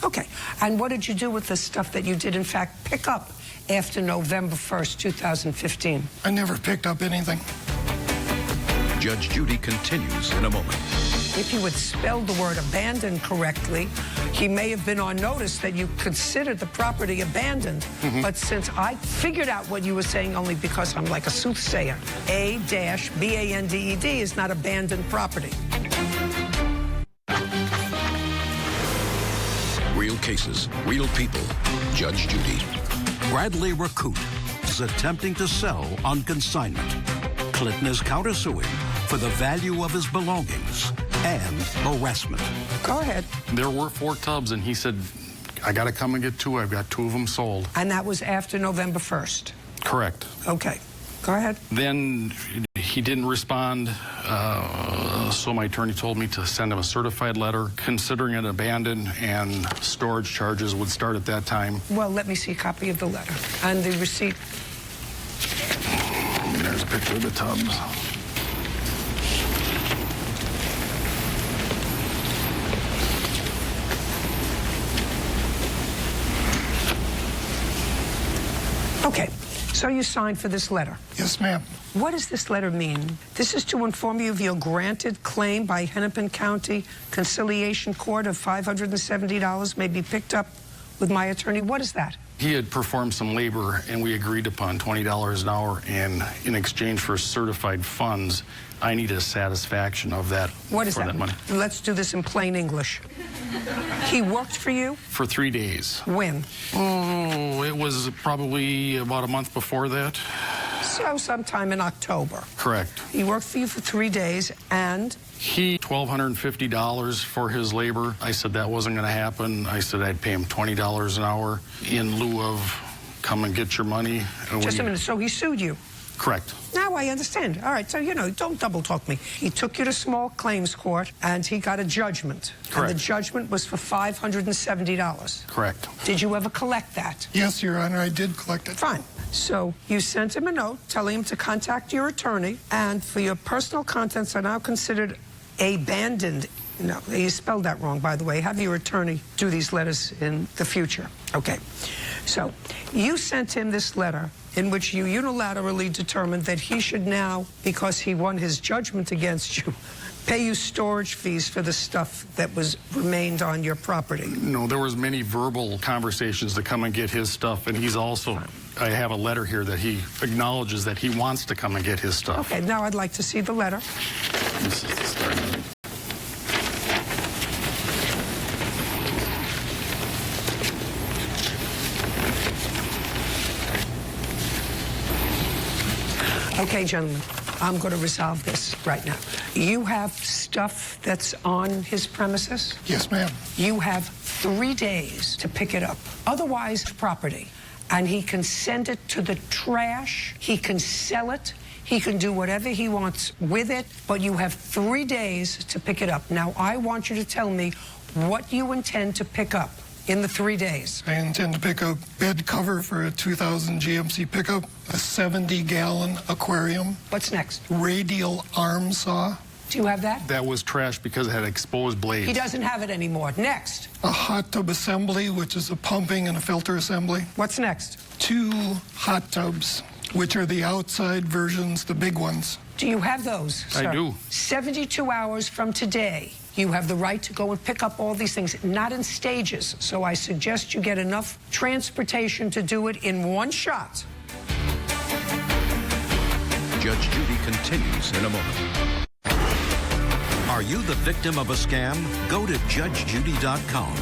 Okay, and what did you do with the stuff that you did in fact pick up after November 1st, 2015? I never picked up anything. Judge Judy continues in a moment. If you had spelled the word abandoned correctly, he may have been on notice that you considered the property abandoned. But since I figured out what you were saying only because I'm like a soothsayer, A-B-A-N-D-E-D is not abandoned property. Real cases, real people. Judge Judy. Bradley Rakoot is attempting to sell on consignment. Clinton is countersuing for the value of his belongings and harassment. Go ahead. There were 4 tubs, and he said, I got to come and get 2. I've got 2 of them sold. And that was after November 1st? Correct. Okay. Go ahead. Then he didn't respond, so my attorney told me to send him a certified letter considering it abandoned, and storage charges would start at that time. Well, let me see a copy of the letter and the receipt. There's a picture of the tubs. Okay, So you signed for this letter? Yes, ma'am. What does this letter mean? This is to inform you of your granted claim by Hennepin County Conciliation Court of $570 may be picked up with my attorney. What is that? He had performed some labor, and we agreed upon $20 an hour, and in exchange for certified funds, I need a satisfaction of that. What is for that money. Let's do this in plain English. He worked for you? For 3 days. When? Oh, it was probably about a month before that. So sometime in October. Correct. He worked for you for 3 days, and? He, $1,250 for his labor. I said that wasn't going to happen. I said I'd pay him $20 an hour in lieu of come and get your money. Just a minute, so he sued you? Correct. Now I understand. All right, so, you know, don't double talk me. He took you to small claims court, and he got a judgment. Correct. And the judgment was for $570. Correct. Did you ever collect that? Yes, Your Honor, I did collect it. Fine. So you sent him a note telling him to contact your attorney, and for your personal contents are now considered abandoned. No, you spelled that wrong, by the way. Have your attorney do these letters in the future. Okay. So you sent him this letter in which you unilaterally determined that he should now, because he won his judgment against you, pay you storage fees for the stuff that remained on your property. No, there was many verbal conversations to come and get his stuff, and he's also, I have a letter here that he acknowledges that he wants to come and get his stuff. Okay, now I'd like to see the letter. This is the start. Okay, gentlemen, I'm going to resolve this right now. You have stuff that's on his premises? Yes, ma'am. You have 3 days to pick it up. Otherwise, property. And he can send it to the trash. He can sell it. He can do whatever he wants with it. But you have 3 days to pick it up. Now, I want you to tell me what you intend to pick up in the 3 days. I intend to pick up bed cover for a 2000 GMC pickup, a 70-gallon aquarium. What's next? Radial arm saw. Do you have that? That was trash because it had exposed blades. He doesn't have it anymore. Next. A hot tub assembly, which is a pumping and a filter assembly. What's next? 2 hot tubs, which are the outside versions, the big ones. Do you have those, sir? I do. 72 hours from today, you have the right to go and pick up all these things, not in stages. So I suggest you get enough transportation to do it in one shot. Judge Judy continues in a moment. Are you the victim of a scam? Go to judgejudy.com.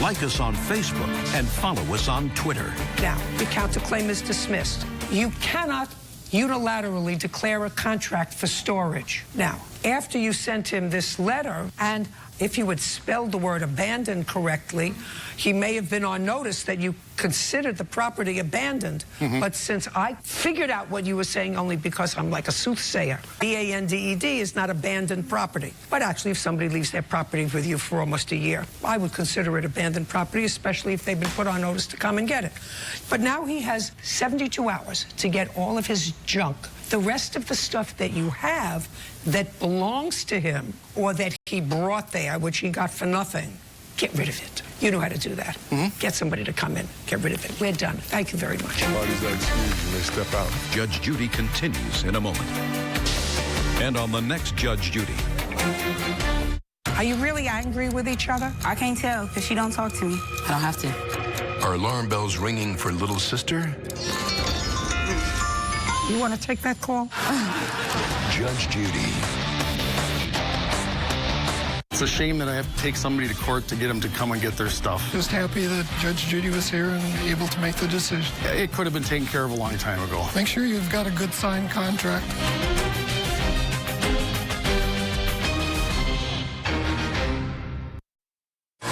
Like us on Facebook and follow us on Twitter. Now, the counterclaim is dismissed. You cannot unilaterally declare a contract for storage. Now, after you sent him this letter, and if you had spelled the word abandoned correctly, he may have been on notice that you considered the property abandoned. But since I figured out what you were saying only because I'm like a soothsayer, B-A-N-D-E-D is not abandoned property. But actually, if somebody leaves their property with you for almost a year, I would consider it abandoned property, especially if they've been put on notice to come and get it. But now he has 72 hours to get all of his junk. The rest of the stuff that you have that belongs to him or that he brought there, which he got for nothing, get rid of it. You know how to do that. Get somebody to come in, get rid of it. We're done. Thank you very much. Parties are excused when they step out. Judge Judy continues in a moment. And on the next Judge Judy. Are you really angry with each other? I can't tell because she don't talk to me. I don't have to. Are alarm bells ringing for little sister? You want to take that call? Judge Judy. It's a shame that I have to take somebody to court to get them to come and get their stuff. Just happy that Judge Judy was here and able to make the decision. It could have been taken care of a long time ago. Make sure you've got a good signed contract.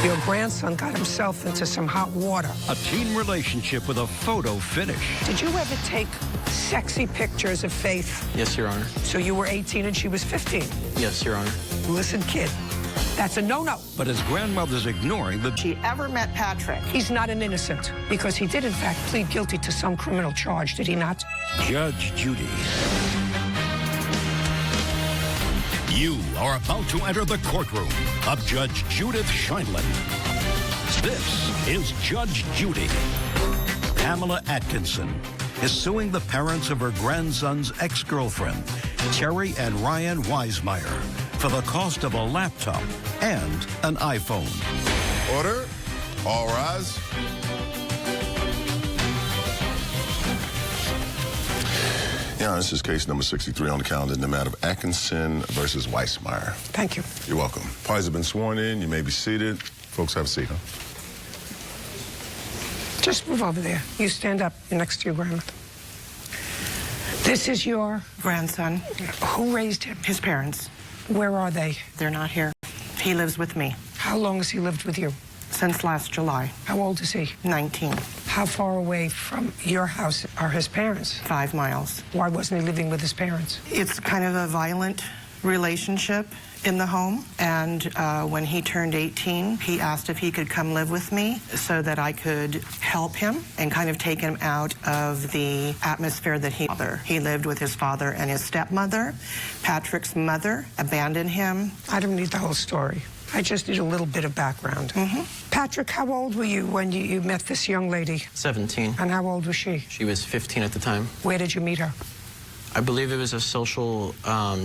Your grandson got himself into some hot water. A teen relationship with a photo finish. Did you ever take sexy pictures of Faith? Yes, Your Honor. So you were 18 and she was 15? Yes, Your Honor. Listen, kid, that's a no-no. But his grandmother's ignoring the... She ever met Patrick? He's not an innocent, because he did, in fact, plead guilty to some criminal charge, did he not? Judge Judy. You are about to enter the courtroom of Judge Judith Scheindlin. This is Judge Judy. Pamela Atkinson, is suing the parents of her grandson's ex-girlfriend, Terry and Ryan Wiesmeyer, for the cost of a laptop and an iPhone. Order. All rise. Yeah, this is case number 63 on the calendar in the matter of Atkinson versus Wiesmeyer. Thank you. You're welcome. Parties have been sworn in. You may be seated. Folks, have a seat, huh? Just move over there. You stand up. You're next to your grandmother. This is your grandson. Who raised him? His parents. Where are they? They're not here. He lives with me. How long has he lived with you? Since last July. How old is he? 19. How far away from your house are his parents? 5 miles. Why wasn't he living with his parents? It's kind of a violent relationship in the home, and when he turned 18, he asked if he could come live with me so that I could help him and kind of take him out of the atmosphere that he lived with his father and his stepmother. Patrick's mother abandoned him. I don't need the whole story. I just need a little bit of background. Patrick, how old were you when you met this young lady? 17. And how old was she? She was 15 at the time. Where did you meet her? I believe it was a social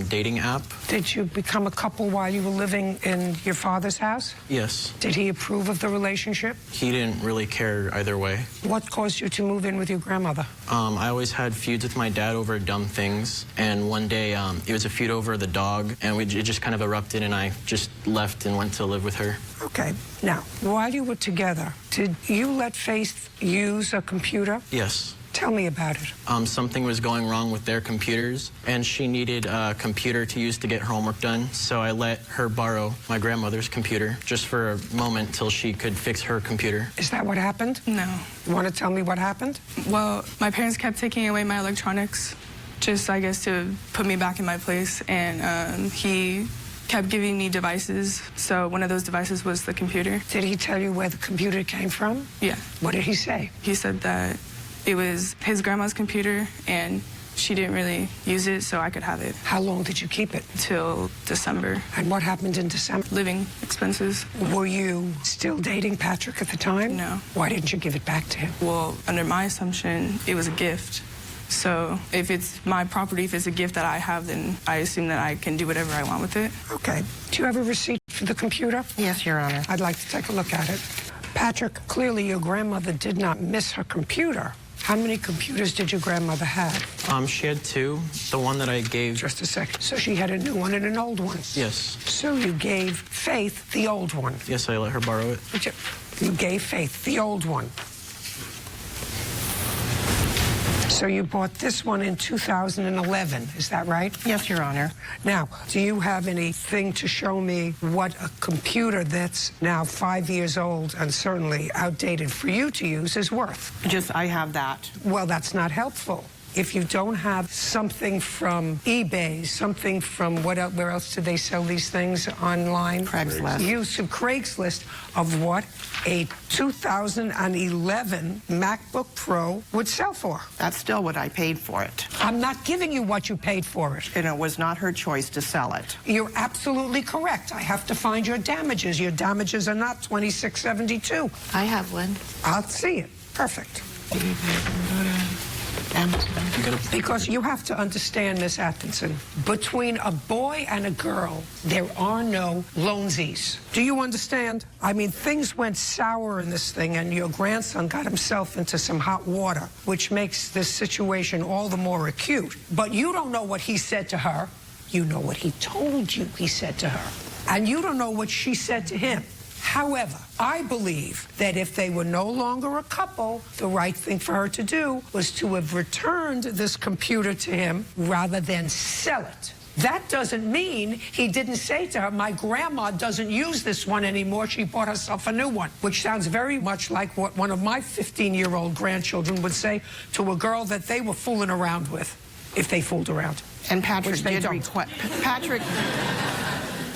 dating app. Did you become a couple while you were living in your father's house? Yes. Did he approve of the relationship? He didn't really care either way. What caused you to move in with your grandmother? I always had feuds with my dad over dumb things, and one day it was a feud over the dog, and it just kind of erupted, and I just left and went to live with her. Okay. Now, while you were together, did you let Faith use a computer? Yes. Tell me about it. Something was going wrong with their computers, and she needed a computer to use to get her homework done, so I let her borrow my grandmother's computer just for a moment till she could fix her computer. Is that what happened? No. You want to tell me what happened? Well, my parents kept taking away my electronics, just, I guess, to put me back in my place, and he kept giving me devices, so one of those devices was the computer. Did he tell you where the computer came from? Yeah. What did he say? He said that it was his grandma's computer, and she didn't really use it, so I could have it. How long did you keep it? Till December. And what happened in December? Living expenses. Were you still dating Patrick at the time? No. Why didn't you give it back to him? Well, under my assumption, it was a gift. So if it's my property, if it's a gift that I have, then I assume that I can do whatever I want with it. Okay. Do you have a receipt for the computer? Yes, Your Honor. I'd like to take a look at it. Patrick, clearly your grandmother did not miss her computer. How many computers did your grandmother have? She had 2. The one that I gave... Just a second. So she had a new one and an old one? Yes. So you gave Faith the old one? Yes, I let her borrow it. You gave Faith the old one. So you bought this one in 2011, is that right? Yes, Your Honor. Now, do you have anything to show me what a computer that's now 5 years old and certainly outdated for you to use is worth? Just, I have that. Well, that's not helpful. If you don't have something from eBay, something from where else do they sell these things online? Craigslist. Use of Craigslist of what a 2011 MacBook Pro would sell for. That's still what I paid for it. I'm not giving you what you paid for it. And it was not her choice to sell it. You're absolutely correct. I have to find your damages. Your damages are not $26.72. I have one. I'll see it. Perfect. Because you have to understand, Miss Atkinson, between a boy and a girl, there are no lonesies. Do you understand? I mean, things went sour in this thing, and your grandson got himself into some hot water, which makes this situation all the more acute. But you don't know what he said to her. You know what he told you he said to her. And you don't know what she said to him. However, I believe that if they were no longer a couple, the right thing for her to do was to have returned this computer to him rather than sell it. That doesn't mean he didn't say to her, my grandma doesn't use this one anymore. She bought herself a new one, which sounds very much like what one of my 15-year-old grandchildren would say to a girl that they were fooling around with, if they fooled around. And Patrick did request...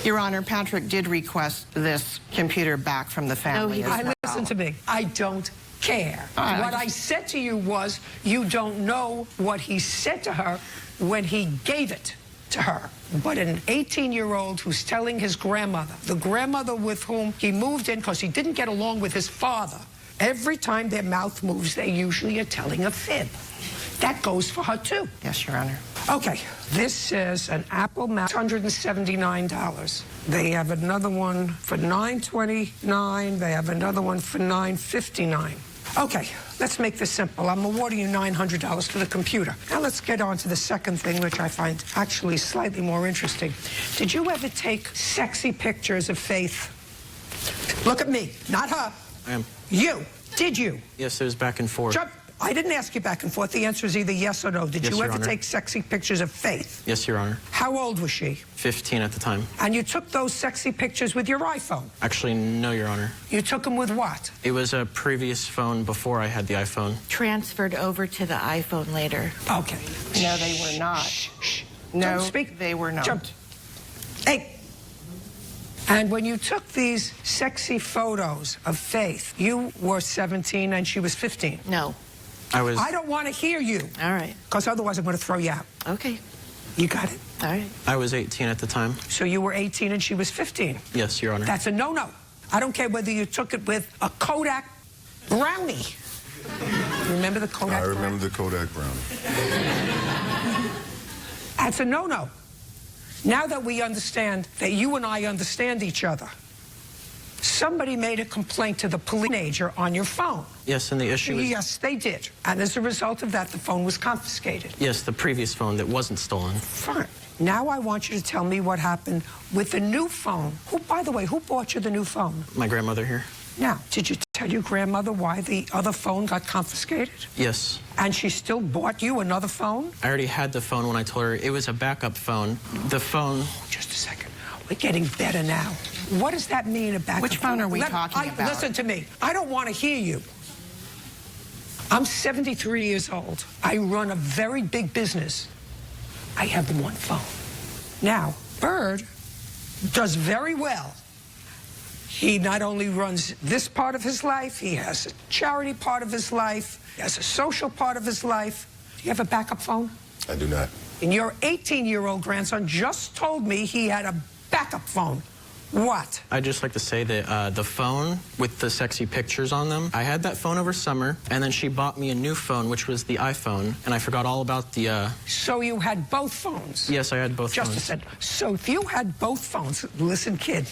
Your Honor, Patrick did request this computer back from the family. Listen to me. I don't care. What I said to you was, you don't know what he said to her when he gave it to her. But an 18-year-old who's telling his grandmother, the grandmother with whom he moved in because he didn't get along with his father, every time their mouth moves, they usually are telling a fib. That goes for her, too. Yes, Your Honor. Okay, this says an Apple mouse, $179. They have another one for $929. They have another one for $959. Okay, let's make this simple. I'm awarding you $900 for the computer. Now let's get on to the second thing, which I find actually slightly more interesting. Did you ever take sexy pictures of Faith? Look at me, not her. I am. You. Did you? Yes, it was back and forth. I didn't ask you back and forth. The answer is either yes or no. Did Yes, you Your ever Honor. take sexy pictures of Faith? Yes, Your Honor. How old was she? 15 at the time. And you took those sexy pictures with your iPhone? Actually, no, Your Honor. You took them with what? It was a previous phone before I had the iPhone. Transferred over to the iPhone later. Okay. No, they were not. Shh. No, Don't speak. they were not. Jumped. Hey. And when you took these sexy photos of Faith, you were 17 and she was 15. No. I don't want to hear you. All right. Because otherwise I'm going to throw you out. Okay. You got it? All right. I was 18 at the time. So you were 18 and she was 15. Yes, Your Honor. That's a no-no. I don't care whether you took it with a Kodak brownie. Remember the Kodak I brownie? remember the Kodak brownie. That's a no-no. Now that we understand that you and I understand each other, somebody made a complaint to the police teenager on your phone. Yes, and the issue is... Yes, they did. And as a result of that, the phone was confiscated. Yes, the previous phone that wasn't stolen. Fine. Now I want you to tell me what happened with the new phone. Who, by the way, who bought you the new phone? My grandmother here. Now, did you tell your grandmother why the other phone got confiscated? Yes. And she still bought you another phone? I already had the phone when I told her it was a backup phone. The phone... Just a second. We're getting better now. What does that mean, a backup? Which phone are we talking about? Listen to me. I don't want to hear you. I'm 73 years old. I run a very big business. I have one phone. Now, Bird does very well. He not only runs this part of his life, he has a charity part of his life, he has a social part of his life. Do you have a backup phone? I do not. And your 18-year-old grandson just told me he had a backup phone. What? I'd just like to say that the phone with the sexy pictures on them, I had that phone over summer, and then she bought me a new phone, which was the iPhone, and I forgot all about the... So you had both phones? Yes, I had both phones. Just a second. So if you had both phones, listen, kid,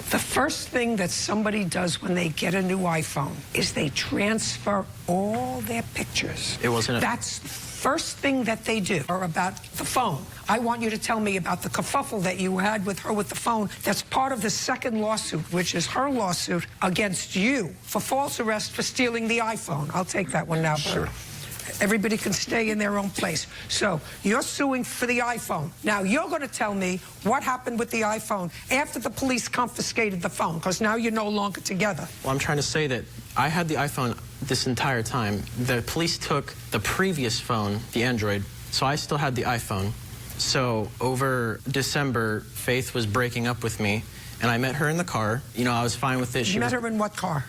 the first thing that somebody does when they get a new iPhone is they transfer all their pictures. It wasn't That's the first thing that they do, or about the phone. I want you to tell me about the kerfuffle that you had with her with the phone. That's part of the second lawsuit, which is her lawsuit against you for false arrest for stealing the iPhone. I'll take that one now, Sure. Everybody can stay in their own place. So you're suing for the iPhone. Now you're going to tell me what happened with the iPhone after the police confiscated the phone, because now you're no longer together. Well, I'm trying to say that I had the iPhone this entire time. The police took the previous phone, the Android, so I still had the iPhone. So over December, Faith was breaking up with me, and I met her in the car. You know, I was fine with it. You met her in what car?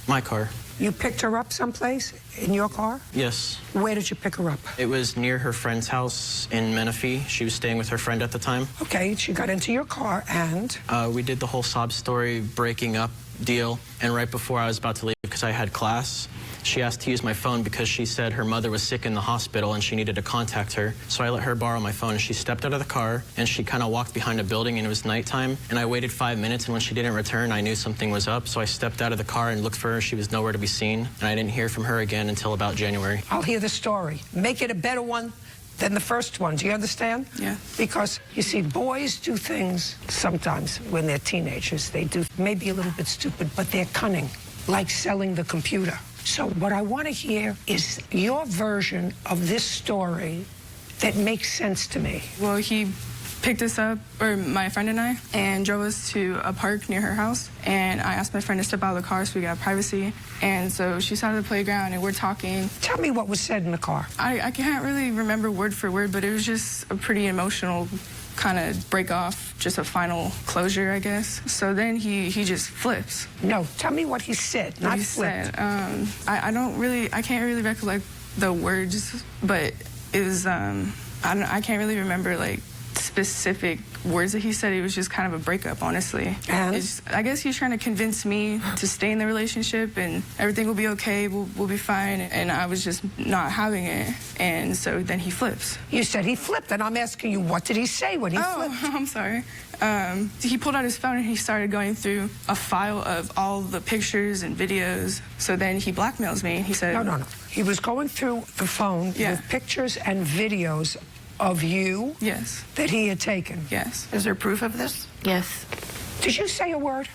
My car. You picked her up someplace in your car? Yes. Where did you pick her up? It was near her friend's house in Menifee. She was staying with her friend at the time. Okay, she got into your car and? We did the whole sob story, breaking up deal, and right before I was about to leave, because I had class, she asked to use my phone because she said her mother was sick in the hospital and she needed to contact her. So I let her borrow my phone. She stepped out of the car and she kind of walked behind a building, and it was nighttime. And I waited 5 minutes, and when she didn't return, I knew something was up. So I stepped out of the car and looked for her. She was nowhere to be seen. And I didn't hear from her again until about January. I'll hear the story. Make it a better one than the first one. Do you understand? Yeah. Because, you see, boys do things sometimes when they're teenagers. They do maybe a little bit stupid, but they're cunning, like selling the computer. So what I want to hear is your version of this story that makes sense to me. Well, he picked us up, or my friend and I, and drove us to a park near her house. And I asked my friend to step out of the car so we got privacy. And so she sat at the playground and we're talking. Tell me what was said in the car. I can't really remember word for word, but it was just a pretty emotional kind of break off, just a final closure, I guess. So then he just flips. No, tell me what he said, not flipped. I can't really recollect the words, but it was, I can't really remember like specific words that he said. It was just kind of a breakup, honestly. And? I guess he's trying to convince me to stay in the relationship and everything will be okay, we'll be fine. And I was just not having it. And so then he flips. You said he flipped, and I'm asking you, what did he say when he flipped? I'm sorry. He pulled out his phone and he started going through a file of all the pictures and videos. So then he blackmails me. He said... No. He was going through the phone with pictures and videos of you that he had taken. Yes. Is there proof of this? Yes. Did you say a word?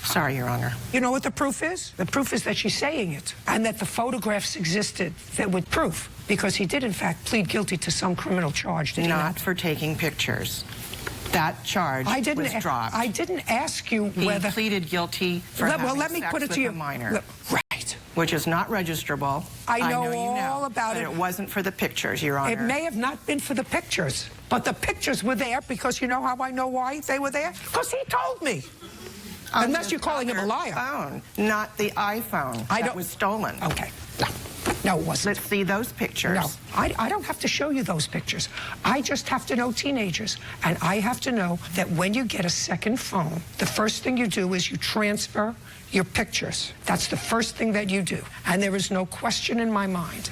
Sorry, Your Honor. You know what the proof is? The proof is that she's saying it, and that the photographs existed that would prove, because he did, in fact, plead guilty to some criminal charge. Did he not? For taking pictures. That charge was dropped. I didn't ask you whether... He pleaded guilty for having let me sex put it with to you. a minor. Right. Which is not registrable. I know all about but it. It wasn't for the pictures, Your Honor. It may have not been for the pictures, but the pictures were there because you know how I know why they were there? Because he told me. Unless you're calling him a liar. Phone, not the iPhone that was stolen. Okay. No, it wasn't. Let's see those pictures. No, I don't have to show you those pictures. I just have to know teenagers, and I have to know that when you get a second phone, the first thing you do is you transfer your pictures. That's the first thing that you do. And there is no question in my mind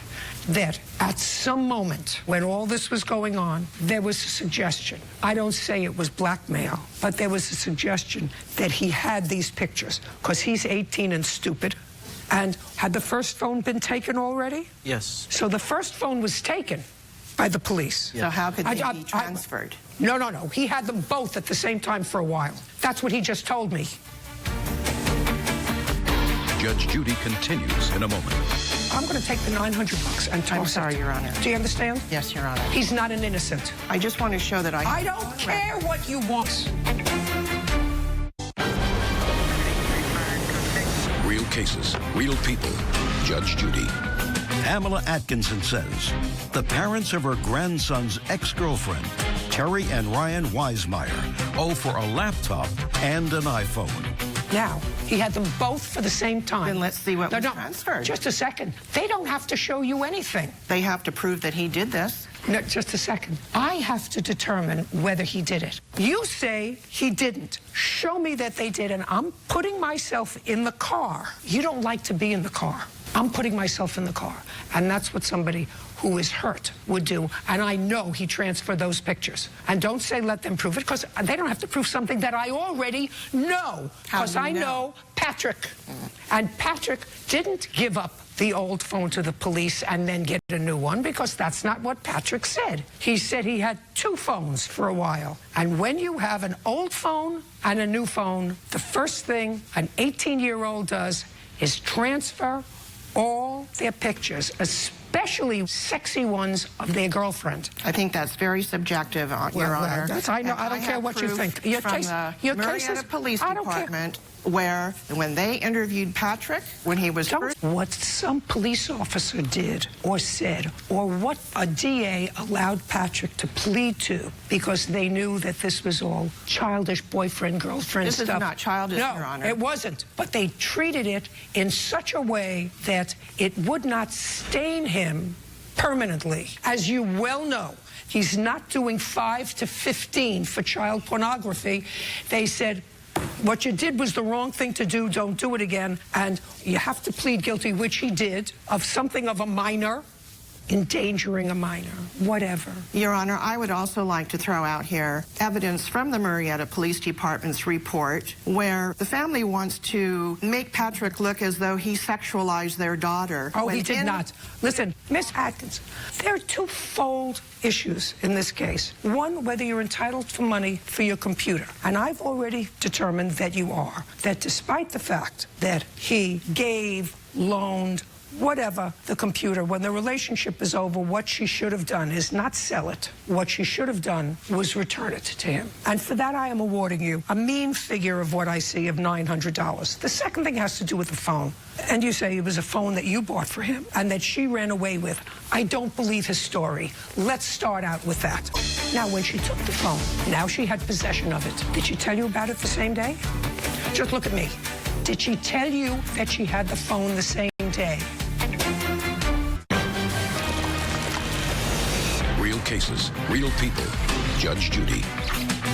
that at some moment when all this was going on, there was a suggestion. I don't say it was blackmail, but there was a suggestion that he had these pictures because he's 18 and stupid. And had the first phone been taken already? Yes. So the first phone was taken by the police. So how could they be transferred? No. He had them both at the same time for a while. That's what he just told me. Judge Judy continues in a moment. I'm going to take the $900 and toss I'm sorry, it. Your Honor. Do you understand? Yes, Your Honor. He's not an innocent. I just want to show that I don't care what you want. Real cases, real people. Judge Judy. Pamela Atkinson says the parents of her grandson's ex-girlfriend, Terry and Ryan Wisemeyer, owe for a laptop and an iPhone. Now, he had them both for the same time. Then let's see what was transferred. Just a second. They don't have to show you anything. They have to prove that he did this. No, just a second. I have to determine whether he did it. You say he didn't. Show me that they did, and I'm putting myself in the car. You don't like to be in the car. I'm putting myself in the car. And that's what somebody who is hurt would do. And I know he transferred those pictures. And don't say let them prove it, because they don't have to prove something that I already know. Because I know Patrick. And Patrick didn't give up the old phone to the police and then get a new one, because that's not what Patrick said. He said he had two phones for a while. And when you have an old phone and a new phone, the first thing an 18-year-old does is transfer all their pictures, especially sexy ones of their girlfriend. I think that's very subjective, Your Honor. I know. I don't care what you think. Your case, your Marietta Police Department, where when they interviewed Patrick when he was first... What some police officer did or said, or what a DA allowed Patrick to plead to, because they knew that this was all childish boyfriend-girlfriend stuff. This is not childish, no, Your Honor. It wasn't. But they treated it in such a way that it would not stain him permanently. As you well know, he's not doing 5 to 15 for child pornography. They said, what you did was the wrong thing to do. Don't do it again. And you have to plead guilty, which he did, of something of a minor, endangering a minor, whatever. Your Honor, I would also like to throw out here evidence from the Marietta Police Department's report where the family wants to make Patrick look as though he sexualized their daughter. Oh, he did not. Listen, Miss Atkins, there are twofold issues in this case. One, whether you're entitled to money for your computer. And I've already determined that you are. That despite the fact that he gave, loaned, whatever, the computer, when the relationship is over, what she should have done is not sell it. What she should have done was return it to him. And for that, I am awarding you a mean figure of what I see of $900. The second thing has to do with the phone. And you say it was a phone that you bought for him and that she ran away with. I don't believe his story. Let's start out with that. Now, when she took the phone, now she had possession of it. Did she tell you about it the same day? Just look at me. Did she tell you that she had the phone the same day? Real cases, real people. Judge Judy.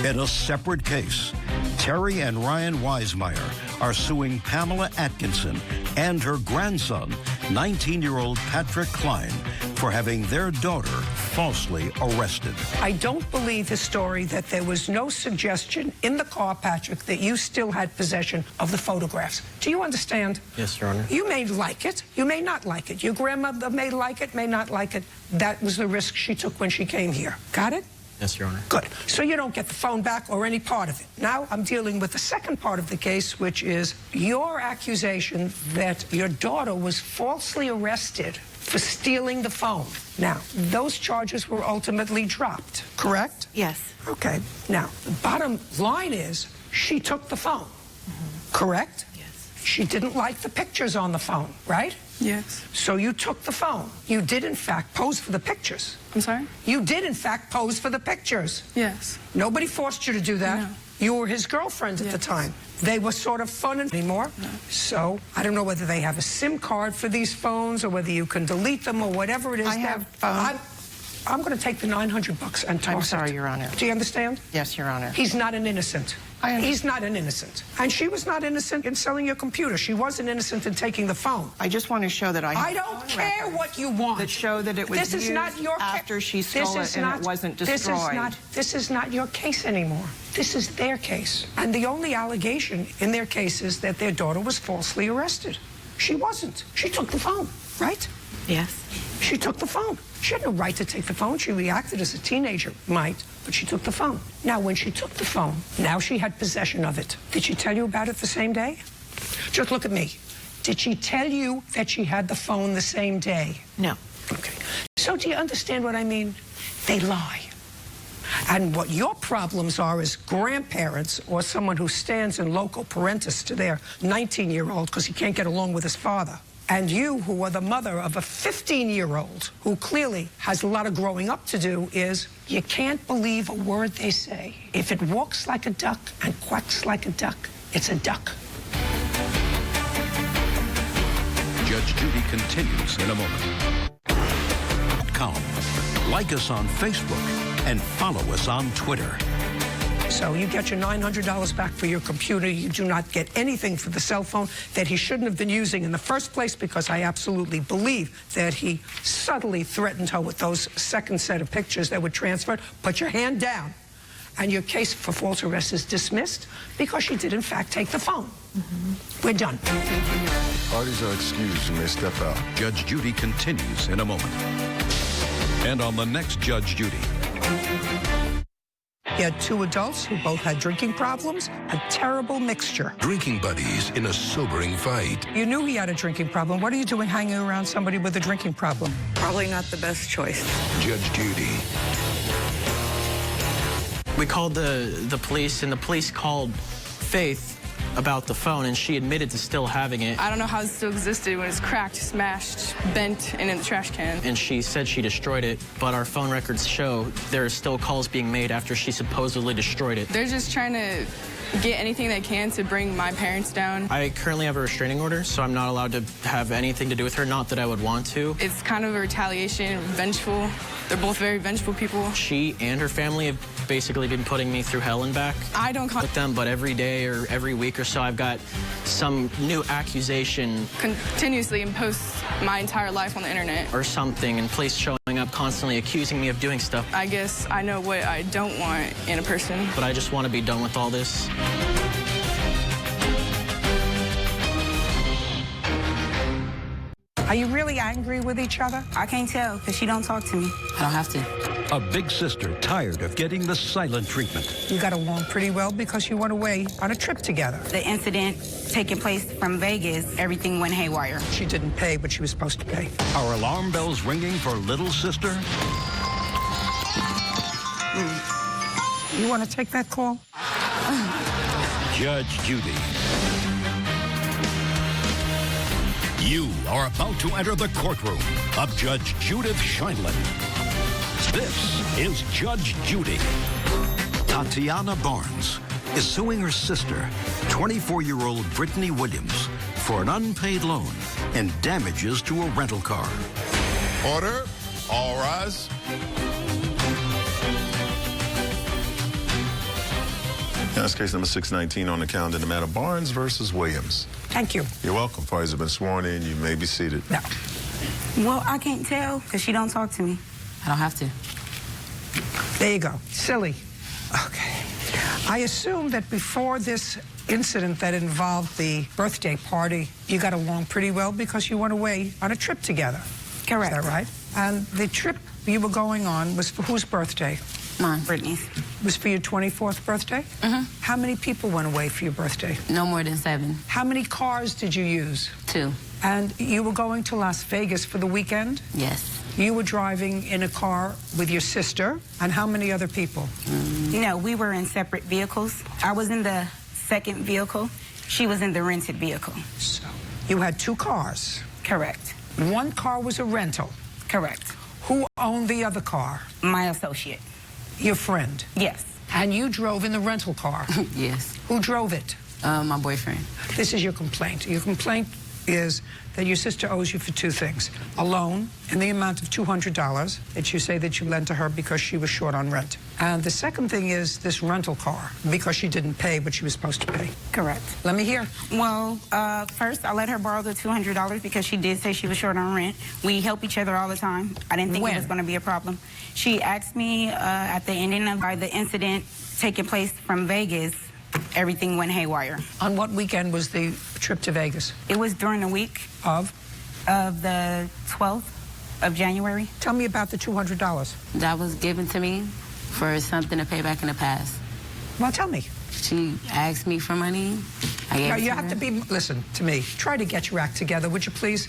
In a separate case, Terry and Ryan Wisemeyer are suing Pamela Atkinson and her grandson, 19-year-old Patrick Klein, for having their daughter falsely arrested. I don't believe the story that there was no suggestion in the car, Patrick, that you still had possession of the photographs. Do you understand? Yes, Your Honor. You may like it. You may not like it. Your grandmother may like it, may not like it. That was the risk she took when she came here. Got it? Yes, Your Honor. Good. So you don't get the phone back or any part of it. Now I'm dealing with the second part of the case, which is your accusation that your daughter was falsely arrested for stealing the phone. Now, those charges were ultimately dropped, correct? Yes. Okay. Now, the bottom line is she took the phone, correct? Yes. She didn't like the pictures on the phone, right? Yes. So you took the phone. You did, in fact, pose for the pictures. I'm sorry? You did, in fact, pose for the pictures. Yes. Nobody forced you to do that. No. You were his girlfriend at the time. They were sort of fun anymore. No. So I don't know whether they have a SIM card for these phones or whether you can delete them or whatever it is. I have phone. I'm going to take the $900 and toss it. I'm sorry, Your Honor. Do you understand? Yes, Your Honor. He's not an innocent. He's not an innocent. And she was not innocent in selling your computer. She wasn't innocent in taking the phone. I just want to show that I don't care what you want. That show that it was this is used not your after she stole it and it wasn't destroyed. This is not your case anymore. This is their case. And the only allegation in their case is that their daughter was falsely arrested. She wasn't. She took the phone, right? Yes. She took the phone. She had no right to take the phone. She reacted as a teenager might, but she took the phone. Now, when she took the phone, now she had possession of it. Did she tell you about it the same day? Just look at me. Did she tell you that she had the phone the same day? No. Okay. So do you understand what I mean? They lie. And what your problems are as grandparents or someone who stands in local parentis to their 19-year-old because he can't get along with his father. And you, who are the mother of a 15-year-old who clearly has a lot of growing up to do, is you can't believe a word they say. If it walks like a duck and quacks like a duck, it's a duck. Judge Judy continues in a moment. Like us on Facebook and follow us on Twitter. So you get your $900 back for your computer. You do not get anything for the cell phone that he shouldn't have been using in the first place, because I absolutely believe that he subtly threatened her with those second set of pictures that were transferred. Put your hand down. And your case for false arrest is dismissed because she did, in fact, take the phone. We're done. Parties are excused. You may step out. Judge Judy continues in a moment. And on the next Judge Judy. He had two adults who both had drinking problems, a terrible mixture. Drinking buddies in a sobering fight. You knew he had a drinking problem. What are you doing hanging around somebody with a drinking problem? Probably not the best choice. Judge Judy. We called the police, and the police called Faith about the phone, and she admitted to still having it. I don't know how it still existed when it's cracked, smashed, bent, and in the trash can. And she said she destroyed it, but our phone records show there are still calls being made after she supposedly destroyed it. They're just trying to get anything they can to bring my parents down. I currently have a restraining order, so I'm not allowed to have anything to do with her, not that I would want to. It's kind of a retaliation, vengeful. They're both very vengeful people. She and her family have basically been putting me through hell and back. I don't with them, but every day or every week or so, I've got some new accusation. Continuously impose my entire life on the internet. Or something, and police showing up constantly accusing me of doing stuff. I guess I know what I don't want in a person. But I just want to be done with all this. Are you really angry with each other? I can't tell because she don't talk to me. I don't have to. A big sister tired of getting the silent treatment. You got along pretty well because you went away on a trip together. The incident taking place from Vegas, everything went haywire. She didn't pay, but she was supposed to pay. Are alarm bells ringing for little sister? You want to take that call? Judge Judy. You are about to enter the courtroom of Judge Judith Scheindlin. This is Judge Judy. Tatiana Barnes is suing her sister, 24-year-old Brittany Williams, for an unpaid loan and damages to a rental car. Order. All rise. That's case number 619 on the calendar in the matter, Barnes versus Williams. Thank you. You're welcome. Parties have been sworn in. You may be seated. No. Well, I can't tell because she don't talk to me. I don't have to. There you go. Silly. Okay. I assume that before this incident that involved the birthday party, you got along pretty well because you went away on a trip together. Correct. Is that right? And the trip you were going on was for whose birthday? Mine. Brittany's. It was for your 24th birthday? Mm-hmm. How many people went away for your birthday? No more than 7. How many cars did you use? 2. And you were going to Las Vegas for the weekend? Yes. You were driving in a car with your sister, and how many other people? No, we were in separate vehicles. I was in the second vehicle. She was in the rented vehicle. So you had 2 cars? Correct. One car was a rental? Correct. Who owned the other car? My associate. Your friend? Yes. And you drove in the rental car? Yes. Who drove it? My boyfriend. This is your complaint. Your complaint is that your sister owes you for 2 things. A loan in the amount of $200 that you say that you lent to her because she was short on rent. And the second thing is this rental car because she didn't pay what she was supposed to pay. Correct. Let me hear. Well, first I let her borrow the $200 because she did say she was short on rent. We help each other all the time. I didn't think it was going to be a problem. She asked me at the ending of the incident taking place from Vegas, everything went haywire. On what weekend was the trip to Vegas? It was during the week of the 12th of January. Tell me about the $200. That was given to me for something to pay back in the past. Well, tell me. She asked me for money. I gave it to her. You have to be, listen to me, try to get your act together, would you please?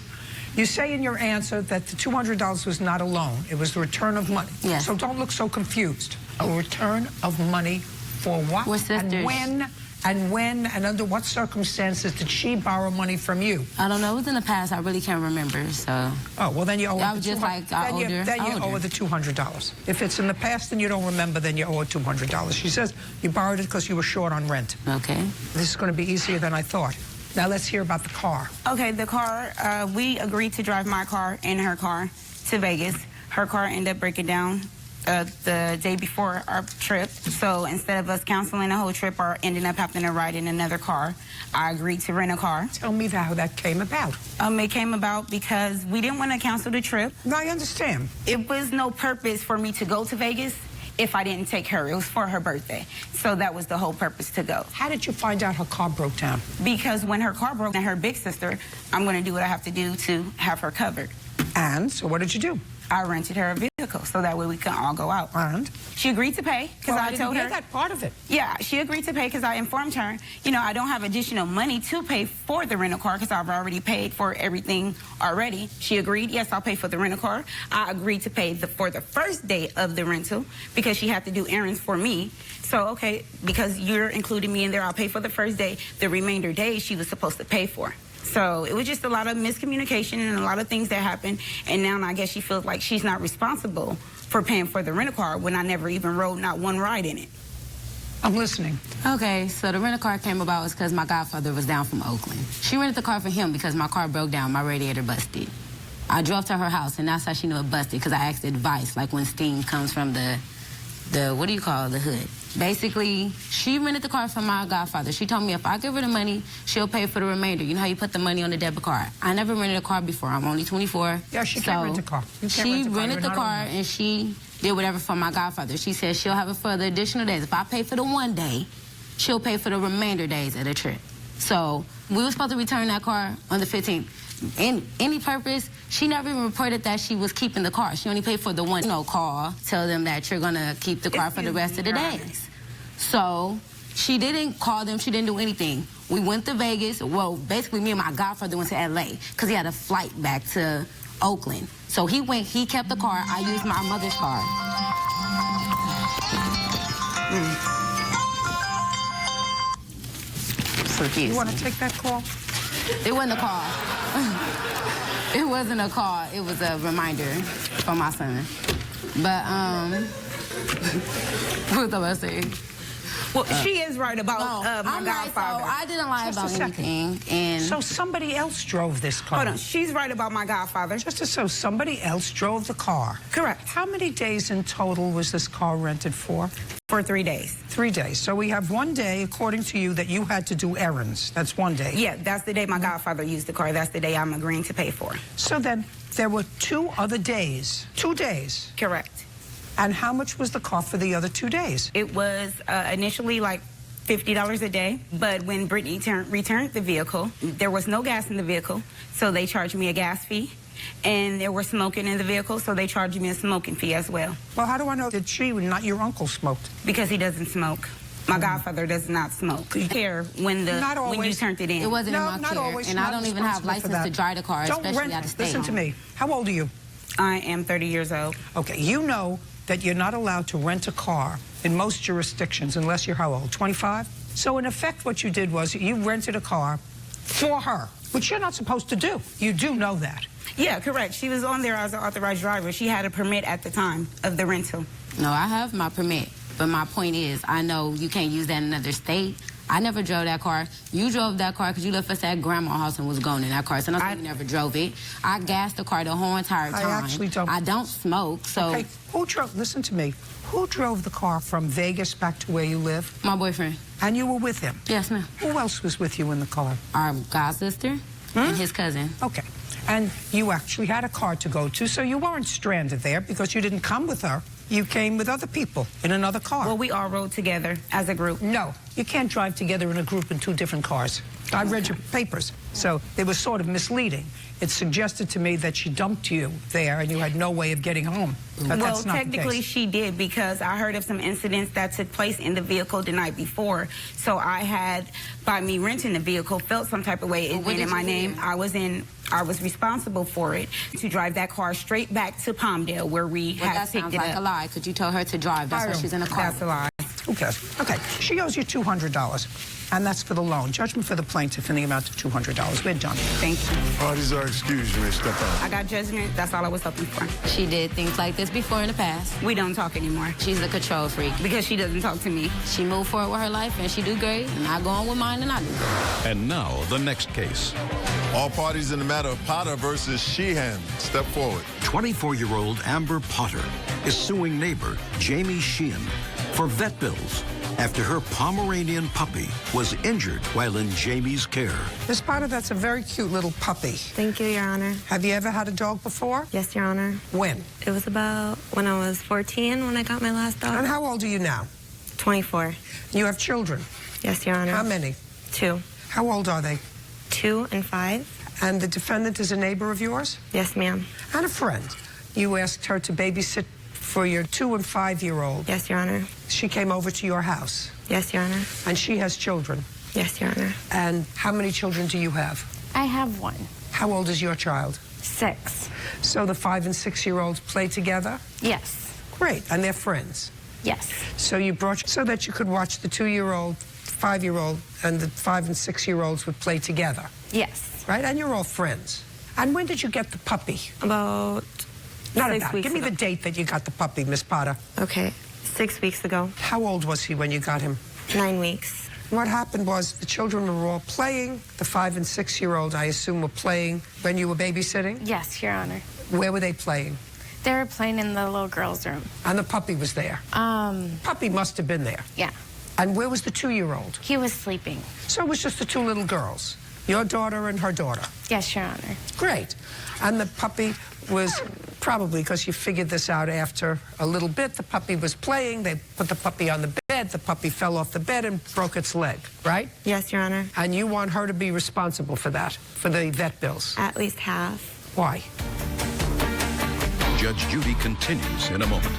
You say in your answer that the $200 was not a loan. It was the return of money. Yes. So don't look so confused. A return of money for what? We're sisters. And when and under what circumstances did she borrow money from you? I don't know. It was in the past. I really can't remember, so. Oh, well, then you owe her the $200. If it's in the past and you don't remember, then you owe her $200. She says you borrowed it because you were short on rent. Okay. This is going to be easier than I thought. Now let's hear about the car. Okay, the car, we agreed to drive my car and her car to Vegas. Her car ended up breaking down the day before our trip. So instead of us canceling the whole trip or ending up having to ride in another car, I agreed to rent a car. Tell me how that came about. It came about because we didn't want to cancel the trip. No, I understand. It was no purpose for me to go to Vegas if I didn't take her. It was for her birthday. So that was the whole purpose to go. How did you find out her car broke down? Because when her car broke down, her big sister, I'm going to do what I have to do to have her covered. And so what did you do? I rented her a vehicle so that way we can all go out. And? She agreed to pay because I told her. that part of it. Yeah, she agreed to pay because I informed her, you know, I don't have additional money to pay for the rental car because I've already paid for everything already. She agreed, yes, I'll pay for the rental car. I agreed to pay for the first day of the rental because she had to do errands for me. So, okay, because you're including me in there, I'll pay for the first day. The remainder days she was supposed to pay for. So it was just a lot of miscommunication and a lot of things that happened. And now I guess she feels like she's not responsible for paying for the rental car when I never even rode not one ride in it. I'm listening. Okay, so the rental car came about because my godfather was down from Oakland. She rented the car for him because my car broke down, my radiator busted. I drove to her house, and that's how she knew it busted, because I asked advice, like when steam comes from the what do you call it, the hood. Basically, she rented the car from my godfather. She told me if I give her the money, she'll pay for the remainder. You know how you put the money on the debit card? I never rented a car before. I'm only 24. Yeah, she can't rent a car. She rented the car, and she did whatever for my godfather. She said she'll have it for the additional days. If I pay for the one day, she'll pay for the remainder days of the trip. So we were supposed to return that car on the 15th. In any purpose, she never even reported that she was keeping the car. She only paid for the one, call, tell them that you're gonna keep the car for the rest of the days. So she didn't call them, she didn't do anything. We went to Vegas. Well, basically me and my godfather went to LA because he had a flight back to Oakland. So he kept the car, I used my mother's car. So cute. You want to take that call? It wasn't a call. It wasn't a call. It was a reminder for my son. But, what was I about to say? Well, she is right about my I'm godfather. Right, so I didn't lie about anything. And so somebody else drove this car. Hold on, she's right about my godfather. So somebody else drove the car. Correct. How many days in total was this car rented for? For 3 days. 3 days. So we have 1 day, according to you, that you had to do errands. That's 1 day. Yeah, that's the day my godfather used the car. That's the day I'm agreeing to pay for. So then there were 2 other days. 2 days. Correct. And how much was the car for the other 2 days? It was initially like $50 a day, but when Brittany returned the vehicle, there was no gas in the vehicle, so they charged me a gas fee. And there was smoking in the vehicle, so they charged me a smoking fee as well. Well, how do I know that she and not your uncle smoked? Because he doesn't smoke. My godfather does not smoke. Here when you turned it in. It wasn't in my care, always, and I don't even have license to drive the car, especially out of state. Listen to me. How old are you? I am 30 years old. Okay, you know that you're not allowed to rent a car in most jurisdictions unless you're how old? 25? So in effect, what you did was you rented a car for her, which you're not supposed to do. You do know that. Yeah, correct. She was on there as an authorized driver. She had a permit at the time of the rental. No, I have my permit. But my point is, I know you can't use that in another state. I never drove that car. You drove that car because you left us at grandma's house and was going in that car. So I never drove it. I gassed the car the whole entire time. I actually don't. I don't smoke, so. Okay, who drove, listen to me. Who drove the car from Vegas back to where you live? My boyfriend. And you were with him? Yes, ma'am. Who else was with you in the car? Our god sister and his cousin. Okay. And you actually had a car to go to, so you weren't stranded there because you didn't come with her. You came with other people in another car. Well, we all rode together as a group. No, you can't drive together in a group in 2 different cars. I read your papers, so they were sort of misleading. It suggested to me that she dumped you there and you had no way of getting home. But well, that's not technically the case. she did, because I heard of some incidents that took place in the vehicle the night before. So I had, by me renting the vehicle, felt some type of way. It went in my name. I was responsible for it, to drive that car straight back to Palmdale, where we had picked it up. That sounds like a lie, because you told her to drive. That's why she's in the car. That's a lie. Who cares? Okay, she owes you $200, and that's for the loan. Judgment for the plaintiff in the amount of $200. We're done. Thank you. Parties are excused. You may step out. I got judgment. That's all I was hoping for. She did things like this before in the past. We don't talk anymore. She's a control freak. Because she doesn't talk to me. She moved forward with her life, and she do great. And I go on with mine, and I do great. And now, the next case. All parties in the matter of Potter versus Sheehan. Step forward. 24-year-old Amber Potter is suing neighbor Jamie Sheehan for vet bills after her Pomeranian puppy was injured while in Jamie's care. Miss Potter, that's a very cute little puppy. Thank you, Your Honor. Have you ever had a dog before? Yes, Your Honor. When? It was about when I was 14 when I got my last dog. And how old are you now? 24. You have children? Yes, Your Honor. How many? 2. How old are they? 2 and 5. And the defendant is a neighbor of yours? Yes, ma'am. And a friend. You asked her to babysit for your 2- and 5-year-old. Yes, Your Honor. She came over to your house. Yes, Your Honor. And she has children. Yes, Your Honor. And how many children do you have? I have 1. How old is your child? 6. So the 5- and 6-year-olds play together? Yes. Great. And they're friends? Yes. So you brought so that you could watch the 2-year-old, 5-year-old, and the 5- and 6-year-olds would play together? Yes. Right? And you're all friends. And when did you get the puppy? About Not 6 about. weeks Give me ago. the date that you got the puppy, Miss Potter. Okay. 6 weeks ago. How old was he when you got him? 9 weeks. What happened was the children were all playing. The 5- and 6-year-old, I assume, were playing when you were babysitting? Yes, Your Honor. Where were they playing? They were playing in the little girl's room. And the puppy was there? Puppy must have been there. Yeah. And where was the 2-year-old? He was sleeping. So it was just the 2 little girls, your daughter and her daughter. Yes, Your Honor. Great. And the puppy was probably, because you figured this out after a little bit, the puppy was playing. They put the puppy on the bed. The puppy fell off the bed and broke its leg, right? Yes, Your Honor. And you want her to be responsible for that, for the vet bills? At least half. Why? Judge Judy continues in a moment.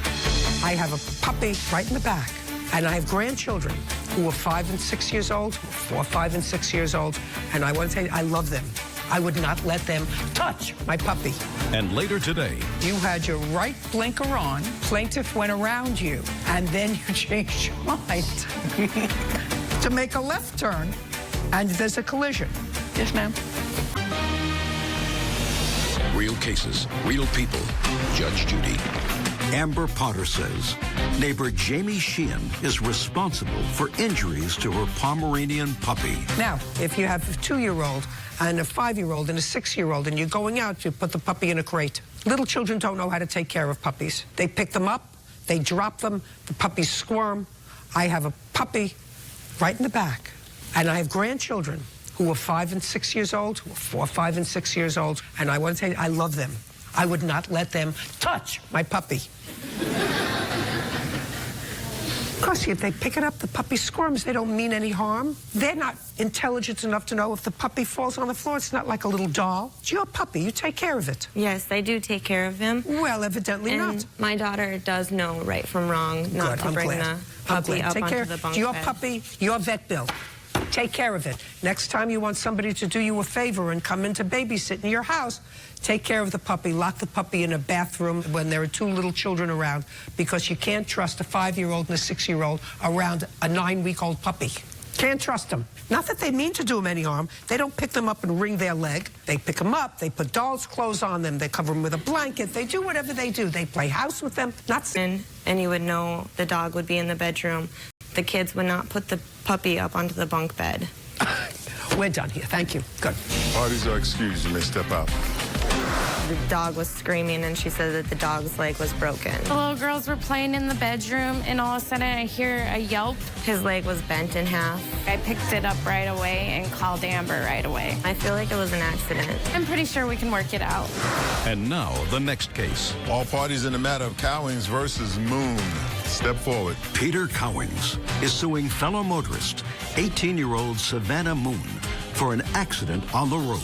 I have a puppy right in the back, and I have grandchildren who are 5 and 6 years old, 4, 5, and 6 years old, and I want to tell you, I love them. I would not let them touch my puppy. And later today, You had your right blinker on, plaintiff went around you, and then you changed your mind to make a left turn, and there's a collision. Yes, ma'am. real Real cases, real people. Judge Judy. Amber Potter says neighbor Jamie Sheehan is responsible for injuries to her Pomeranian puppy. Now, if you have a 2-year-old and a 5-year-old and a 6-year-old and you're going out, you put the puppy in a crate. Little children don't know how to take care of puppies. They pick them up, they drop them, the puppies squirm. I have a puppy right in the back, and I have grandchildren who are 5 and 6 years old, who are 4, 5, and 6 years old, and I want to say I love them. I would not let them touch my puppy. Because if they pick it up, the puppy squirms. They don't mean any harm. They're not intelligent enough to know if the puppy falls on the floor, it's not like a little doll. It's your puppy. You take care of it. Yes, I do take care of him. Well, evidently not. My daughter does know right from wrong, not to bring the puppy up onto the bunk Your bed. puppy, your vet bill. Take care of it. Next time you want somebody to do you a favor and come in to babysit in your house, take care of the puppy. Lock the puppy in a bathroom when there are 2 little children around, because you can't trust a 5-year-old and a 6-year-old around a 9-week-old puppy. Can't trust them. Not that they mean to do them any harm. They don't pick them up and wring their leg. They pick them up, they put doll's clothes on them, they cover them with a blanket, they do whatever they do. They play house with them. And you would know the dog would be in the bedroom. The kids would not put the puppy up onto the bunk bed. We're done here. Thank you. Good. Parties are excused. You may step out. The dog was screaming, and she said that the dog's leg was broken. The little girls were playing in the bedroom, and all of a sudden I hear a yelp. His leg was bent in half. I picked it up right away and called Amber right away. I feel like it was an accident. I'm pretty sure we can work it out. And now, the next case. All parties in the matter of Cowings versus Moon. Step forward. Peter Cowings is suing fellow motorist, 18-year-old Savannah Moon, for an accident on the road.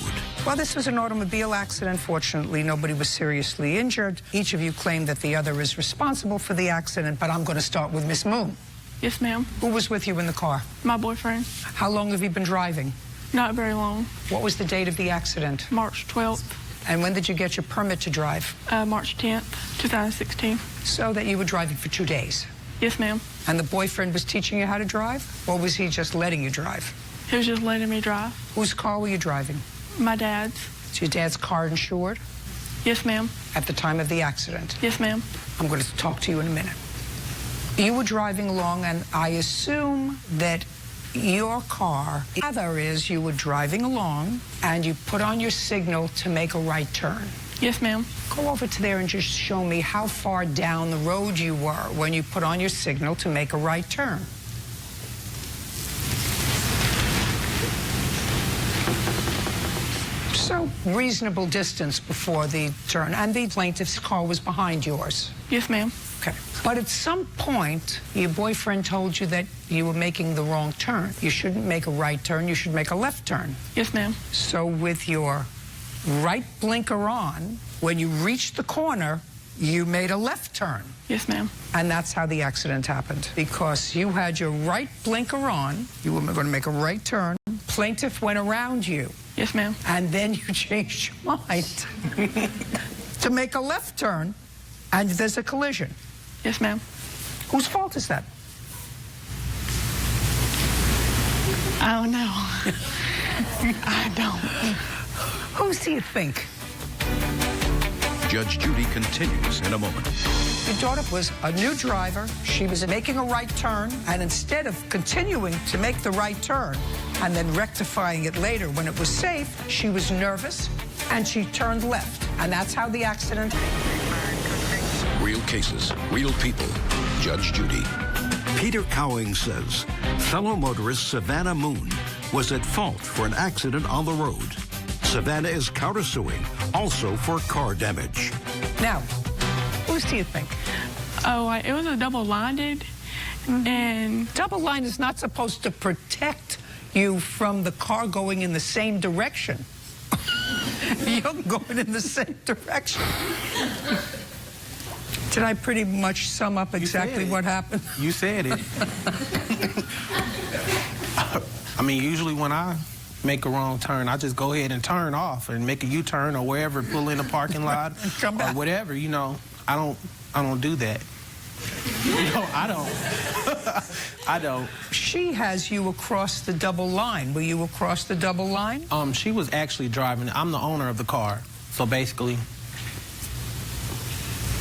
Well, this was an automobile accident. Fortunately, nobody was seriously injured. Each of you claimed that the other is responsible for the accident, but I'm going to start with Miss Moon. Yes, ma'am. Who was with you in the car? My boyfriend. How long have you been driving? Not very long. What was the date of the accident? March 12th. And when did you get your permit to drive? March 10th, 2016. So that you were driving for 2 days? Yes, ma'am. And the boyfriend was teaching you how to drive? Or was he just letting you drive? He was just letting me drive. Whose car were you driving? My dad's. Is your dad's car insured? Yes, ma'am. At the time of the accident? Yes, ma'am. I'm going to talk to you in a minute. You were driving along, and I assume that your car, the other is you were driving along, and you put on your signal to make a right turn. Yes, ma'am. Go over to there and just show me how far down the road you were when you put on your signal to make a right turn. So, reasonable distance before the turn, and the plaintiff's car was behind yours. Yes, ma'am. Okay. But at some point, your boyfriend told you that you were making the wrong turn. You shouldn't make a right turn, you should make a left turn. Yes, ma'am. So with your right blinker on, when you reached the corner, you made a left turn. Yes, ma'am. And that's how the accident happened. Because you had your right blinker on, you were going to make a right turn, plaintiff went around you. Yes, ma'am. And then you changed your mind to make a left turn, and there's a collision. Yes, ma'am. Whose fault is that? I don't know. I don't. Whose do you think? Judge Judy continues in a moment. Your daughter was a new driver. She was making a right turn, and instead of continuing to make the right turn and then rectifying it later when it was safe, she was nervous and she turned left. And that's how the accident. Real cases, real people. Judge Judy. Peter Cowing says fellow motorist Savannah Moon was at fault for an accident on the road. Savannah is countersuing, also for car damage. Now, whose do you think? Oh, it was a double-lined, and... Double-line is not supposed to protect you from the car going in the same direction. You're going in the same direction. Did I pretty much sum up exactly what happened? You said it. I mean, usually when I make a wrong turn, I just go ahead and turn off and make a U-turn or wherever, pull in a parking lot or whatever, you know. I don't do that. No, I don't. I don't. She has you across the double line. Were you across the double line? She was actually driving. I'm the owner of the car. So basically,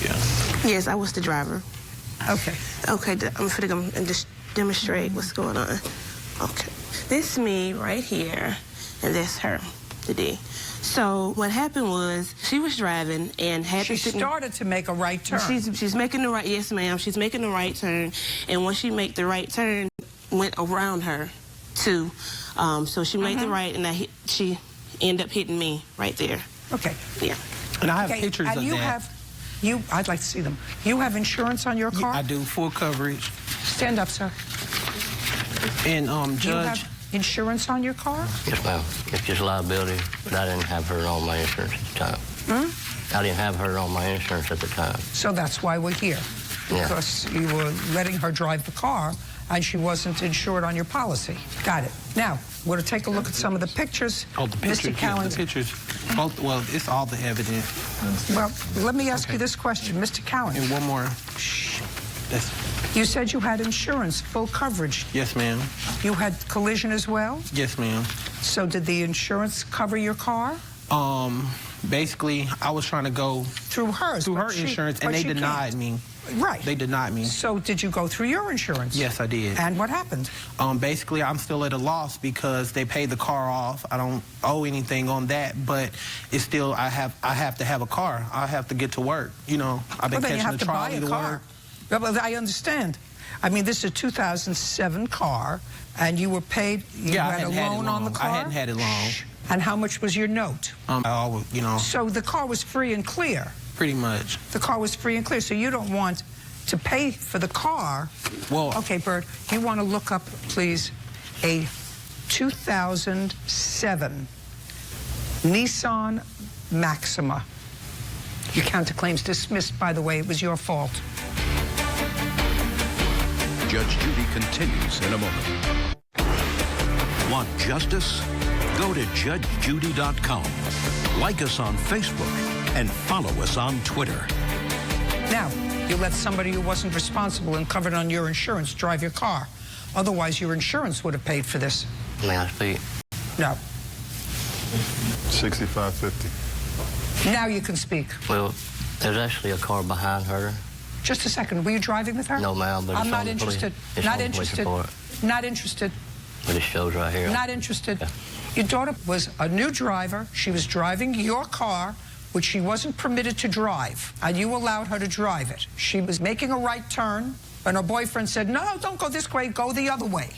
Yeah. Yes, I was the driver. Okay. Okay, I'm going to go and just demonstrate what's going on. Okay. This is me right here, and that's her, the D. So what happened was she was driving and had she to started to make a right turn. She's making the right, yes ma'am, she's making the right turn, and once she made the right turn, went around her too. So she made the right, and she ended up hitting me right there. Okay. Yeah. And I have pictures and of you that. I'd like to see them. You have insurance on your car? I do, full coverage. Stand up, sir. And You Judge. have insurance on your car? Yes, ma'am. It's just liability, but I didn't have her on my insurance at the time. I didn't have her on my insurance at the time. So that's why we're here. Yeah. Because you were letting her drive the car and she wasn't insured on your policy. Got it. Now, we're going to take a look at some of the pictures. Oh, the pictures. Mr. Cowan. The pictures. Well, it's all the evidence. Well, let me ask you this question, Mr. Cowan. And one more. You said you had insurance, full coverage. Yes, ma'am. You had collision as well? Yes, ma'am. So did the insurance cover your car? Basically, I was trying to go through hers. Through her insurance, and they denied me. Right. They denied me. So did you go through your insurance? Yes, I did. And what happened? Basically, I'm still at a loss because they paid the car off. I don't owe anything on that, but it's still I have to have a car. I have to get to work. You know, I've been catching the trolley to work. Well, I understand. I mean, this is a 2007 car, and you were paid. You had a loan on the car. I hadn't had it long. And how much was your note? You know. So the car was free and clear. Pretty much. The car was free and clear. So you don't want to pay for the car. Well. Okay, Bert. You want to look up, please, a 2007 Nissan Maxima. Your counterclaim's dismissed, by the way. It was your fault. Judge Judy continues in a moment. Want justice? Go to judgejudy.com. Like us on Facebook and follow us on Twitter. Now, you let somebody who wasn't responsible and covered on your insurance drive your car. Otherwise, your insurance would have paid for this. May I speak? No. $65.50. Now you can speak. Well, there's actually a car behind her. Just a second. Were you driving with her? No, ma'am, but I'm not interested. Not interested. Not interested. But it shows right here. Not interested. Yeah. Your daughter was a new driver. She was driving your car, which she wasn't permitted to drive, and you allowed her to drive it. She was making a right turn, and her boyfriend said, no, don't go this way, go the other way.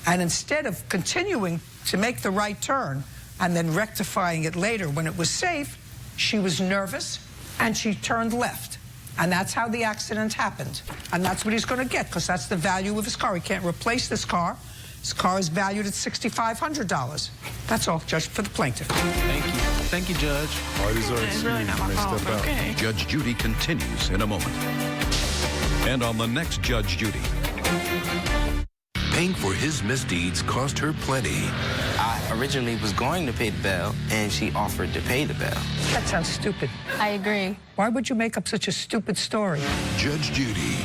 And instead of continuing to make the right turn and then rectifying it later when it was safe, she was nervous, and she turned left. And that's how the accident happened. And that's what he's going to get, because that's the value of his car. He can't replace this car. His car is valued at $6,500. That's all, Judge, for the plaintiff. Thank you. Thank you, Judge. Parties are excused. really not my fault, but okay. Judge Judy continues in a moment. And on the next Judge Judy. Paying for his misdeeds cost her plenty. I originally was going to pay the bill, and she offered to pay the bill. That sounds stupid. I agree. Why would you make up such a stupid story? Judge Judy.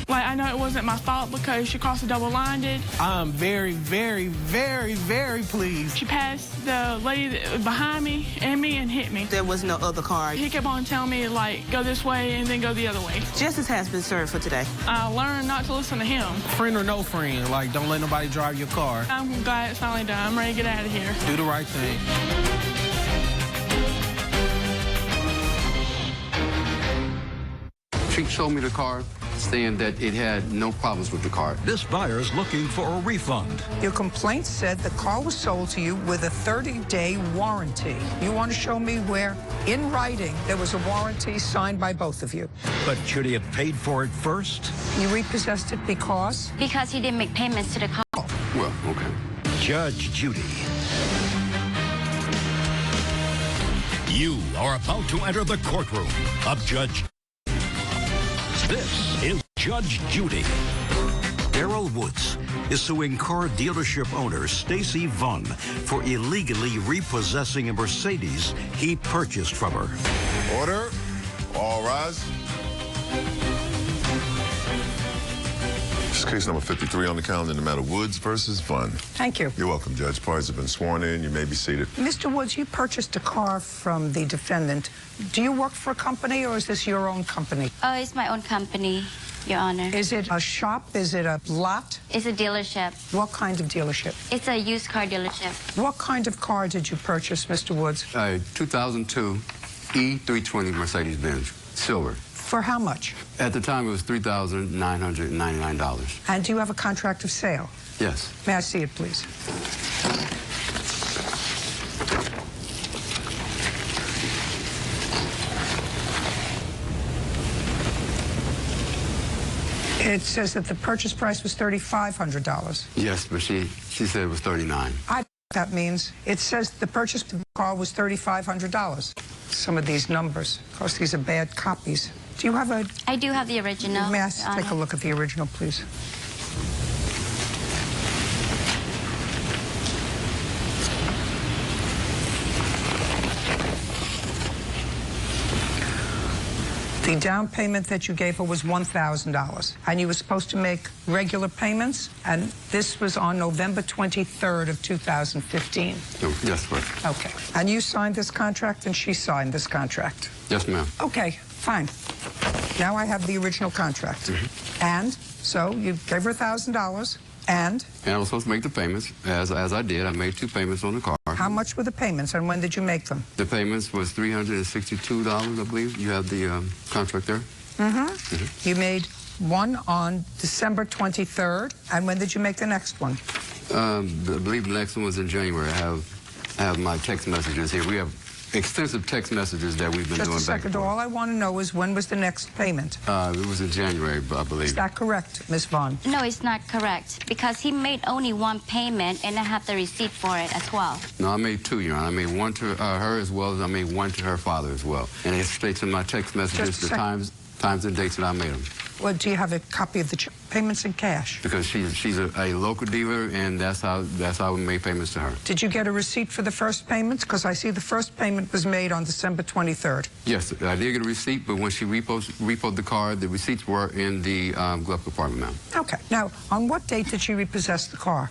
Like, I know it wasn't my fault because she crossed a double line. I'm very, very, very, very pleased. She passed the lady that was behind me and hit me. There was no other car. He kept on telling me, like, go this way and then go the other way. Justice has been served for today. I learned not to listen to him. Friend or no friend, like, don't let nobody drive your car. I'm glad it's finally done. I'm ready to get out of here. Do the right thing. She showed me the car, saying that it had no problems with the car. This buyer's looking for a refund. Your complaint said the car was sold to you with a 30-day warranty. You want to show me where, in writing, there was a warranty signed by both of you? But should he have paid for it first? You repossessed it because? Because he didn't make payments to the car. Well, okay. Judge Judy. You are about to enter the courtroom of Judge. This is Judge Judy. Daryl Woods is suing car dealership owner Stacy Vaughn for illegally repossessing a Mercedes he purchased from her. Order. All rise. This case number 53 on the calendar, no matter Woods versus Vaughn. Thank you. You're welcome, Judge. Parties have been sworn in. You may be seated. Mr. Woods, you purchased a car from the defendant. Do you work for a company or is this your own company? It's my own company, Your Honor. Is it a shop? Is it a lot? It's a dealership. What kind of dealership? It's a used car dealership. What kind of car did you purchase, Mr. Woods? 2002 E320 Mercedes-Benz, silver. For how much? At the time, it was $3,999. And do you have a contract of sale? Yes. May I see it, please? It says that the purchase price was $3,500. Yes, but she said it was $39. That means it says the purchase of the car was $3,500. Some of these numbers, of course, these are bad copies. Do you have a... I do have the original. May I take a look at the original, please? The down payment that you gave her was $1,000, and you were supposed to make regular payments, and this was on November 23rd of 2015. Yes, ma'am. Okay. And you signed this contract, and she signed this contract? Yes, ma'am. Okay, fine. Now I have the original contract. And so you gave her $1,000, and I was supposed to make the payments, as I did. I made 2 payments on the car. How much were the payments, and when did you make them? The payments was $362, I believe. You have the contract there? You made one on December 23rd, and when did you make the next one? I believe the next one was in January. I have my text messages here. We have extensive text messages that we've been doing back and forth. Just a second. All I want to know is when was the next payment? It was in January, I believe. Is that correct, Ms. Vaughn? No, it's not correct, because he made only one payment, and I have the receipt for it as well. No, I made 2, Your Honor. I made one to her as well as I made one to her father as well. And it states in my text messages the times and dates that I made them. Well, do you have a copy of the payments in cash? Because she's a local dealer, and that's how we made payments to her. Did you get a receipt for the first payments? Because I see the first payment was made on December 23rd. Yes, I did get a receipt, but when she repoed the car, the receipts were in the glove compartment, ma'am. Okay. Now, on what date did she repossess the car?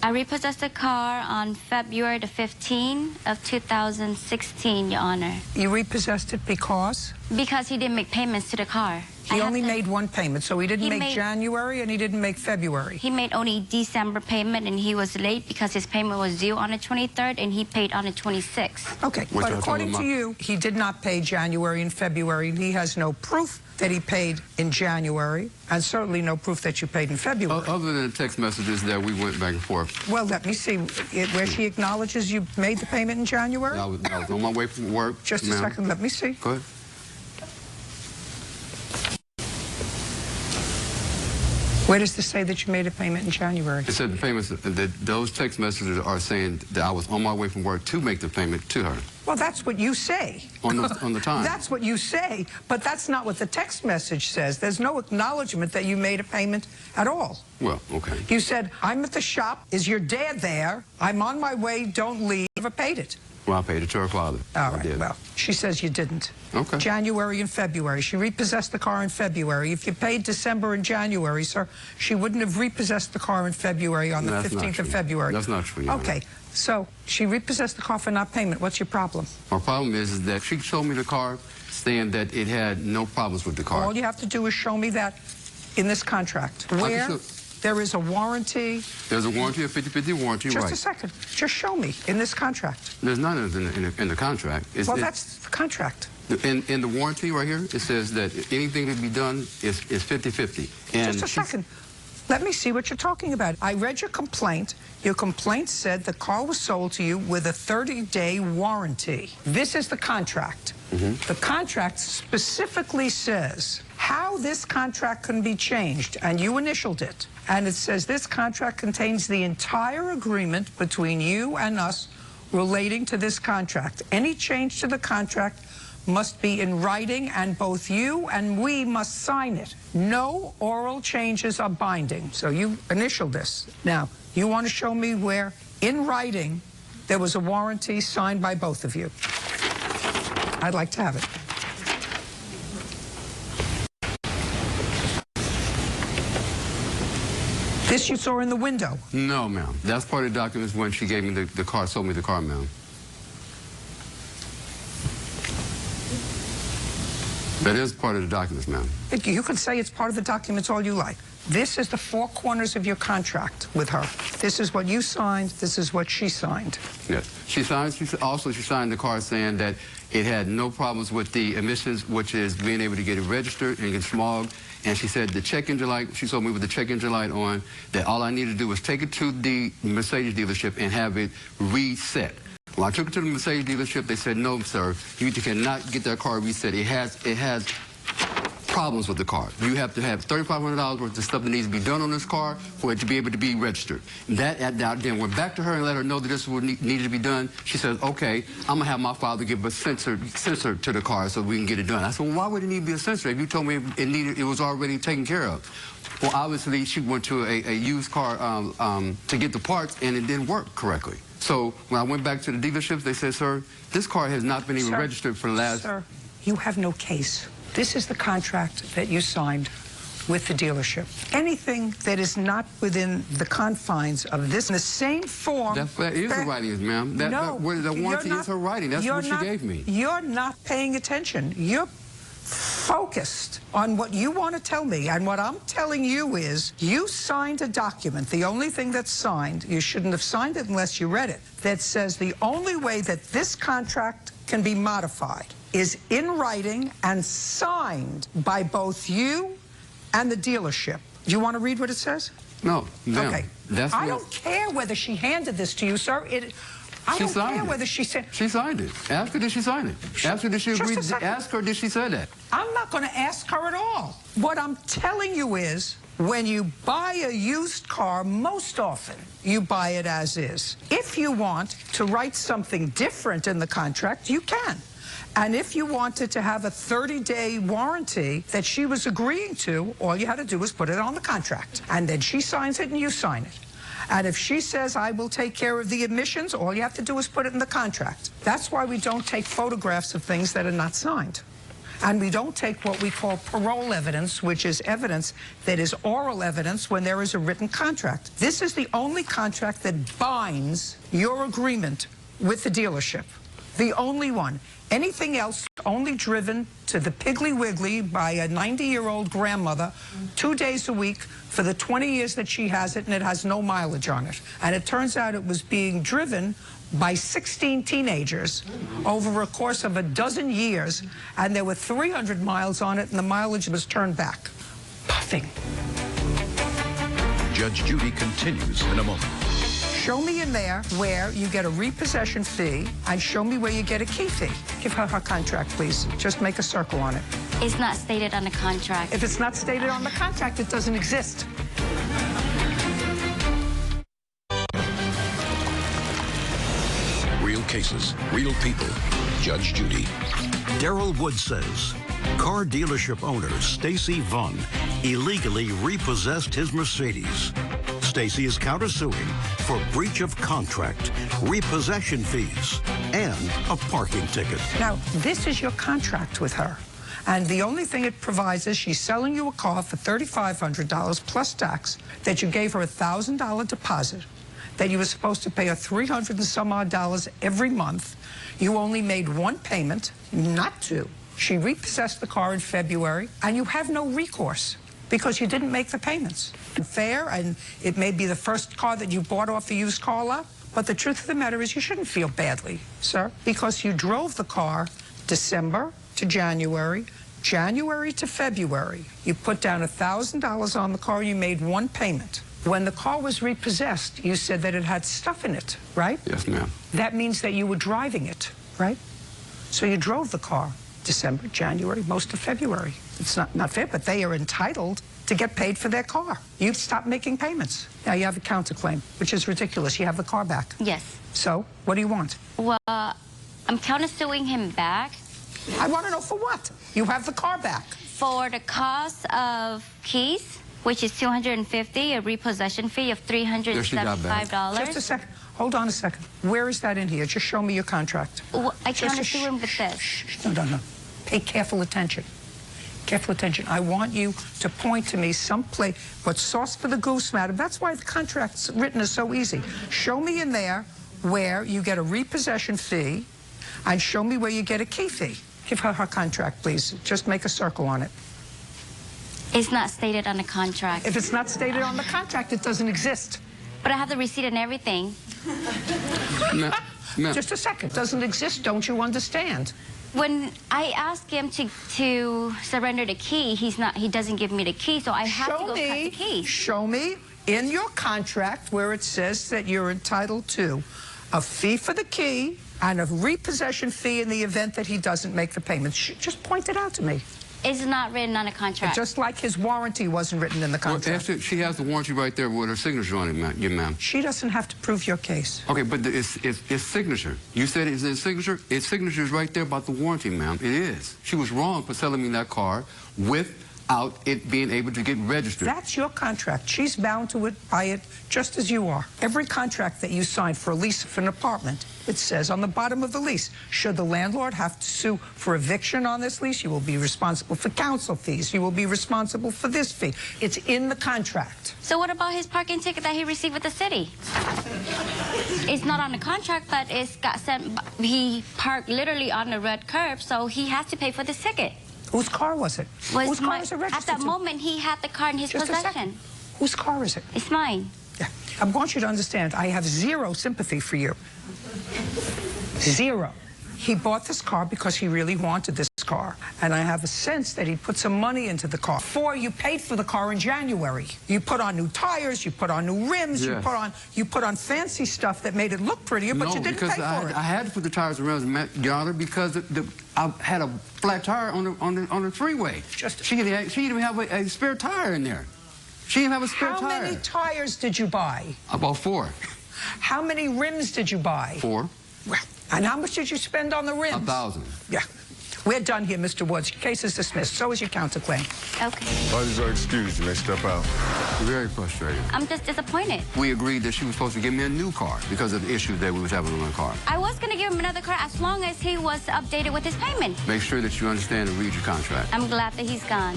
I repossessed the car on February the 15th of 2016, Your Honor. You repossessed it because? Because he didn't make payments to the car. He only made one payment, so he didn't make January and he didn't make February. He made only December payment, and he was late because his payment was due on the 23rd, and he paid on the 26th. Okay, but according to you, he did not pay January and February. He has no proof that he paid in January, and certainly no proof that you paid in February. Other than the text messages that we went back and forth. Well, let me see. Where she acknowledges you made the payment in January? I was on my way from work. Just a second. Let me see. Go ahead. Where does this say that you made a payment in January? It said the payments, those text messages are saying that I was on my way from work to make the payment to her. Well, that's what you say. On the time. That's what you say, but that's not what the text message says. There's no acknowledgement that you made a payment at all. Well, okay. You said, I'm at the shop. Is your dad there? I'm on my way. Don't leave. Never paid it. Well, I paid it to her father. All right, well, she says you didn't. Okay. January and February. She repossessed the car in February. If you paid December and January, sir, she wouldn't have repossessed the car in February on the 15th of February. That's not true. Okay, so she repossessed the car for not payment. What's your problem? My problem is that she showed me the car saying that it had no problems with the car. All you have to do is show me that in this contract. Where there is a warranty. There's a warranty, a 50-50 warranty, Just right. a second. Just show me in this contract. There's none in the contract. Well, that's the contract. In the warranty right here, it says that anything that be done is 50-50. Just a second. Let me see what you're talking about. I read your complaint. Your complaint said the car was sold to you with a 30-day warranty. This is the contract. The contract specifically says how this contract can be changed, and you initialed it. And it says this contract contains the entire agreement between you and us relating to this contract. Any change to the contract must be in writing, and both you and we must sign it. No oral changes are binding. So you initialed this. Now, you want to show me where, in writing, there was a warranty signed by both of you. I'd like to have it. This you saw in the window? No, ma'am. That's part of the documents when she gave me the car, sold me the car, ma'am. That is part of the documents, ma'am. You can say it's part of the documents all you like. This is the four corners of your contract with her. This is what you signed. This is what she signed. Yes. She signed the card saying that it had no problems with the emissions, which is being able to get it registered and get smog. And she said the check engine light, she told me with the check engine light on, that all I needed to do was take it to the Mercedes dealership and have it reset. When I took it to the Mercedes dealership, they said, no, sir, you cannot get that car reset. It has problems with the car. You have to have $3,500 worth of stuff that needs to be done on this car for it to be able to be registered. Then went back to her and let her know that this needed to be done. She says, okay, I'm going to have my father give a sensor to the car so we can get it done. I said, well, why would it need to be a sensor? If you told me it was already taken care of. Well, obviously, she went to a used car to get the parts, and it didn't work correctly. So when I went back to the dealerships, they said, sir, this car has not been even registered for the last... Sir, you have no case. This is the contract that you signed with the dealership. Anything that is not within the confines of this, in the same form... That is her writing, ma'am. No, the warranty is her writing. That's what she gave me. You're not paying attention. You're focused on what you want to tell me, and what I'm telling you is you signed a document. The only thing that's signed, you shouldn't have signed it unless you read it, that says the only way that this contract can be modified is in writing and signed by both you and the dealership. Do you want to read what it says? No, ma'am. Okay. I don't care whether she handed this to you, sir. I don't care whether she said... She signed it. Ask her, did she sign it? Ask her, did she agree? Ask her, did she say that? I'm not going to ask her at all. What I'm telling you is, when you buy a used car, most often you buy it as is. If you want to write something different in the contract, you can. And if you wanted to have a 30-day warranty that she was agreeing to, all you had to do was put it on the contract. And then she signs it and you sign it. And if she says, I will take care of the emissions, all you have to do is put it in the contract. That's why we don't take photographs of things that are not signed. And we don't take what we call parole evidence, which is evidence that is oral evidence when there is a written contract. This is the only contract that binds your agreement with the dealership. The only one. Anything else only driven to the Piggly Wiggly by a 90-year-old grandmother 2 days a week for the 20 years that she has it, and it has no mileage on it. And it turns out it was being driven by 16 teenagers over a course of a dozen years, and there were 300 miles on it, and the mileage was turned back. Puffing. Judge Judy continues in a moment. Show me in there where you get a repossession fee, and show me where you get a key fee. Give her her contract, please. Just make a circle on it. It's not stated on the contract. If it's not stated on the contract, it doesn't exist. Real cases, real people. Judge Judy. Daryl Wood says car dealership owner Stacy Vaughn illegally repossessed his Mercedes. Stacy is countersuing for breach of contract, repossession fees, and a parking ticket. Now, this is your contract with her. And the only thing it provides is she's selling you a car for $3,500 plus tax, that you gave her a $1,000 deposit, that you were supposed to pay her $300 and some odd every month. You only made one payment, not two. She repossessed the car in February, and you have no recourse because you didn't make the payments. Fair, and it may be the first car that you bought off the used car lot, but the truth of the matter is you shouldn't feel badly, sir, because you drove the car December to January, January to February. You put down $1,000 on the car, you made one payment. When the car was repossessed, you said that it had stuff in it, right? Yes, ma'am. That means that you were driving it, right? So you drove the car December, January, most of February. It's not fair, but they are entitled to get paid for their car. You've stopped making payments. Now you have a counterclaim, which is ridiculous. You have the car back. Yes. So, what do you want? Well, I'm countersuing him back. I want to know for what? You have the car back. For the cost of keys, which is $250, a repossession fee of $375. Just a second. Hold on a second. Where is that in here? Just show me your contract. Well, I countersue him with this. No. Pay careful attention. Careful attention. I want you to point to me someplace. What's sauce for the goose, madam? That's why the contract's written is so easy. Show me in there where you get a repossession fee, and show me where you get a key fee. Give her contract, please. Just make a circle on it. It's not stated on the contract. If it's not stated on the contract, it doesn't exist. But I have the receipt and everything. Just a second. Doesn't exist, don't you understand? When I ask him to surrender the key, he doesn't give me the key, so I have to go cut the key. Show me in your contract where it says that you're entitled to a fee for the key and a repossession fee in the event that he doesn't make the payment. Just point it out to me. It's not written on the contract. Just like his warranty wasn't written in the contract. Well, she has the warranty right there with her signature on it, ma'am. She doesn't have to prove your case. Okay, but it's signature. You said it's his signature? Its signature is right there about the warranty, ma'am. It is. She was wrong for selling me that car without it being able to get registered. That's your contract. She's bound to it by it just as you are. Every contract that you sign for a lease of an apartment, it says on the bottom of the lease, should the landlord have to sue for eviction on this lease, you will be responsible for counsel fees. You will be responsible for this fee. It's in the contract. So what about his parking ticket that he received with the city? It's not on the contract, but it's got sent. He parked literally on the red curb, so he has to pay for the ticket. Whose car was it? Whose car is it registered At that moment, he had the car in his possession. Whose car is it? It's mine. Yeah. I want you to understand, I have zero sympathy for you. Zero. He bought this car because he really wanted this car. And I have a sense that he put some money into the car. Before you paid for the car in January. You put on new tires, you put on new rims, yes. you put on fancy stuff that made it look prettier, but you didn't pay for it. I had to put the tires and rims, Your Honor, because I had a flat tire on the freeway. She didn't even have a spare tire in there. She didn't have a spare tire. How many tires did you buy? About 4. How many rims did you buy? 4. Well, and how much did you spend on the rims? 1,000. Yeah. We're done here, Mr. Woods. Your case is dismissed. So is your counterclaim. Okay. Parties are excused. You may step out. Very frustrated. I'm just disappointed. We agreed that she was supposed to give me a new car because of the issues that we was having on the car. I was going to give him another car as long as he was updated with his payment. Make sure that you understand and read your contract. I'm glad that he's gone.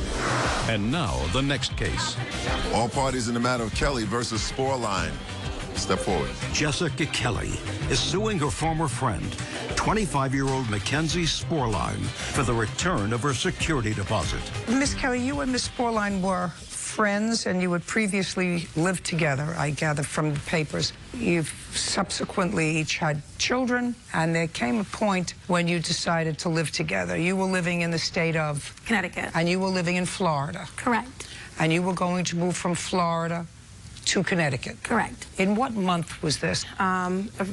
And now, the next case. All parties in the matter of Kelly versus Sporeline. Step forward. Jessica Kelly is suing her former friend, 25-year-old Mackenzie Sporeline, for the return of her security deposit. Miss Kelly, you and Miss Sporeline were friends, and you had previously lived together, I gather from the papers. You've subsequently each had children, and there came a point when you decided to live together. You were living in the state of Connecticut. And you were living in Florida. Correct. And you were going to move from Florida to Connecticut. Correct. In what month was this?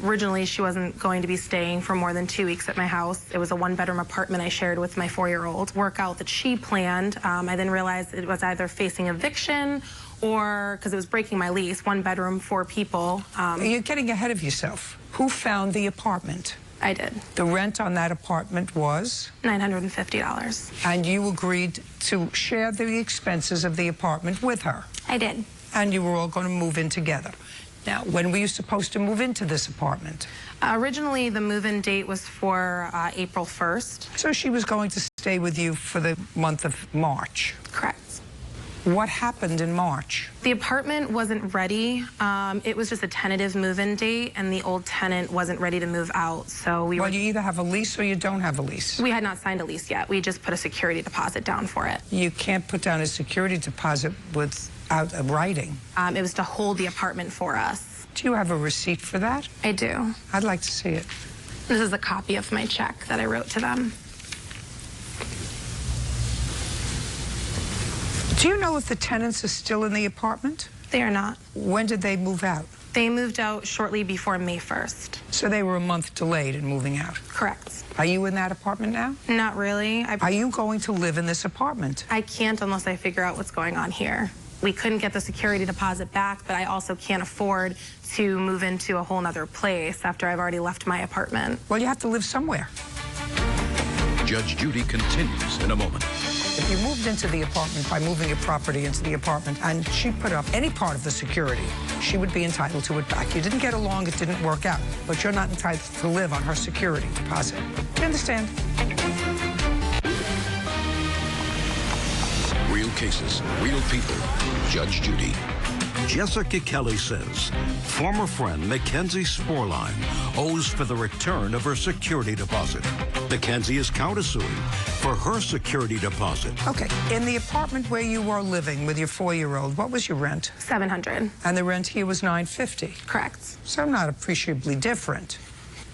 Originally, she wasn't going to be staying for more than 2 weeks at my house. It was a one-bedroom apartment I shared with my 4-year-old. Workout that she planned. I then realized it was either facing eviction or, because it was breaking my lease, 1 bedroom, 4 people. You're getting ahead of yourself. Who found the apartment? I did. The rent on that apartment was? $950. And you agreed to share the expenses of the apartment with her? I did. And you were all going to move in together. Now, when were you supposed to move into this apartment? Originally, the move-in date was for April 1st. So she was going to stay with you for the month of March? Correct. What happened in March? The apartment wasn't ready. It was just a tentative move-in date, and the old tenant wasn't ready to move out, so we were... Well, you either have a lease or you don't have a lease. We had not signed a lease yet. We just put a security deposit down for it. You can't put down a security deposit without a writing. It was to hold the apartment for us. Do you have a receipt for that? I do. I'd like to see it. This is a copy of my check that I wrote to them. Do you know if the tenants are still in the apartment? They are not. When did they move out? They moved out shortly before May 1st. So they were a month delayed in moving out? Correct. Are you in that apartment now? Not really. Are you going to live in this apartment? I can't unless I figure out what's going on here. We couldn't get the security deposit back, but I also can't afford to move into a whole nother place after I've already left my apartment. Well, you have to live somewhere. Judge Judy continues in a moment. If you moved into the apartment by moving your property into the apartment and she put up any part of the security, she would be entitled to it back. You didn't get along, it didn't work out, but you're not entitled to live on her security deposit. Do you understand? cases, real people. Judge Judy. Jessica Kelly says former friend Mackenzie Sporline owes for the return of her security deposit. Mackenzie is countersuing for her security deposit. Okay, in the apartment where you were living with your 4-year-old, what was your rent? $700. And the rent here was $950. Correct. So not appreciably different.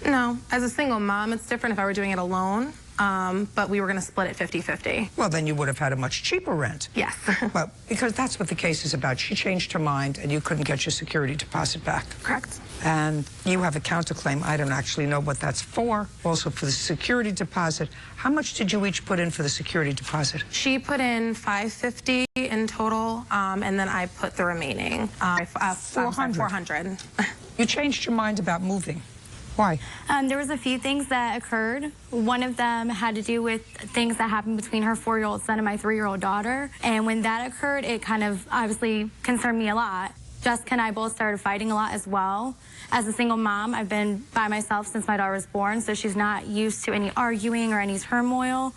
No, as a single mom, it's different if I were doing it alone. But we were going to split it 50-50. Well, then you would have had a much cheaper rent. Yes. Well, because that's what the case is about. She changed her mind, and you couldn't get your security deposit back. Correct. And you have a counterclaim. I don't actually know what that's for. Also, for the security deposit, how much did you each put in for the security deposit? She put in $550 in total, and then I put the remaining. $400. You changed your mind about moving. Why? There was a few things that occurred. One of them had to do with things that happened between her 4-year-old son and my 3-year-old daughter. And when that occurred, it kind of obviously concerned me a lot. Jessica and I both started fighting a lot as well. As a single mom, I've been by myself since my daughter was born, so she's not used to any arguing or any turmoil.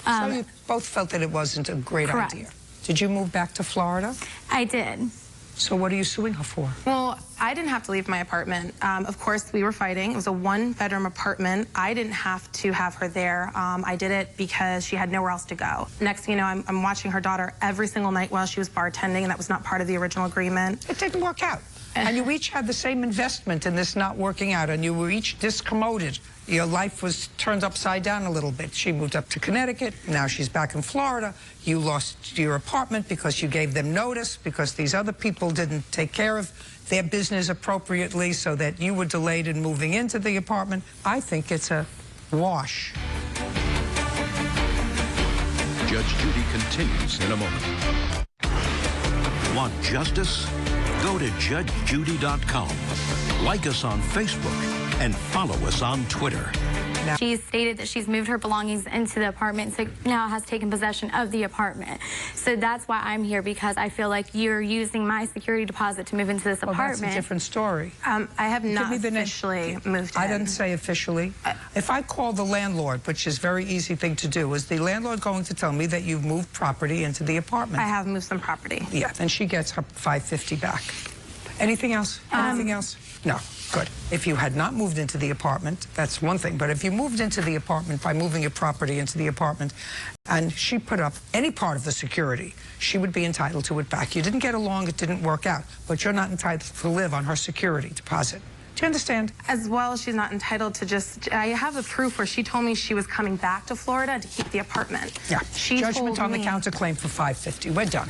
So you both felt that it wasn't a great Correct. idea. Did you move back to Florida? I did. So what are you suing her for? Well, I didn't have to leave my apartment. Of course, we were fighting. It was a 1-bedroom apartment. I didn't have to have her there. I did it because she had nowhere else to go. Next thing you know, I'm watching her daughter every single night while she was bartending, and that was not part of the original agreement. It didn't work out. And you each had the same investment in this not working out, and you were each discommoded. Your life was turned upside down a little bit. She moved up to Connecticut. Now she's back in Florida. You lost your apartment because you gave them notice, because these other people didn't take care of their business appropriately, so that you were delayed in moving into the apartment. I think it's a wash. Judge Judy continues in a moment. Want justice? Go to judgejudy.com. Like us on Facebook and follow us on Twitter. She's stated that she's moved her belongings into the apartment, so now has taken possession of the apartment. So that's why I'm here, because I feel like you're using my security deposit to move into this apartment. That's a different story. I have not officially moved in. I didn't say officially. If I call the landlord, which is a very easy thing to do, is the landlord going to tell me that you've moved property into the apartment? I have moved some property. Yeah, then she gets her $550 back. Anything else? Anything else? No. Good. If you had not moved into the apartment, that's one thing. But if you moved into the apartment by moving your property into the apartment, and she put up any part of the security, she would be entitled to it back. You didn't get along, it didn't work out, but you're not entitled to live on her security deposit. Do you understand? As well, she's not entitled to just... I have a proof where she told me she was coming back to Florida to keep the apartment. Yeah. She Judgment told on me... the counterclaim for $550. We're done.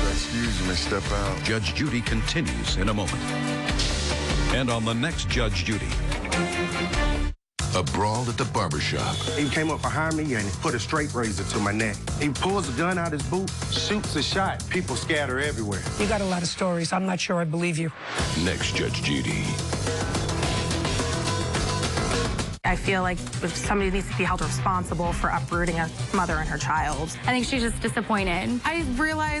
Excuse me, step out. Judge Judy continues in a moment. And on the next Judge Judy. A brawl at the barbershop. He came up behind me and put a straight razor to my neck. He pulls a gun out his boot, shoots a shot. People scatter everywhere. You got a lot of stories. I'm not sure I believe you. Next Judge Judy. I feel like if somebody needs to be held responsible for uprooting a mother and her child. I think she's just disappointed. I realized